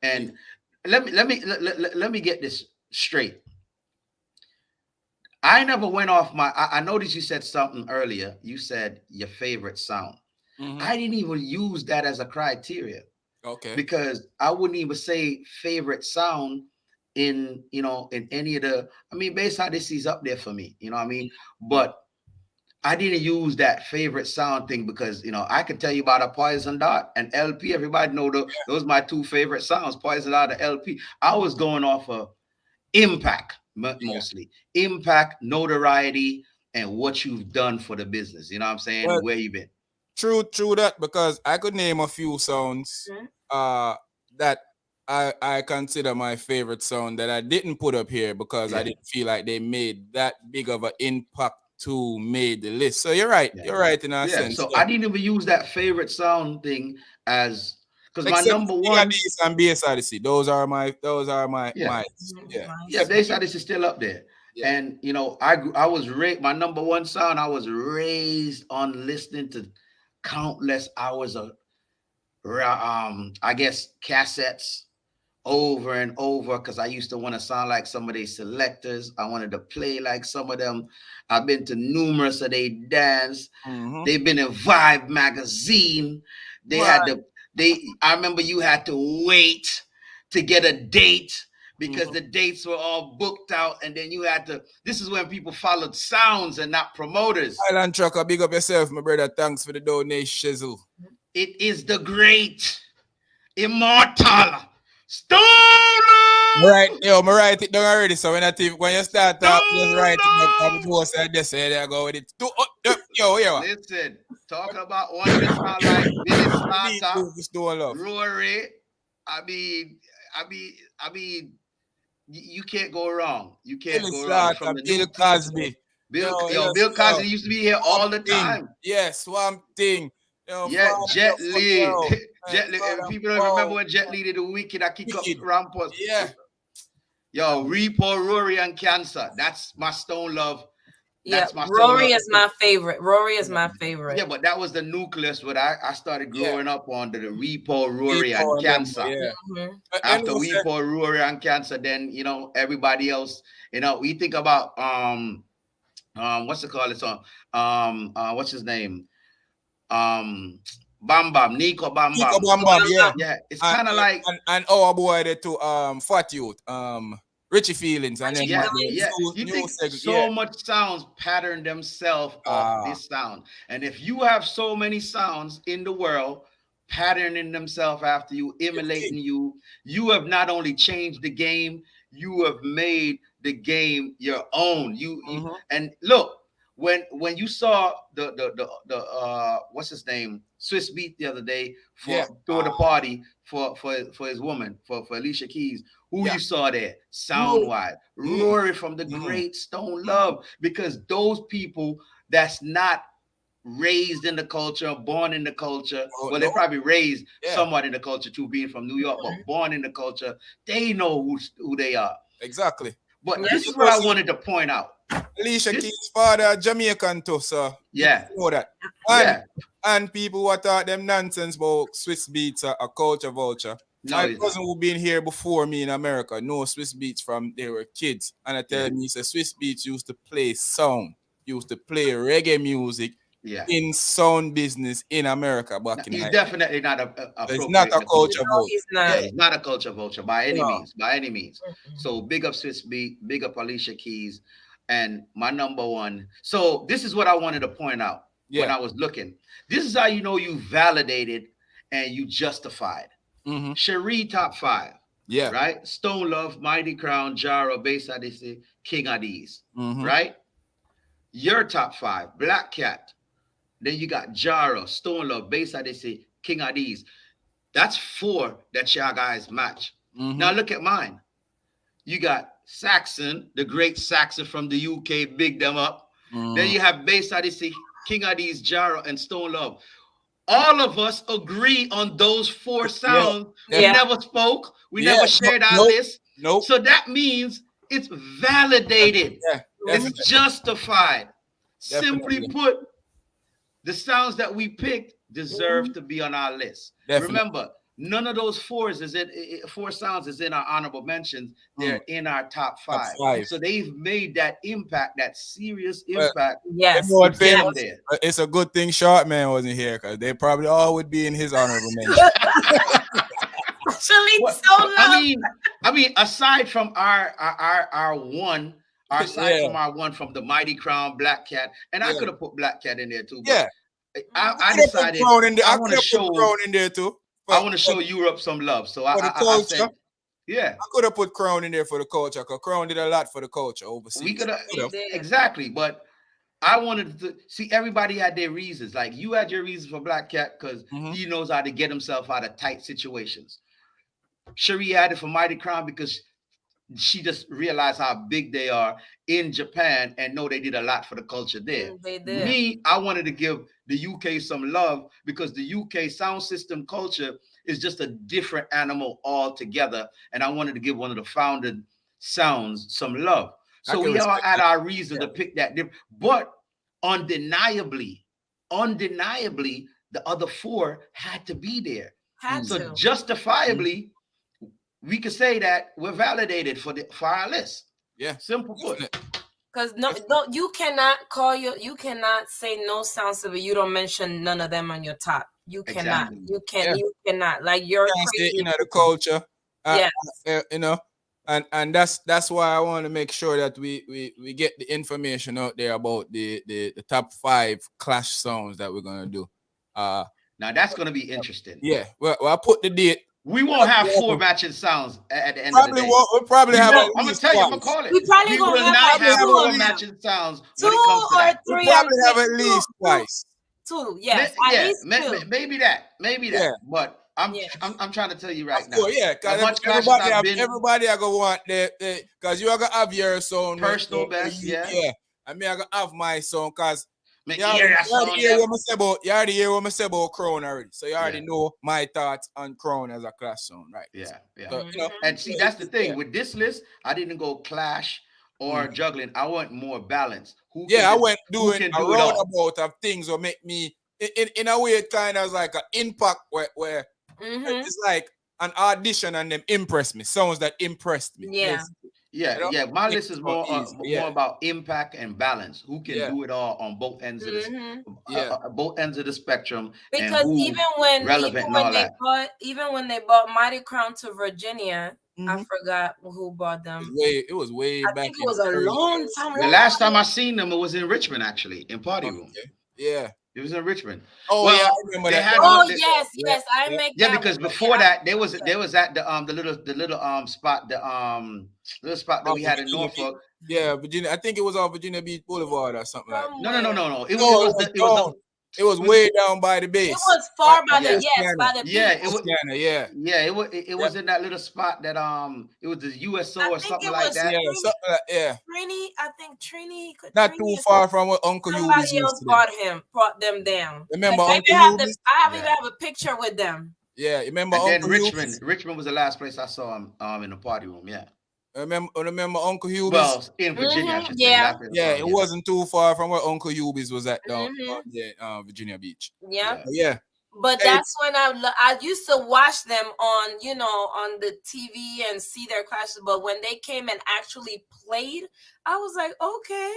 Speaker 1: Yeah.
Speaker 2: And let me get this straight. I never went off I noticed you said something earlier. You said your favorite sound.
Speaker 1: Mhm.
Speaker 2: I didn't even use that as a criteria,
Speaker 1: Okay.
Speaker 2: because I wouldn't even say favorite sound in any of the. I mean, Bass Odyssey is up there for me. You know what I mean?
Speaker 1: Mm.
Speaker 2: But I didn't use that favorite sound thing because I could tell you about a Poison Dart and LP. Everybody know those are my two favorite sounds, Poison Dart and LP. I was going off of impact
Speaker 1: Yeah.
Speaker 2: mostly, impact, notoriety, and what you've done for the business. You know what I'm
Speaker 1: Well,
Speaker 2: saying? Where you been?
Speaker 1: true that, because I could name a few sounds
Speaker 3: Mhm.
Speaker 1: that I consider my favorite sound that I didn't put up here because I
Speaker 2: Yeah,
Speaker 1: didn't feel like they made that big of an impact to made the list. So you're right.
Speaker 2: yeah.
Speaker 1: You're right in a
Speaker 2: Yeah,
Speaker 1: sense.
Speaker 2: so
Speaker 1: Yeah.
Speaker 2: I didn't even use that favorite sound thing as because my
Speaker 1: Except
Speaker 2: number
Speaker 1: King of
Speaker 2: one,
Speaker 1: Beast and BS Odyssey.
Speaker 2: yeah,
Speaker 1: my
Speaker 3: Mhm.
Speaker 1: yeah.
Speaker 2: yeah,
Speaker 3: Nice.
Speaker 2: Bass Odyssey is still up there.
Speaker 1: Yeah.
Speaker 2: And I was raised, my number one sound. I was raised on listening to countless hours of I guess cassettes over and over, because I used to want to sound like some of these selectors. I wanted to play like some of them. I've been to numerous of they dance.
Speaker 1: Mm-hmm.
Speaker 2: They've been in Vibe magazine. They
Speaker 1: Man.
Speaker 2: had to I remember you had to wait to get a date because
Speaker 1: Mm-hmm.
Speaker 2: the dates were all booked out, and then you had to. This is when people followed sounds and not promoters.
Speaker 1: Island Trucker, big up yourself, my brother. Thanks for the donation, shizzle.
Speaker 2: It is the great immortal Stone
Speaker 1: Right, yo, me write it down already. So when you start talk, just write it down. I'm
Speaker 2: Stone.
Speaker 1: going to just say there I go with it. Yo, yo.
Speaker 2: Listen, talking about one of the sound like Billy
Speaker 1: The beat
Speaker 2: Slaughter,
Speaker 1: move is doing love.
Speaker 2: Rory. I mean, I mean, you can't go wrong. You can't
Speaker 1: Billy
Speaker 2: go wrong from
Speaker 1: Slaughter,
Speaker 2: the
Speaker 1: Bill
Speaker 2: new kids.
Speaker 1: Cosby.
Speaker 2: Yo, Bill
Speaker 1: Yo,
Speaker 2: Cosby used to be here
Speaker 1: Swamp
Speaker 2: all the
Speaker 1: Thing.
Speaker 2: time.
Speaker 1: Yes, Swamp Thing. Yo,
Speaker 2: Yeah, Jet Li.
Speaker 1: yo, man,
Speaker 2: Jet Li. And
Speaker 1: father,
Speaker 2: people don't remember
Speaker 1: wow,
Speaker 2: when Jet Li did the Wicked, I kick up
Speaker 1: wicked.
Speaker 2: rampos.
Speaker 1: Yeah.
Speaker 2: Yo, Repo, Rory, and Cancer. That's my Stone Love.
Speaker 3: Yeah,
Speaker 2: That's my Stone
Speaker 3: Rory
Speaker 2: Love.
Speaker 3: is my favorite. Rory is my favorite.
Speaker 2: Yeah, but that was the nucleus. What I started
Speaker 1: Yeah.
Speaker 2: growing up on the Repo, Rory,
Speaker 1: People
Speaker 2: and
Speaker 1: remember,
Speaker 2: Cancer.
Speaker 1: yeah.
Speaker 3: Mhm.
Speaker 1: And
Speaker 2: After
Speaker 1: who said,
Speaker 2: Repo, Rory, and Cancer, then everybody else. We think about what's it called? It's on what's his name? Um Bam Bam, Nico Bam
Speaker 1: Nico
Speaker 2: Bam.
Speaker 1: Bam Bam, yeah.
Speaker 2: Yeah, it's
Speaker 1: And,
Speaker 2: kind of like
Speaker 1: and our boy there too, Fat Youth, Richie Feelings, and then
Speaker 3: Richie
Speaker 2: yeah,
Speaker 1: the
Speaker 3: Feelings.
Speaker 2: yeah.
Speaker 1: new,
Speaker 2: You
Speaker 1: new
Speaker 2: think
Speaker 1: segment, yeah.
Speaker 2: so much sounds pattern themselves off
Speaker 1: Ah,
Speaker 2: this sound. And if you have so many sounds in the world patterning themselves after you,
Speaker 1: you
Speaker 2: emulating
Speaker 1: think,
Speaker 2: you, you have not only changed the game, you have made the game your own. You
Speaker 1: mm-hmm.
Speaker 2: and look, when you saw the what's his name, Swiss Beat the other day
Speaker 1: Yeah.
Speaker 2: for throwing the party for his woman for Alicia Keys, who
Speaker 1: Yeah.
Speaker 2: you saw there
Speaker 3: Who?
Speaker 2: sound wise,
Speaker 1: Mm.
Speaker 2: Rory from the
Speaker 1: Mm.
Speaker 2: great Stone Love, because those people that's not raised in the culture, born in the culture.
Speaker 1: Oh,
Speaker 2: Well,
Speaker 1: no.
Speaker 2: they're probably raised
Speaker 1: Yeah.
Speaker 2: somewhat in the culture too, being from New York, but born in the culture, they know who they are.
Speaker 1: Exactly.
Speaker 2: But
Speaker 3: Yeah.
Speaker 2: this is what I wanted to point out.
Speaker 1: Alicia
Speaker 2: This,
Speaker 1: Keys' father Jamaican too, so
Speaker 2: yeah,
Speaker 1: people know that. And
Speaker 2: yeah.
Speaker 1: and people what thought them nonsense about Swiss Beats a culture vulture.
Speaker 2: No,
Speaker 1: My
Speaker 2: he's
Speaker 1: cousin
Speaker 2: not.
Speaker 1: who been here before me in America know Swiss Beats from they were kids. And I tell
Speaker 2: Yeah.
Speaker 1: me, he said Swiss Beats used to play sound, used to play reggae music
Speaker 2: Yeah.
Speaker 1: in sound business in America
Speaker 2: No,
Speaker 1: back in
Speaker 2: he's
Speaker 1: high.
Speaker 2: definitely not
Speaker 1: It's not a
Speaker 2: appropriating the
Speaker 1: culture
Speaker 2: culture.
Speaker 3: No,
Speaker 1: vote.
Speaker 3: he's
Speaker 2: Yeah,
Speaker 3: not.
Speaker 2: he's not a culture vulture by any
Speaker 1: No.
Speaker 2: means, by any means.
Speaker 3: Mm-mm.
Speaker 2: So big up Swiss Beat, big up Alicia Keys, and my number one. So this is what I wanted to point out when
Speaker 1: Yeah.
Speaker 2: I was looking. This is how you know you validated and you justified.
Speaker 1: Mm-hmm.
Speaker 2: Cherie top five,
Speaker 1: Yeah.
Speaker 2: right? Stone Love, Mighty Crown, Jaro, Bass Odyssey, King Addies,
Speaker 1: Mm-hmm.
Speaker 2: right? Your top five, Black Cat. Then you got Jaro, Stone Love, Bass Odyssey, King Addies. That's four that y'all guys match.
Speaker 1: Mm-hmm.
Speaker 2: Now look at mine. You got Saxon, the great Saxon from the UK, big them up. Then you have Bass Odyssey, King Addies, Jaro, and Stone Love. All of us agree on those four sounds. We
Speaker 3: Yeah.
Speaker 2: never spoke. We
Speaker 1: Yeah.
Speaker 2: never shared our
Speaker 1: Nope.
Speaker 2: list.
Speaker 1: Nope.
Speaker 2: So that means it's validated.
Speaker 1: Yeah. Definitely.
Speaker 2: It's justified. Simply
Speaker 1: Definitely.
Speaker 2: put, the sounds that we picked deserve to be on our list.
Speaker 1: Definitely.
Speaker 2: Remember, none of those four sounds is in our honorable mentions. They're in our top five.
Speaker 1: five.
Speaker 2: So they've made that impact, that serious
Speaker 1: Well,
Speaker 2: impact.
Speaker 3: Yes.
Speaker 1: You know what,
Speaker 2: to get
Speaker 1: famous?
Speaker 2: them there.
Speaker 1: It's a good thing Short Man wasn't here because they probably all would be in his honorable mention.
Speaker 3: Actually,
Speaker 2: What-
Speaker 3: so low.
Speaker 2: I mean, aside from our one,
Speaker 1: Yeah.
Speaker 2: from our one from the Mighty Crown, Black Cat, and I
Speaker 1: Yeah.
Speaker 2: could have put Black Cat in there too. But
Speaker 1: Yeah.
Speaker 2: I
Speaker 1: could have put
Speaker 2: decided
Speaker 1: Crown in there.
Speaker 2: I
Speaker 1: I
Speaker 2: want
Speaker 1: could
Speaker 2: to
Speaker 1: have put
Speaker 2: show
Speaker 1: Crown in there too.
Speaker 2: I want to show Europe some love. So
Speaker 1: for the
Speaker 2: I
Speaker 1: culture.
Speaker 2: said, yeah,
Speaker 1: I could have put Crown in there for the culture because Crown did a lot for the culture overseas.
Speaker 2: we could have
Speaker 1: Could have.
Speaker 3: did.
Speaker 2: exactly. But I wanted to see everybody had their reasons. Like you had your reasons for Black Cat because
Speaker 1: Mhm.
Speaker 2: he knows how to get himself out of tight situations. Cherie had it for Mighty Crown because she just realized how big they are in Japan and know they did a lot for the culture there.
Speaker 3: They did.
Speaker 2: Me, I wanted to give the UK some love because the UK sound system culture is just a different animal altogether. And I wanted to give one of the founded sounds some love.
Speaker 1: I
Speaker 2: So
Speaker 1: can
Speaker 2: we all
Speaker 1: respect
Speaker 2: had
Speaker 1: that.
Speaker 2: our reason to pick that. But undeniably, the other four had to be there.
Speaker 3: Had
Speaker 2: So
Speaker 3: to.
Speaker 2: justifiably, we could say that we're validated for our list.
Speaker 1: Yeah.
Speaker 2: Simple put.
Speaker 1: Definitely.
Speaker 3: Because no, you cannot you cannot say no sounds if you don't mention none of them on your top. You cannot.
Speaker 2: Exactly.
Speaker 1: Yeah.
Speaker 3: You cannot. Like you're
Speaker 1: Can't say,
Speaker 3: crazy.
Speaker 1: you know, the culture.
Speaker 3: Yes.
Speaker 1: You know, and that's why I want to make sure that we get the information out there about the top 5 clash songs that we're gonna do.
Speaker 2: Now that's going to be interesting.
Speaker 1: Yeah. Well, I put the date.
Speaker 2: We won't have 4 matching sounds at the end of the
Speaker 1: Probably
Speaker 2: day.
Speaker 1: we'll probably have at
Speaker 2: I'm gonna
Speaker 1: least
Speaker 2: tell you, I'm gonna
Speaker 1: twice.
Speaker 2: call it.
Speaker 3: We probably
Speaker 2: will
Speaker 3: gonna have
Speaker 2: not
Speaker 3: like
Speaker 2: have
Speaker 3: two
Speaker 2: 4
Speaker 3: of them.
Speaker 2: matching sounds
Speaker 3: Two
Speaker 2: when it comes to
Speaker 3: or
Speaker 2: that.
Speaker 1: We'll
Speaker 3: three.
Speaker 1: probably have
Speaker 3: Two,
Speaker 1: at least twice.
Speaker 3: Two. Yes. At
Speaker 2: Yeah,
Speaker 3: least two.
Speaker 2: maybe that.
Speaker 1: Yeah.
Speaker 2: But I'm
Speaker 3: Yes.
Speaker 2: I'm trying to tell you right
Speaker 1: Of
Speaker 2: now.
Speaker 1: course, yeah,
Speaker 2: As
Speaker 1: because
Speaker 2: much clashes I've been
Speaker 1: everybody are gonna want because you are gonna have your song
Speaker 2: personal best, yeah.
Speaker 1: I mean I gonna have my song because
Speaker 2: Man,
Speaker 1: you
Speaker 2: hear that song,
Speaker 1: already hear what I say about Crown already, so you already know my thoughts on Crown as a clash song, right?
Speaker 2: yeah.
Speaker 1: So, you know,
Speaker 2: And see, that's the thing
Speaker 1: yeah.
Speaker 2: with this list. I didn't go clash or juggling. I went more balance.
Speaker 1: I went doing
Speaker 2: can
Speaker 1: a
Speaker 2: do it all?
Speaker 1: roundabout of things or make me in a way it kind of like an impact where it's like an audition and them impressed me, songs that impressed me.
Speaker 3: Yeah.
Speaker 1: basically.
Speaker 2: Yeah,
Speaker 1: You know?
Speaker 2: yeah. My
Speaker 1: Make
Speaker 2: list is
Speaker 1: it
Speaker 2: more
Speaker 1: easy,
Speaker 2: more about impact and balance. Who can
Speaker 1: Yeah.
Speaker 2: do it all on both ends of the
Speaker 1: Yeah.
Speaker 2: both ends of the spectrum?
Speaker 3: Because
Speaker 2: and
Speaker 3: even when
Speaker 2: relevant and all that.
Speaker 3: even when they bought Mighty Crown to Virginia, I
Speaker 1: Mhm.
Speaker 3: forgot who bought them.
Speaker 1: It was way
Speaker 3: I
Speaker 1: back.
Speaker 3: think it was a long time.
Speaker 2: The last time I seen them, it was in Richmond, actually, in Party Room.
Speaker 1: Yeah.
Speaker 2: It was in Richmond.
Speaker 1: Oh yeah, I
Speaker 2: Well,
Speaker 1: remember
Speaker 2: they
Speaker 1: that.
Speaker 2: had
Speaker 3: Oh
Speaker 2: one.
Speaker 3: yes,
Speaker 1: Yeah,
Speaker 3: yes, I
Speaker 1: yeah.
Speaker 3: make
Speaker 2: Yeah,
Speaker 3: that
Speaker 2: because
Speaker 3: one.
Speaker 2: before
Speaker 3: Yeah,
Speaker 2: that there was at the little spot little spot that
Speaker 1: Oh,
Speaker 2: we had in
Speaker 1: Virginia Beach.
Speaker 2: Norfolk.
Speaker 1: Yeah, Virginia. I think it was on Virginia Beach Boulevard or something like that.
Speaker 3: from
Speaker 2: No,
Speaker 3: where?
Speaker 2: no.
Speaker 1: No,
Speaker 2: It was the
Speaker 1: It was
Speaker 2: it was
Speaker 1: way down by the
Speaker 3: It
Speaker 1: base.
Speaker 3: was far by the
Speaker 2: yeah
Speaker 3: yes, by the
Speaker 2: yeah
Speaker 3: beach.
Speaker 2: it was
Speaker 1: Yeah.
Speaker 2: yeah it
Speaker 1: Yeah.
Speaker 2: was in that little spot that it was the USO
Speaker 3: I
Speaker 2: or
Speaker 3: think
Speaker 2: something
Speaker 3: it
Speaker 2: like
Speaker 3: was
Speaker 2: that.
Speaker 1: Yeah, something like, yeah.
Speaker 3: Trini. I think Trini.
Speaker 1: Not
Speaker 3: Trini
Speaker 1: too
Speaker 3: is
Speaker 1: far from where Uncle Ubi's
Speaker 3: somebody
Speaker 1: used
Speaker 3: else
Speaker 1: to live.
Speaker 3: brought them down. Cause
Speaker 1: Remember Uncle Ubi's?
Speaker 3: I even
Speaker 2: Yeah.
Speaker 3: have a picture with them.
Speaker 1: Yeah, you remember
Speaker 2: And then
Speaker 1: Uncle Ubi's?
Speaker 2: Richmond was the last place I saw him in the party room. Yeah.
Speaker 1: Remember Uncle Ubi's?
Speaker 2: Well, in Virginia, I should say,
Speaker 3: Yeah.
Speaker 2: last place I
Speaker 1: Yeah,
Speaker 2: saw him.
Speaker 1: it
Speaker 2: Yeah.
Speaker 1: wasn't too far from where Uncle Ubi's was at down
Speaker 3: Mm-hmm.
Speaker 1: there, Virginia Beach.
Speaker 3: Yeah.
Speaker 2: Yeah.
Speaker 1: But yeah.
Speaker 3: But
Speaker 1: Hey,
Speaker 3: that's when I used to watch them on on the TV and see their classes. But when they came and actually played, I was like, okay.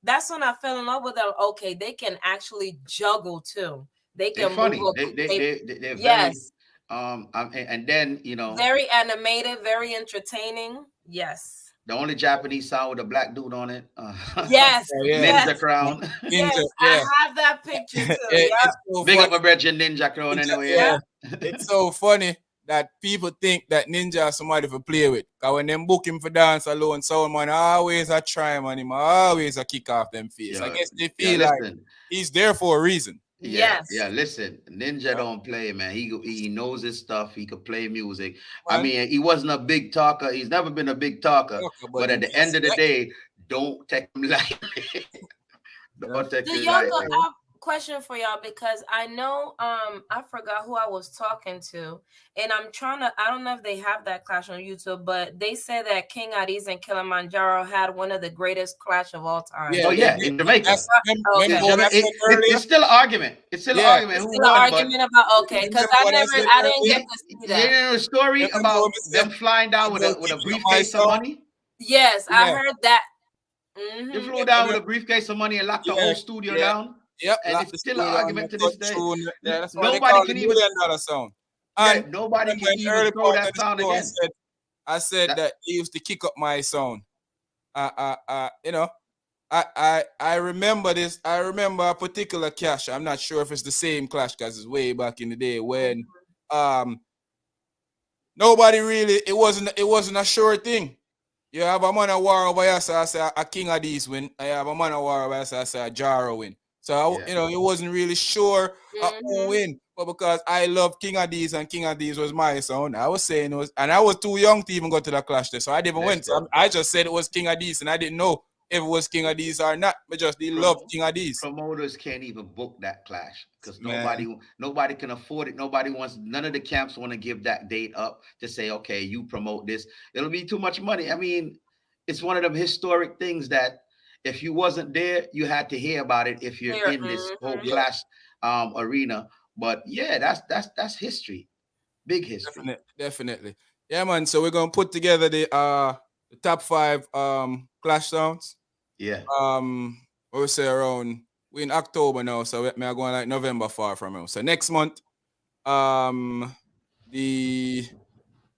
Speaker 3: That's when I fell in love with them. Okay, they can actually juggle too. They
Speaker 2: They're
Speaker 3: can move
Speaker 2: funny.
Speaker 3: up.
Speaker 2: They're very
Speaker 3: Yes,
Speaker 2: and then
Speaker 3: very animated, very entertaining. Yes,
Speaker 2: the only Japanese song with a black dude on it,
Speaker 3: yes,
Speaker 1: yeah.
Speaker 3: yes,
Speaker 2: Ninja Crown.
Speaker 3: yes.
Speaker 1: Ninja,
Speaker 3: I
Speaker 1: yeah.
Speaker 3: have that picture too. Yep,
Speaker 1: It's so
Speaker 2: Big
Speaker 1: funny.
Speaker 2: up my brethren Ninja Crown anyway.
Speaker 3: yep.
Speaker 1: Yeah, it's so funny that people think that Ninja is somebody to play with. Cause when them book him for dance alone, someone always a try man, him always a kick off them face. I
Speaker 2: Yeah,
Speaker 1: guess they
Speaker 2: yeah.
Speaker 1: feel like
Speaker 2: Listen,
Speaker 1: he's there for a reason.
Speaker 2: yeah.
Speaker 3: Yes.
Speaker 2: Listen, Ninja
Speaker 1: Yeah,
Speaker 2: don't play, man. He knows his stuff. He could play music. I
Speaker 1: man.
Speaker 2: mean, he wasn't a big talker. He's never been a big talker.
Speaker 1: Okay, but
Speaker 2: But
Speaker 1: he
Speaker 2: at the end
Speaker 1: just
Speaker 2: of the
Speaker 1: like,
Speaker 2: day, don't take him lightly.
Speaker 1: you know.
Speaker 2: Don't take
Speaker 3: Do
Speaker 2: him
Speaker 3: y'all go?
Speaker 2: lightly.
Speaker 3: I have a question for y'all because I know I forgot who I was talking to, and I'm trying to. I don't know if they have that clash on YouTube, but they said that King Addies and Kilimanjaro had one of the greatest clash of all time.
Speaker 2: Oh
Speaker 1: Yeah, they
Speaker 2: yeah,
Speaker 1: did.
Speaker 2: in Jamaica.
Speaker 1: That's remember
Speaker 3: Okay.
Speaker 1: what I said
Speaker 2: It's
Speaker 1: earlier?
Speaker 2: still an argument. It's still an
Speaker 1: Yeah,
Speaker 2: argument
Speaker 3: It's
Speaker 2: who
Speaker 3: still an
Speaker 2: won, but
Speaker 3: argument about okay, because
Speaker 1: remember what I said
Speaker 3: I didn't
Speaker 1: earlier?
Speaker 3: get
Speaker 2: you,
Speaker 3: to see
Speaker 2: you
Speaker 3: that.
Speaker 2: know the story
Speaker 1: Remember what
Speaker 2: about
Speaker 1: I said
Speaker 2: them flying down
Speaker 1: about
Speaker 2: with a
Speaker 1: keeping up my
Speaker 2: briefcase of
Speaker 1: sound?
Speaker 2: money?
Speaker 3: Yes, I
Speaker 1: Yeah,
Speaker 3: heard that.
Speaker 2: They
Speaker 3: Mm-hmm.
Speaker 2: flew down with a briefcase of money and locked the
Speaker 1: yeah,
Speaker 2: whole studio
Speaker 1: yeah.
Speaker 2: down,
Speaker 1: Yep,
Speaker 2: and
Speaker 1: lock
Speaker 2: it's
Speaker 1: the
Speaker 2: still an
Speaker 1: studio on the
Speaker 2: argument to
Speaker 1: cut
Speaker 2: this day.
Speaker 1: through. Yeah, that's why they
Speaker 2: Nobody
Speaker 1: call it
Speaker 2: can even,
Speaker 1: $1 million sound.
Speaker 2: yeah,
Speaker 1: And
Speaker 2: nobody
Speaker 1: remember
Speaker 2: can
Speaker 1: in the
Speaker 2: even
Speaker 1: early
Speaker 2: throw
Speaker 1: part of
Speaker 2: that
Speaker 1: the
Speaker 2: sound
Speaker 1: show,
Speaker 2: again.
Speaker 1: I said
Speaker 2: That
Speaker 1: that he used to kick up my sound. You know, I remember this. I remember a particular clash. I'm not sure if it's the same clash because it's way back in the day when um nobody really it wasn't a sure thing. You have a man of war over here, so I say a king of these win. I have a man of war over here, so I say a Jaro win. So
Speaker 2: yeah,
Speaker 1: it wasn't really sure who
Speaker 3: Mm-hmm.
Speaker 1: win. But because I love King of these and King of these was my sound, I was saying it was, and I was too young to even go to the clash there, so I didn't win. So
Speaker 2: listen.
Speaker 1: I just said it was King of these, and I didn't know if it was King of these or not. But just they love
Speaker 2: Prom-
Speaker 1: King of these,
Speaker 2: Promoters can't even book that clash because
Speaker 1: man.
Speaker 2: nobody can afford it. Nobody wants. None of the camps want to give that date up to say, okay, you promote this. It'll be too much money. I mean, it's one of them historic things that if you wasn't there, you had to hear about it if you're
Speaker 3: Here.
Speaker 2: in this whole
Speaker 3: Mm-hmm.
Speaker 1: Yeah,
Speaker 2: clash arena. But yeah, that's history, big history.
Speaker 1: definitely. Yeah, man. So we're gonna put together the top five clash sounds.
Speaker 2: Yeah,
Speaker 1: What we say around we in October now, so we are going like November far from now. So next month, um, the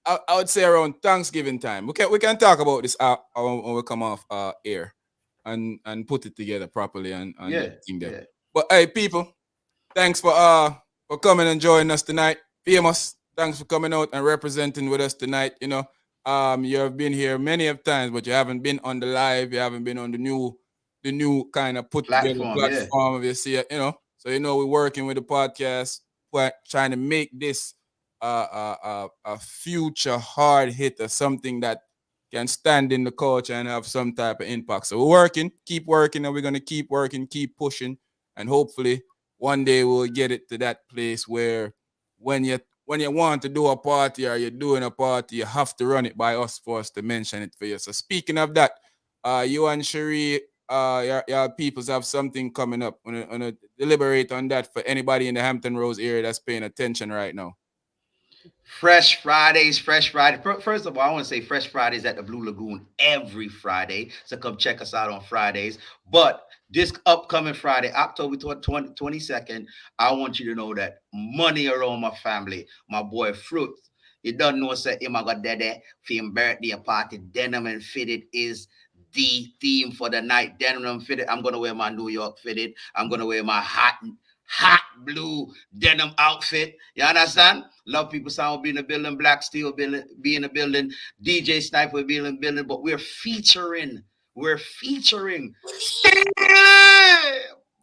Speaker 1: I would say around Thanksgiving time. We can talk about this when we come off air and put it together properly and
Speaker 2: yeah,
Speaker 1: everything there.
Speaker 2: yeah.
Speaker 1: But hey, people, thanks for coming and joining us tonight. Famous, thanks for coming out and representing with us tonight. You have been here many of times, but you haven't been on the live. You haven't been on the new kind of put together
Speaker 2: Platform, yeah.
Speaker 1: platform of you see it. So we're working with the podcast, trying to make this a future hard hit or something that can stand in the culture and have some type of impact. So we're working, and we're gonna keep working, keep pushing, and hopefully one day we'll get it to that place where when you want to do a party or you're doing a party, you have to run it by us for us to mention it for you. So speaking of that, you and Cherie, your peoples have something coming up. Wanna deliberate on that for anybody in the Hampton Roads area that's paying attention right now.
Speaker 2: Fresh Fridays, Fresh Friday. First of all, I want to say Fresh Fridays at the Blue Lagoon every Friday. So come check us out on Fridays. But this upcoming Friday, October 22nd, I want you to know that money around my family, my boy Fruit. You don't know, say, him I got that for him birthday party. Denim and fitted is the theme for the night. Denim and fitted. I'm going to wear my New York fitted. I'm going to wear my hot blue denim outfit. You understand? Love People Sound will be in the building. Black Steel be in the building. DJ Sniper will be in the building. But we're featuring Bashman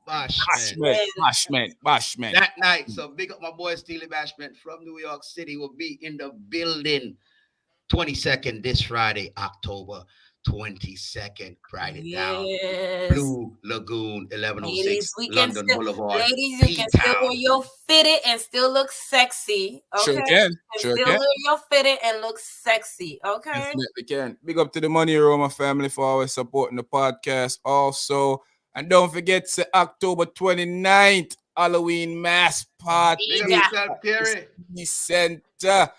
Speaker 1: Bashment, bashment, bashment.
Speaker 2: that night. So big up my boy Steely Bashman from New York City will be in the building 22nd this Friday, October 22nd. Write it down.
Speaker 3: Yes.
Speaker 2: Blue Lagoon,
Speaker 3: Ladies,
Speaker 2: 1106
Speaker 3: we can
Speaker 2: London
Speaker 3: still,
Speaker 2: Boulevard,
Speaker 3: ladies, you can still wear
Speaker 2: P-Town.
Speaker 3: your fitted and still look sexy.
Speaker 1: Sure
Speaker 3: Okay,
Speaker 1: can,
Speaker 3: you can
Speaker 1: sure
Speaker 3: still
Speaker 1: can.
Speaker 3: wear your fitted and look sexy. Okay.
Speaker 1: Definitely can. Big up to the Money Roma family for always supporting the podcast. Also, and don't forget to October 29th, Halloween mass
Speaker 2: Big up
Speaker 1: party
Speaker 3: Bigger.
Speaker 2: yourself,
Speaker 1: at the
Speaker 2: Kerry.
Speaker 1: City Center.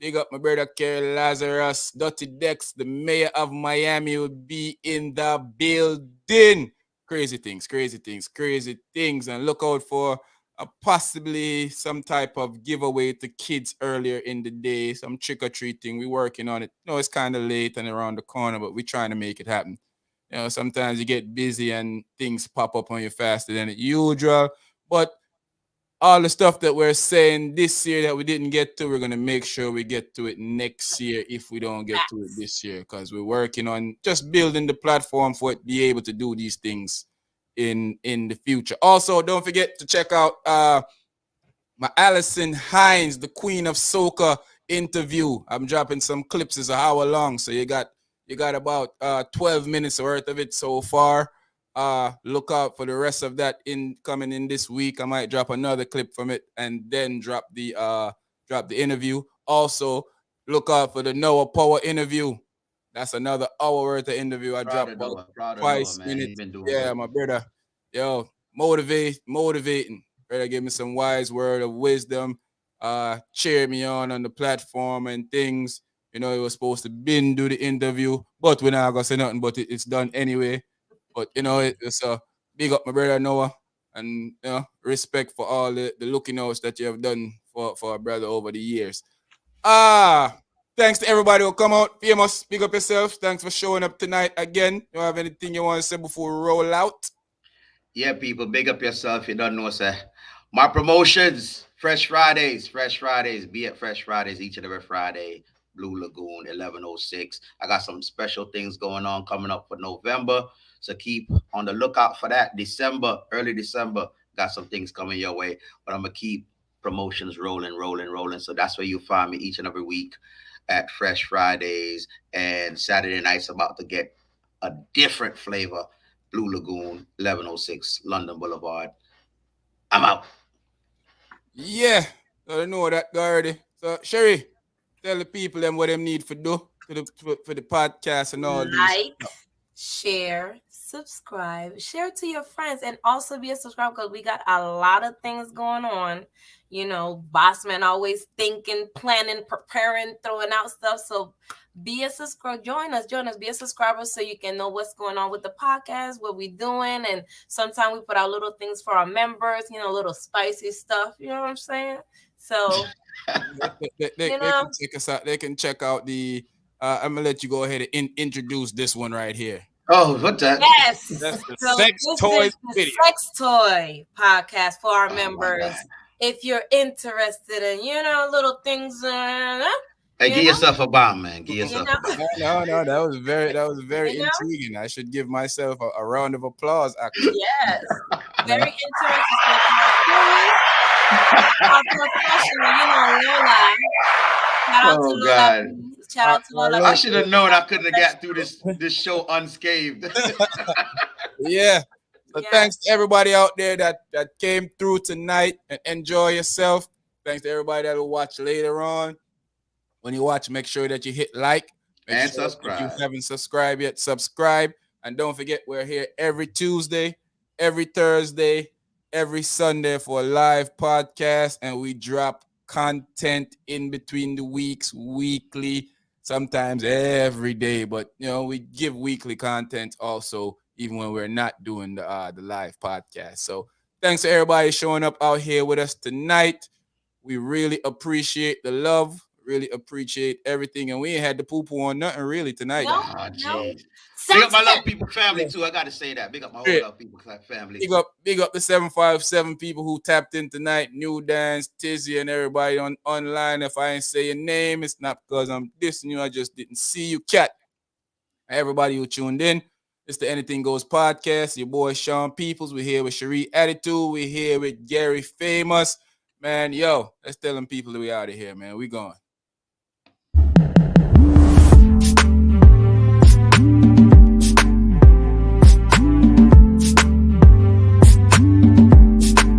Speaker 1: Big up my brother Kerry Lazarus. Dotty Dex, the mayor of Miami, will be in the building. Crazy things, crazy things, crazy things. And look out for possibly some type of giveaway to kids earlier in the day, some trick or treating. We're working on it. No, it's kind of late and around the corner, but we're trying to make it happen. Sometimes you get busy and things pop up on you faster than usual. But all the stuff that we're saying this year that we didn't get to, we're gonna make sure we get to it next year if we don't get to it
Speaker 3: Facts.
Speaker 1: this year, because we're working on just building the platform for it to be able to do these things in the future. Also, don't forget to check out my Allison Hines, the Queen of Soca interview. I'm dropping some clips. It's an hour long, so you got about 12 minutes worth of it so far. Look out for the rest of that in coming in this week. I might drop another clip from it and then drop the interview. Also, look out for the Noah Power interview. That's another hour worth of interview. I dropped about
Speaker 2: Proud of
Speaker 1: five
Speaker 2: Noah, man. He's
Speaker 1: minutes.
Speaker 2: been doing
Speaker 1: Yeah,
Speaker 2: good.
Speaker 1: my brother. Yo, motivating. Brother, give me some wise word of wisdom. Cheer me on the platform and things. It was supposed to been do the interview, but we're not gonna say nothing. But it's done anyway. But it's a big up my brother Noah, and respect for all the looking outs that you have done for our brother over the years. Ah, thanks to everybody who come out. Famous, big up yourself. Thanks for showing up tonight again. You have anything you want to say before we roll out?
Speaker 2: Yeah, people, big up yourself. You don't know, sir. My promotions, Fresh Fridays. Be at Fresh Fridays each and every Friday. Blue Lagoon, 1106. I got some special things going on coming up for November. So keep on the lookout for that. December, early December, got some things coming your way. But I'm going to keep promotions rolling. So that's where you find me each and every week at Fresh Fridays. And Saturday nights, about to get a different flavor. Blue Lagoon, 1106 London Boulevard. I'm out.
Speaker 1: Yeah, so I know that already. So Sherry, tell the people them what them need for do for the podcast and all these.
Speaker 3: Like, share, subscribe, share to your friends, and also be a subscriber because we got a lot of things going on. Bossman always thinking, planning, preparing, throwing out stuff. So be a subscriber. Join us, be a subscriber so you can know what's going on with the podcast, what we're doing. And sometimes we put out little things for our members, little spicy stuff. You know what I'm saying? So,
Speaker 1: They can check us out. They can check out the. I'm gonna let you go ahead and introduce this one right here.
Speaker 2: Oh, what that?
Speaker 3: yes.
Speaker 1: That's the
Speaker 3: So
Speaker 1: sex
Speaker 3: this
Speaker 1: toys
Speaker 3: is the
Speaker 1: video.
Speaker 3: sex toy podcast for our
Speaker 2: Oh, my
Speaker 3: members.
Speaker 2: God.
Speaker 3: If you're interested in, little things,
Speaker 2: Hey,
Speaker 3: you
Speaker 2: give
Speaker 3: know,
Speaker 2: yourself a bomb, man. Give
Speaker 3: you
Speaker 2: yourself
Speaker 3: know,
Speaker 2: a bomb.
Speaker 1: No, that was very
Speaker 3: you know,
Speaker 1: intriguing. I should give myself a round of applause. Actually,
Speaker 3: yes,
Speaker 1: Uh,
Speaker 3: very interesting. So if you're curious, how professional, Lola. Shout out to
Speaker 2: Oh,
Speaker 3: Lola.
Speaker 2: God.
Speaker 3: Shout out to Lola.
Speaker 2: I should have known I couldn't have got through this show unscathed.
Speaker 1: yeah. So
Speaker 3: Yes.
Speaker 1: thanks to everybody out there that came through tonight and enjoy yourself. Thanks to everybody that will watch later on. When you watch, make sure that you hit like. Make
Speaker 2: And
Speaker 1: sure that if you
Speaker 2: subscribe.
Speaker 1: haven't subscribed yet, subscribe. And don't forget, we're here every Tuesday, every Thursday, every Sunday for a live podcast. And we drop content in between the weeks, weekly, sometimes every day. But, we give weekly content also, even when we're not doing the live podcast. So thanks to everybody showing up out here with us tonight. We really appreciate the love, Really appreciate everything. And we ain't had the poo-poo on nothing really tonight.
Speaker 3: No,
Speaker 2: Oh,
Speaker 3: no.
Speaker 2: jeez. Big up
Speaker 3: Sounds
Speaker 2: my
Speaker 3: good.
Speaker 2: love people family too. I gotta say that. Big up my whole
Speaker 1: Straight.
Speaker 2: love people family.
Speaker 1: Big up the 757 people who tapped in tonight. New Dance, Tizzy, and everybody on online. If I ain't say your name, it's not because I'm dissing you. I just didn't see you, cat. Everybody who tuned in. It's the Anything Goes podcast. Your boy Sean Peoples. We're here with Cherie Attitude. We're here with Gary Famous. Man, yo, let's tell them people that we out of here, man. We gone.